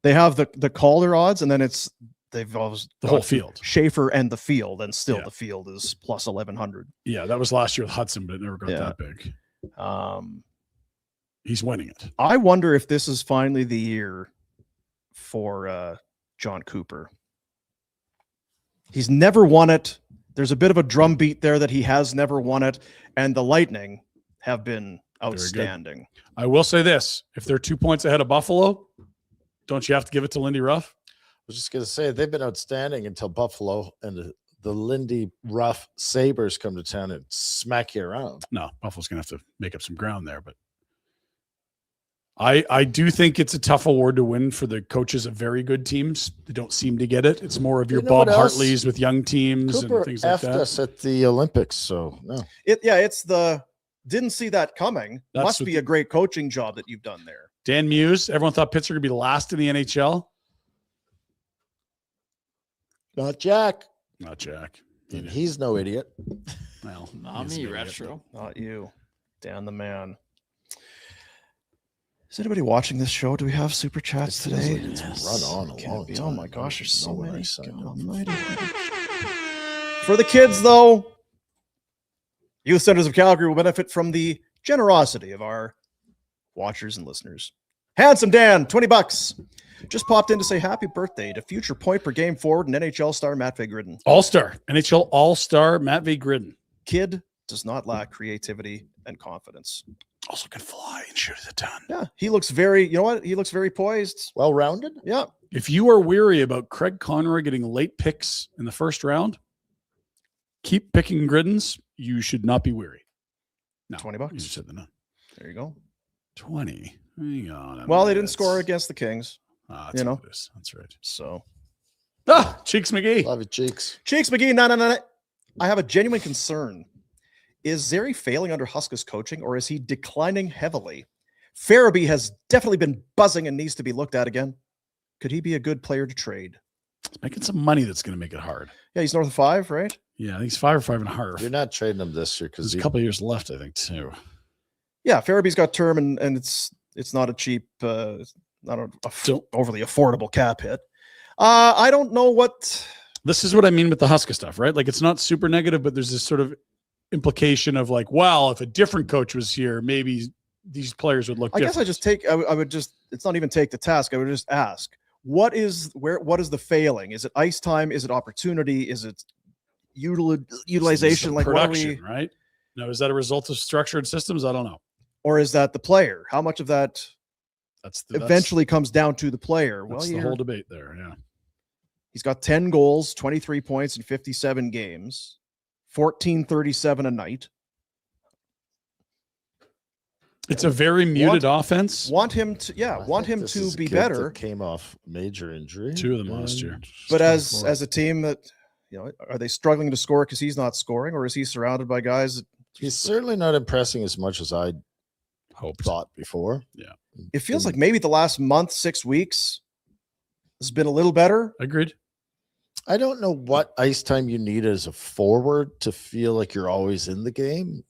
They have the Calder odds, and then they've always The whole got field. Schaefer and the field, and still Yeah. the field is plus 1,100. Yeah, that was last year with Hudson, but it never got Yeah. that big. He's winning it. I wonder if this is finally the year for John Cooper. He's never won it. There's a bit of a drumbeat there that he has never won it, and the Lightning have been outstanding. I will say this. If they're 2 points ahead of Buffalo, don't you have to give it to Lindy Ruff? I was just going to say they've been outstanding until Buffalo and the Lindy Ruff Sabres come to town and smack you around. No, Buffalo's going to have to make up some ground there, but I do think it's a tough award to win for the coaches of very good teams. They don't seem to get it. It's more of your You know what Bob else? Hartleys with young teams Cooper and things like effed that. us at the Olympics, so no. It's the didn't see that coming. That's Must what be a great coaching job that you've done there. Dan Muse, everyone thought Pittsburgh would be last in the NHL. Not Jack. Not Jack. And he's no idiot. Well, Not he's me, an idiot. retro. Not you, Dan the Man. Is anybody watching this show? Do we have super chats It feels today? like it's run on a Can't long be. time. Oh my gosh, there's so Know when I many. signed God up. almighty. For the kids, though, Youth Centers of Calgary will benefit from the generosity of our watchers and listeners. Handsome Dan, $20. Just popped in to say happy birthday to future point per game forward and NHL star Matt Vigridden. All-star, NHL All-Star Matt V. Gridden. Kid does not lack creativity and confidence. Also can fly and shoot at a ton. Yeah, he looks very, you know what? He looks very poised. Well rounded. Yeah. If you are weary about Craig Conroy getting late picks in the first round, keep picking Griddens. You should not be weary. No, $20. You just said the no. There you go. 20. Hang on. Well, they didn't score against the Kings, That's you know. what it is. That's right. so. Cheeks McGee. Love it, cheeks. Cheeks McGee, no. I have a genuine concern. Is Zary failing under Huska's coaching, or is he declining heavily? Farabee has definitely been buzzing and needs to be looked at again. Could he be a good player to trade? He's making some money that's going to make it hard. Yeah, he's north of 5, right? Yeah, I think he's 5 or 5.5. You're not trading him this year because There's a couple of years left, I think, too. Yeah, Farabee's got term, and it's not a cheap, not overly affordable cap hit. I don't know what. This is what I mean with the Huska stuff, right? Like, it's not super negative, but there's this sort of implication of like, well, if a different coach was here, maybe these players would look different. I guess I would just, it's not even take the task. I would just ask, what is the failing? Is it ice time? Is it opportunity? Is it utilization? Like production, right? Now, is that a result of structured systems? I don't know. Or is that the player? How much of that that's eventually comes down to the player? That's the whole debate there. Yeah. He's got 10 goals, 23 points in 57 games, 14.37 a night. It's a very muted offense. Want him to be better. Came off major injury. 2 of them last year. But as a team that, are they struggling to score because he's not scoring, or is he surrounded by guys that he's certainly not impressing as much as I thought before. Yeah. It feels like maybe the last month, 6 weeks has been a little better. Agreed. I don't know what ice time you need as a forward to feel like you're always in the game.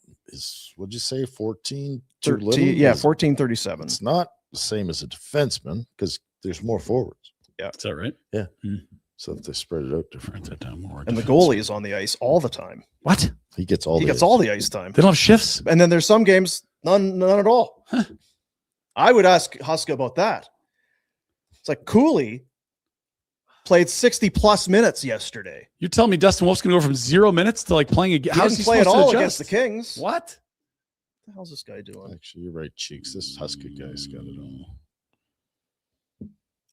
What'd you say? 14 too little? Yeah, 14.37. It's not the same as a defenseman because there's more forwards. Yeah. Is that right? Yeah. So if they spread it out different, that down more. And the goalie is on the ice all the time. What? He gets all the ice time. They don't have shifts. And then there's some games, none at all. Huh. I would ask Huska about that. It's like Cooley played 60 plus minutes yesterday. You tell me Dustin Wolf's going to go from 0 minutes to like playing again? He didn't play at all against the Kings. What? What the hell's this guy doing? Actually, you're right, Cheeks. This Huska guy's got it all.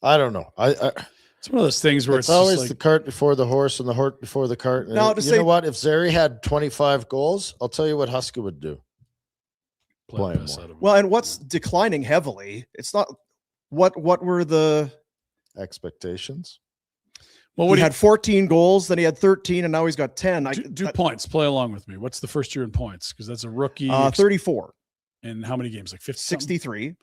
I don't know. It's one of those things where it's always like, the cart before the horse and the horse before the cart. Now, know what? If Zary had 25 goals, I'll tell you what Huska would do. Play more. Well, and what's declining heavily? It's not what were the expectations? Well, he had 14 goals, then he had 13, and now he's got 10. Do points. Play along with me. What's the first year in points? Because that's a rookie. 34. And how many games? Like 50? 63.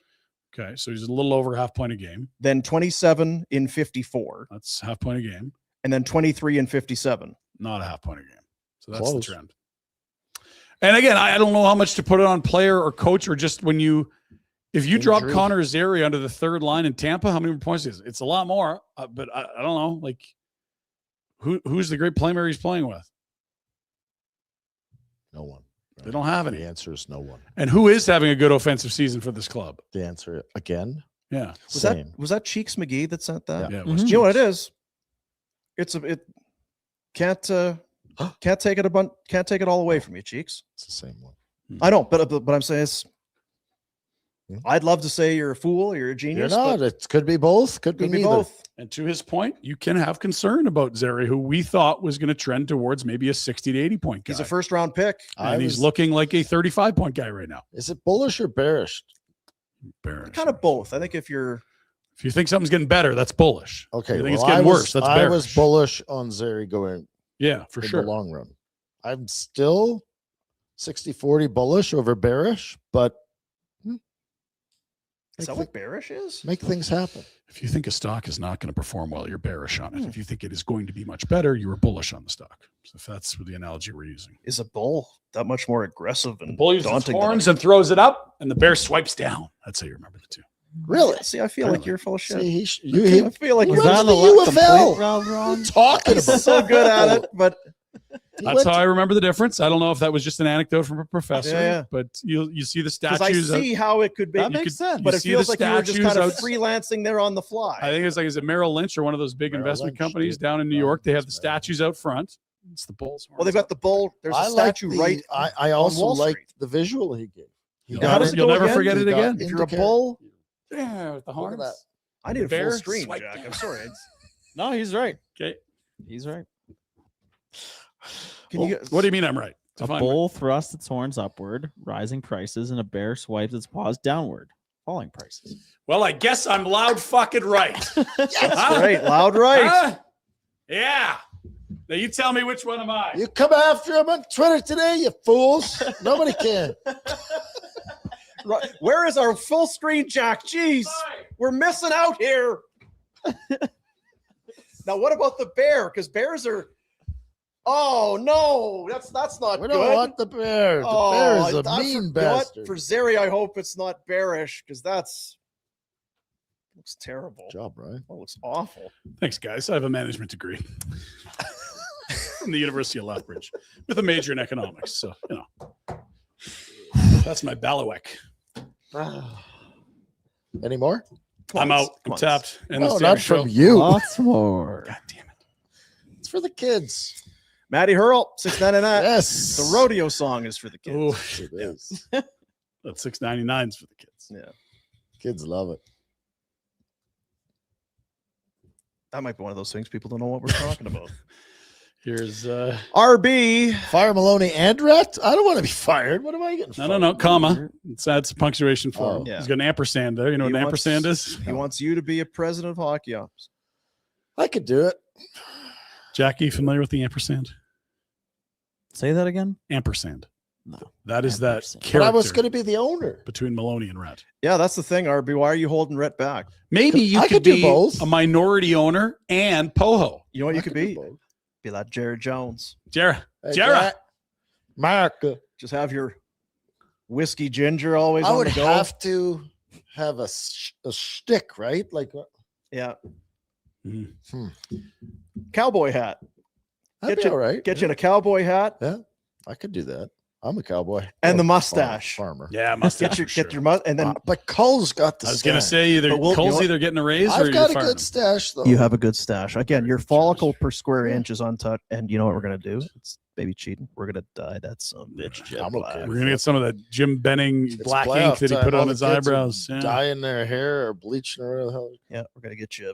Okay, so he's a little over half point a game. Then 27 in 54. That's half point a game. And then 23 in 57. Not a half point a game. So that's the trend. And again, I don't know how much to put it on player or coach, or just if you drop Connor Zary under the third line in Tampa, how many more points is it? It's a lot more, but I don't know. Like, who's the great playmaker he's playing with? No one. They don't have any. The answer is no one. And who is having a good offensive season for this club? The answer again. Yeah. Was that Cheeks McGee that sent that? Yeah. You know what it is? It can't take it all away from you, Cheeks. It's the same one. I don't, but I'm saying I'd love to say you're a fool, you're a genius. You're not. It could be both. Could be both. And to his point, you can have concern about Zary, who we thought was going to trend towards maybe a 60 to 80 point guy. He's a first round pick. And he's looking like a 35 point guy right now. Is it bullish or bearish? Bearish. Kind of both. I think if you think something's getting better, that's bullish. Okay. If you think it's getting worse, that's bearish. I was bullish on Zary going. Yeah, for sure. In the long run. I'm still 60-40 bullish over bearish, but is that what bearish is? Make things happen. If you think a stock is not going to perform well, you're bearish on it. If you think it is going to be much better, you are bullish on the stock. So if that's the analogy we're using. Is a bull that much more aggressive and bull uses its horns and throws it up, and the bear swipes down? That's how you remember the two. Really? See, I feel like you're full of shit. I feel like you're you're on the UFL. Talking about so good at it, but that's how I remember the difference. I don't know if that was just an anecdote from a professor, but you see the statues. I see how it could be. That makes sense. But it feels like you were just kind of freelancing there on the fly. I think it's like, is it Merrill Lynch or one of those big investment companies down in New York? They have the statues out front. It's the bulls. Well, they've got the bull. There's a statue right. I also liked the visual he gave. You'll never forget it again. If you're a bull. Yeah, with the horns. I need a full screen, Jack. I'm sorry. No, he's right. Okay. He's right. What do you mean I'm right? A bull thrusts its horns upward, rising prices, and a bear swipes its paws downward, falling prices. Well, I guess I'm loud fucking right. That's right. Loud right. Yeah. Now you tell me which one am I? You come after him on Twitter today, you fools. Nobody can. Right. Where is our full screen, Jack? Jeez, we're missing out here. Now, what about the bear? Because bears are. Oh no, that's not We good. don't want the bear. The bear is a mean bastard. For Zeri, I hope it's not bearish because that's looks terrible. Good job, Ryan. That looks awful. Thanks, guys. I have a management degree from the University of Lethbridge with a major in economics. So, that's my bailiwick. Any more? I'm out. I'm tapped. And No, not from you. Lots more. God damn it. It's for the kids. Maddie Hurl, 699. Yes. The rodeo song is for the kids. Oh, It is. that's $6.99 for the kids. Yeah, Kids love it. that might be one of those things people don't know what we're talking about. Here's RB. Fire Maloney and Rhett? I don't want to be fired. What am I getting fired? no, comma. That's punctuation for him. Oh. Yeah. He's got an ampersand there. You know He what an wants- ampersand is? He wants you to be a president of hockey ops. I could do it. Jackie, familiar with the ampersand? Say that again. Ampersand. No. That is that Ampersand. But character I was going to be the owner. between Maloney and Rhett. Yeah, that's the thing, RB. Why are you holding Rhett back? Maybe you I could could do be both. a minority owner and Poho. You know what you I could do be? both. Be like Jared Jones. Jara. Hey, Jara. Jack, Mark, Just have your whiskey ginger always I on would the go. have to have a stick, right? Like, Yeah. Mhm. Cowboy hat. that'd Get be you- all right. Get you in a cowboy hat Yeah, I could do that. I'm a cowboy. and the I'm a mustache. farmer. Yeah, mustache. Get your for sure. get your and then But Cole's got the I was going to stash. say either But we'll- Cole's you know- either getting a raise or I've you're got a firing good him. stash, though. you have a good stash. Again, your follicle per square inch is untouched. And you know what we're gonna do? It's baby cheating. We're gonna dye that some bitch. jet I'm black. okay. We're going to get some of that Jim Benning It's black playoff ink that he time. put All on the his kids are eyebrows. Yeah. Dyeing their hair or bleaching or whatever the hell. Yeah, we're gonna get you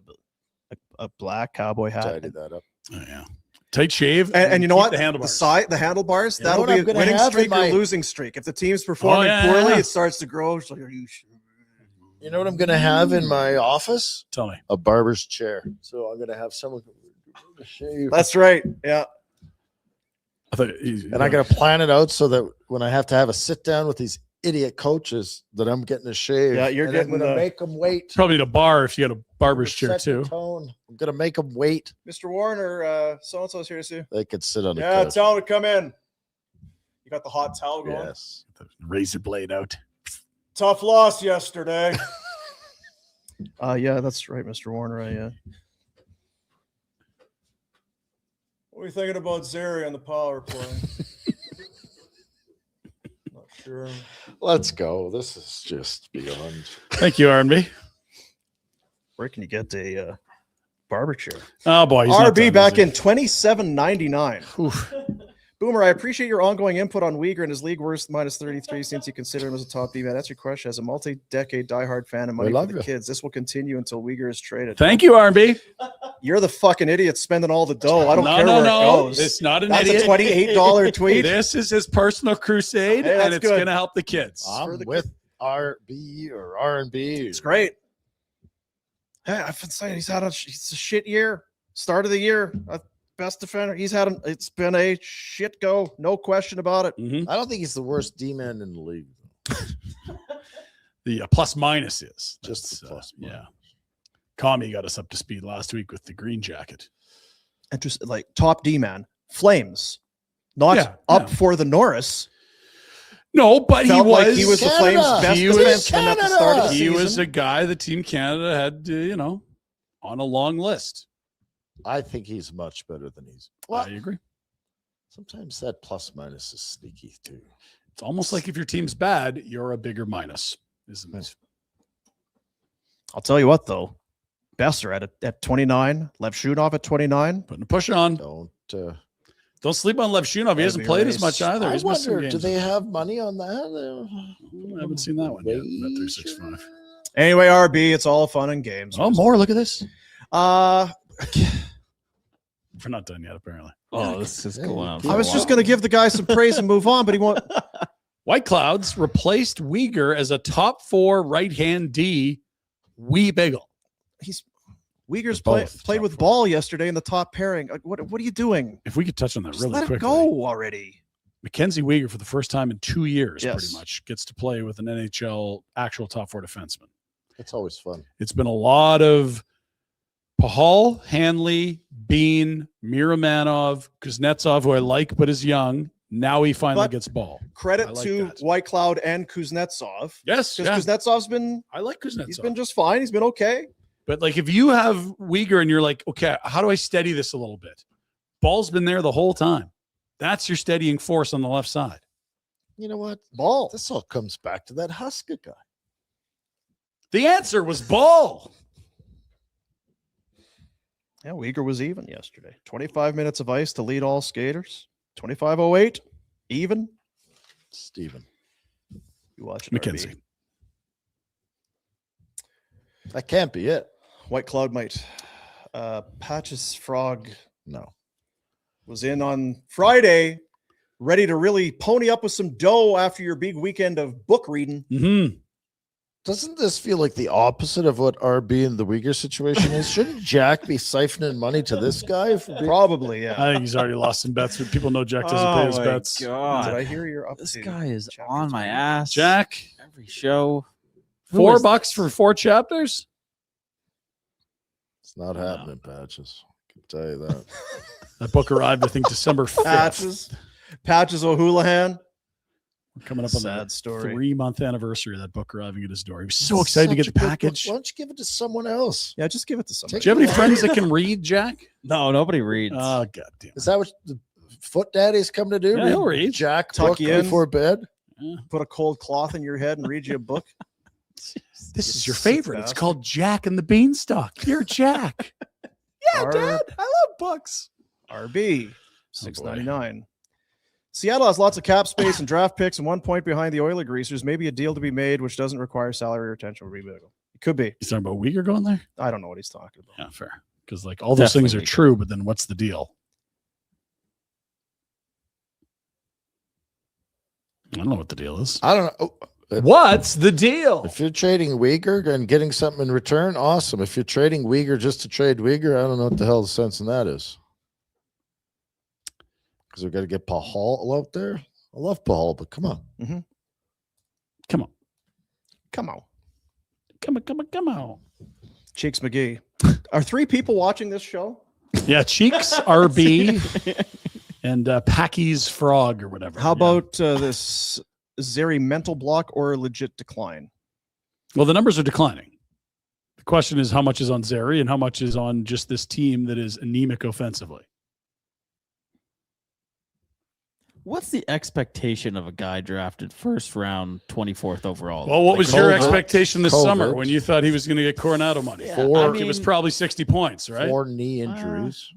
a black cowboy hat. Tidy that up. Oh, yeah. Tight shave. And you know keep what? The handlebars. The handlebars, You know that'll what be I'm a gonna winning have in streak or my- losing streak. If the team's performing yeah, poorly, yeah. it starts to grow. It's like, are you sure? You know what I'm going to have in my office? Tell me. A barber's chair. So I'm going to have someone to shave. That's right. Yeah. I thought And I got to plan it out so that when I have to have a sit down with these idiot coaches, that I'm getting a shave. Yeah, you're and getting I'm going the- to make them wait. probably need a bar if you got a barber's Set chair the too. tone. I'm going to make them wait. Mr. Warner, so and so's here to see you. They could sit on the Yeah, couch. tell him to come in. You got the hot towel going. Yes. The razor blade out. Tough loss yesterday. Yeah, that's right, Mr. Warner. What are you thinking about Zeri on the power play? Not sure. Let's go. This is just beyond. Thank you, R&B. Where can you get a barber chair? Oh boy, he's not RB done, back is in $27.99. Oof. Boomer, I appreciate your ongoing input on Uyghur and his league worst -33 since you consider him as a top D man. That's your question. As a multi-decade diehard fan and money for love the you. kids, this will continue until Uyghur is traded. Thank you, R&B. You're the fucking idiot spending all the dough. I don't care no, where no. it goes. It's not an That's idiot. a $28 tweet. This is his personal crusade, Hey, that's and it's good. going to help the kids. I'm the with RB or R&B. It's great. Hey, I've been saying he's a shit year. Start of the year, best defender. It's been a shit go. No question about it. Mhm. I don't think he's the worst D-man in the league. The plus minus is Just That's, the plus yeah. minus. Kami got us up to speed last week with the green jacket. And just like top D man, Flames, not Yeah, up yeah. for the Norris. No, but Felt he was. like he was the Canada. Flames' best He defenseman at the start of the he season. was a guy the Team Canada had, on a long list. I think he's much better than he's. I agree. Sometimes that plus minus is sneaky too. It's almost like if your team's bad, you're a bigger minus, isn't it? I'll tell you what, though. Besser at 29, Levshunov at 29. Putting a push on. Don't Sleep on Lev Shunov. He That'd hasn't be played race. as much either. I He's missed some wonder, do games. they have money on that? I haven't seen that one yet. That 365. Anyway, RB, it's all fun and games. Oh, more. Look at this. Uh, We're not done yet, apparently. Oh, this is going on. I was just going to give the guy some praise and move on, but he won't. Whiteclouds replaced Uyghur as a top 4 right-hand D. Wee Bagel. Uyghur's Both played top with four. Ball yesterday in the top pairing. Like, what are you doing? If we could touch on that Just really let quickly. it go already. Mackenzie Weegar, for the first time in 2 years, Yes. pretty much, gets to play with an NHL actual top four defenseman. It's always fun. It's been a lot of Pahal, Hanley, Bean, Miramanov, Kuznetsov, who I like but is young. Now he finally But gets Ball. Credit I like to that. Whitecloud and Kuznetsov. Yes, Because Kuznetsov's been I like Kuznetsov. he's been just fine. He's been okay. But like, if you have Weegar and you're like, okay, how do I steady this a little bit? Ball's been there the whole time. That's your steadying force on the left side. You know what? Ball. This all comes back to that Huska guy. The answer was Ball. Yeah, Uyghur was even yesterday. 25 minutes of ice to lead all skaters. 25:08, even. Steven. You watch it, Mackenzie. RB. That can't be it. Whitecloud might. Patches Frog No. was in on Friday, ready to really pony up with some dough after your big weekend of book reading. Mm-hmm. Doesn't this feel like the opposite of what RB and the Uyghur situation is? Shouldn't Jack be siphoning money to this guy? Probably, yeah. I think he's already lost some bets, but people know Jack doesn't pay his bets. Did God. I hear you're up This to guy is chapter on my 20? ass. Jack, Every show. Who is $4 for 4 chapters? It's not happening, Patches. I can tell you that. That book arrived, I think, December 5th. Patches O'Houlihan. We're coming up on Sad that story. 3-month anniversary of that book arriving at his door. He was so excited to get Such the a good book. package. Why don't you give it to someone else? Yeah, just give it to somebody. Do you have any friends that can read, Jack? No, nobody reads. Oh, goddamn. Is that what the foot daddy's come to do? Yeah, he'll read. Jack Tuck book you in. before bed? Put a cold cloth in your head and read you a book. This is your sick favorite. It's bastard. called Jack and the Beanstalk. You're Jack. Yeah, R- Dad. I love books. RB, Oh, $6.99. Seattle has lots of cap space and draft picks and 1 point behind the Oiler Greasers. Maybe a deal to be made which doesn't require salary retention or rebuild. It could be. He's talking about Uyghur going there? I don't know what he's talking about. Yeah, fair. Because like all those things are Definitely Uyghur. true, but then what's the deal? I don't know what the deal is. I don't know. What's the deal? If you're trading Uyghur and getting something in return, awesome. If you're trading Uyghur just to trade Uyghur, I don't know what the hell the sense in that is. Because we've got to get Pahal out there. I love Pahal, but come on. Come on. Come on. Come on. Cheeks McGee. Are 3 people watching this show? Yeah, Cheeks, RB, and Packy's Frog or whatever. How Yeah. about this Zeri mental block or legit decline? Well, the numbers are declining. The question is how much is on Zeri and how much is on just this team that is anemic offensively. What's the expectation of a guy drafted first round, 24th overall? Well, what Like, was your COVID. expectation this COVID. summer when you thought he was going to get Coronado money? Yeah, Four- It was probably 60 points, right? 4 knee injuries.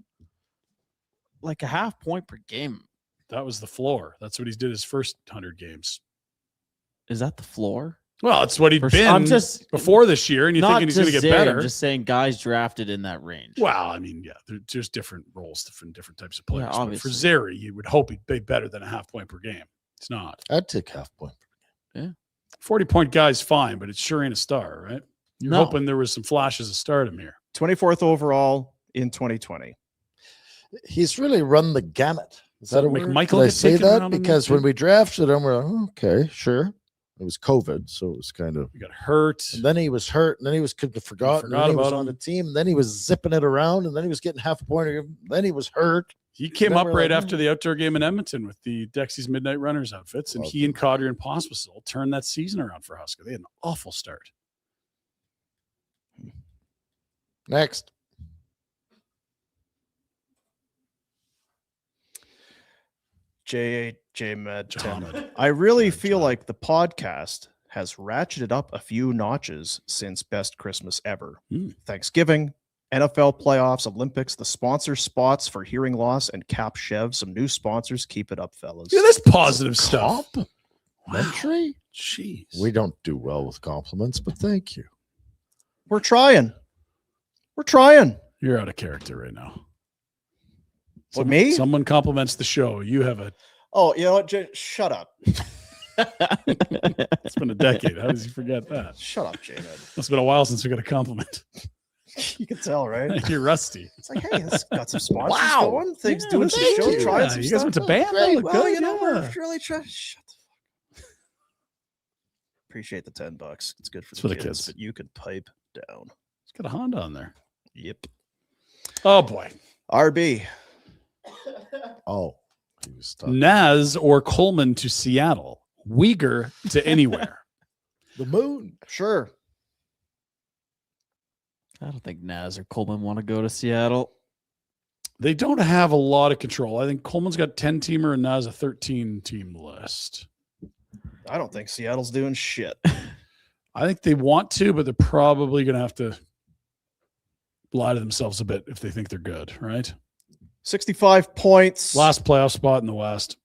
like a half point per game? That was the floor. That's what he did his first 100 games. Is that the floor? Well, it's what he'd been I'm just before this year, and you not thinking he's going to just get Zeri, better. I'm just saying guys drafted in that range. Well, I mean, yeah, there's different roles for different types of players. But for obviously. Zeri, you would hope he'd be better than a half point per game. It's not. I'd take half point. 40-point guy's fine, but it sure ain't a star, right? You're No. hoping there was some flashes of stardom here. 24th overall in 2020. He's really run the gamut. Is that a word? McMichael Did I get say taken that? around in Because that when too? we drafted him, we're like, okay, sure. It was COVID, so it was kind of. He got hurt. And then he was hurt, and then he was forgotten. forgot And then he was about on him. the team, and then he was zipping it around, and then he was getting half a point. Then he was hurt. He came Then up we're right like, after the outdoor game in Edmonton with the Dexy's Midnight Runners outfits, and Love he and Kadri and Pospisil turned that season around for Husker. They had an awful start. Next. J Med 10. Jahamid. I really feel like the podcast has ratcheted up a few notches since Best Christmas Ever. Thanksgiving, NFL playoffs, Olympics, the sponsor spots for hearing loss, and Cap Chev. Some new sponsors. Keep it up, fellas. Yeah, that's positive stuff. Complimentary? Jeez. We don't do well with compliments, but thank you. We're trying. We're trying. You're out of character right now. What, me? Someone compliments the show. You have a. Oh, you know what? Shut up. It's been a decade. How does he forget that? Shut up, J Med. It's been a while since we got a compliment. You can tell, right? You're rusty. It's like, hey, it's got some sponsors Wow. going. Things Yeah, doing some thank show, you. trying Yeah, some you stuff. guys went to band. Great. Well, you know, yeah. we're really trying. Shut the fuck. Appreciate the $10. It's good for It's the for the kids, kids. but you can pipe down. It's got a Honda on there. Yep. Oh boy. RB. Oh, he was talking. Naz or Coleman to Seattle. Uyghur to anywhere. The moon. Sure. I don't think Naz or Coleman want to go to Seattle. They don't have a lot of control. I think Coleman's got 10-teamer and Naz a 13-team list. I don't think Seattle's doing shit. I think they want to, but they're probably going to have to lie to themselves a bit if they think they're good, right? 65 points. Last playoff spot in the West.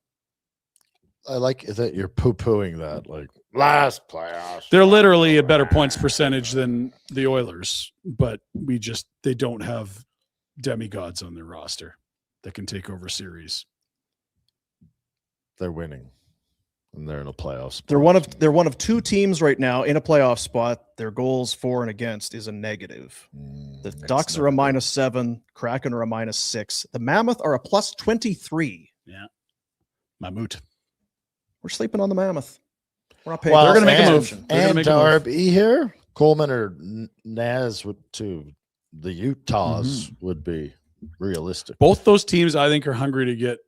I like that you're poo-pooing that. Like last playoffs. They're literally a better points percentage than the Oilers, but they don't have demigods on their roster that can take over series. They're winning, and they're in a playoff spot. They're one of two teams right now in a playoff spot. Their goals for and against is a negative. The It's Ducks are a -7. Kraken are a -6. The Mammoth are a +23. Mammoth. We're sleeping on the Mammoth. We're not paying. Well, They're gonna make a and- move. They're gonna And make a move. RB here, Coleman or Naz would too. The Utahs would be realistic. Both those teams, I think, are hungry to get.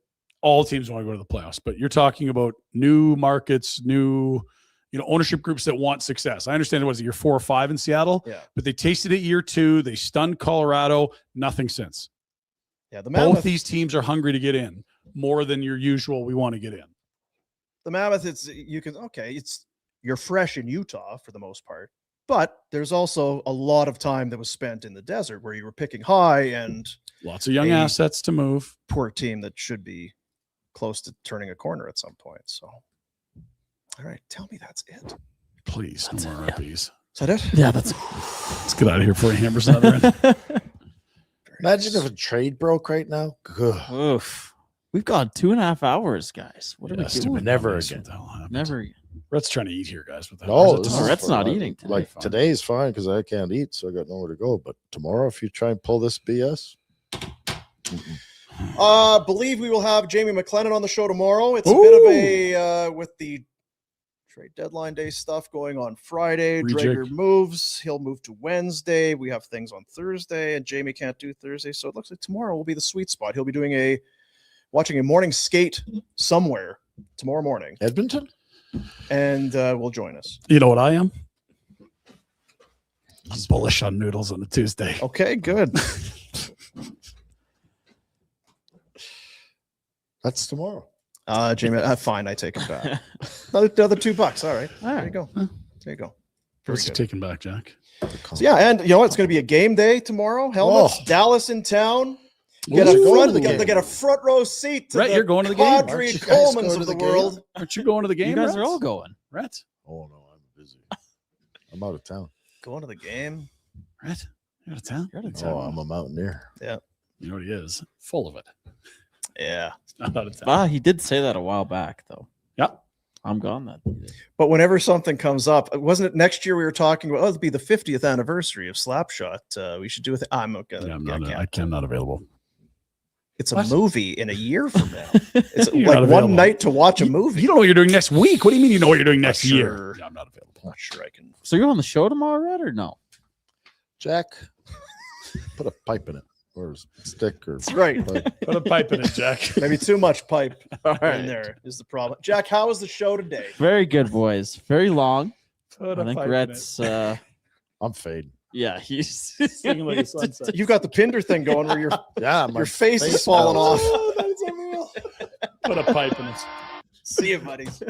All teams want to go to the playoffs, but you're talking about new markets, new, ownership groups that want success. I understand it was year 4 or 5 in Seattle, Yeah. but they tasted it year 2. They stunned Colorado. Nothing since. Yeah, the Both Mammoth. these teams are hungry to get in more than your usual. We want to get in. The Mammoth. You're fresh in Utah for the most part, but there's also a lot of time that was spent in the desert where you were picking high and Lots of young Hey. assets to move. poor team that should be close to turning a corner at some point. So, all right, tell me that's it. Is Please, no more RPs. that it? Yeah, that's Let's get out of here before he hammers another in. Imagine if a trade broke right now. Ugh. oof. We've gone 2.5 hours, guys. What are Yeah, we stupid doing? Never dummies. again. What the hell happened? Never again. Brett's trying to eat here, guys. What the hell? No, Is it this tomorrow? is Rhett's not fine. eating today. Like Fine. today's fine because I can't eat, so I got nowhere to go. But tomorrow, if you try and pull this BS, Believe we will have Jamie McLennan on the show tomorrow. It's a bit of a with the trade deadline day stuff going on Friday. Rejig. Drager moves. He'll move to Wednesday. We have things on Thursday, and Jamie can't do Thursday. So it looks like tomorrow will be the sweet spot. He'll be doing watching a morning skate somewhere tomorrow morning, Edmonton. and will join us. You know what I am? I'm bullish on noodles on a Tuesday. Okay, good. That's tomorrow. Jamie, fine. I take it back. Another $2. All right. All There you right. go. There you go. Very What's it good. taking back, Jack? So, yeah, and you know what? It's going to be a game day tomorrow. Helmets, Oh. Dallas in town. Ooh, Get going a to the they game. get a front row seat to Rhett, the you're going to the game. Kadri Aren't you guys Colemans going of to the the game? world. Aren't you going to the game? You guys are Rhett? all going. Rhett? Oh no, I'm busy. I'm out of town. Going to the game. Rhett? You're out of town? You're out of Oh, I'm a mountaineer. You know what he is? Full of it. Yeah. Not out of town. Ah, he did say that a while back, though. Yeah. I'm gone that day. But whenever something comes up, wasn't it next year we were talking about, it'll be the 50th anniversary of Slapshot. We should do it. I'm okay. Yeah, I'm not available. It's a What? movie in a year from now. It's You're like not one available. night to watch a movie. You don't know what you're doing next week. What do you mean you know what you're doing next Not year? sure. Yeah, I'm not available. Not sure I can. So you're on the show tomorrow, Red, or no? Jack, put a pipe in it or a stick or. That's right. pipe. Put a pipe in it, Jack. Maybe too much pipe All in there is the problem. Jack, how was the show today? Very good, boys. Very long. Put I a think pipe in Rhett's, I'm fading. yeah, he's it. Singing like a sunset. You've got the Pinder thing going where your Yeah, my face is falling melts. off. Oh, that is unreal. Put a pipe in it. See you, buddies.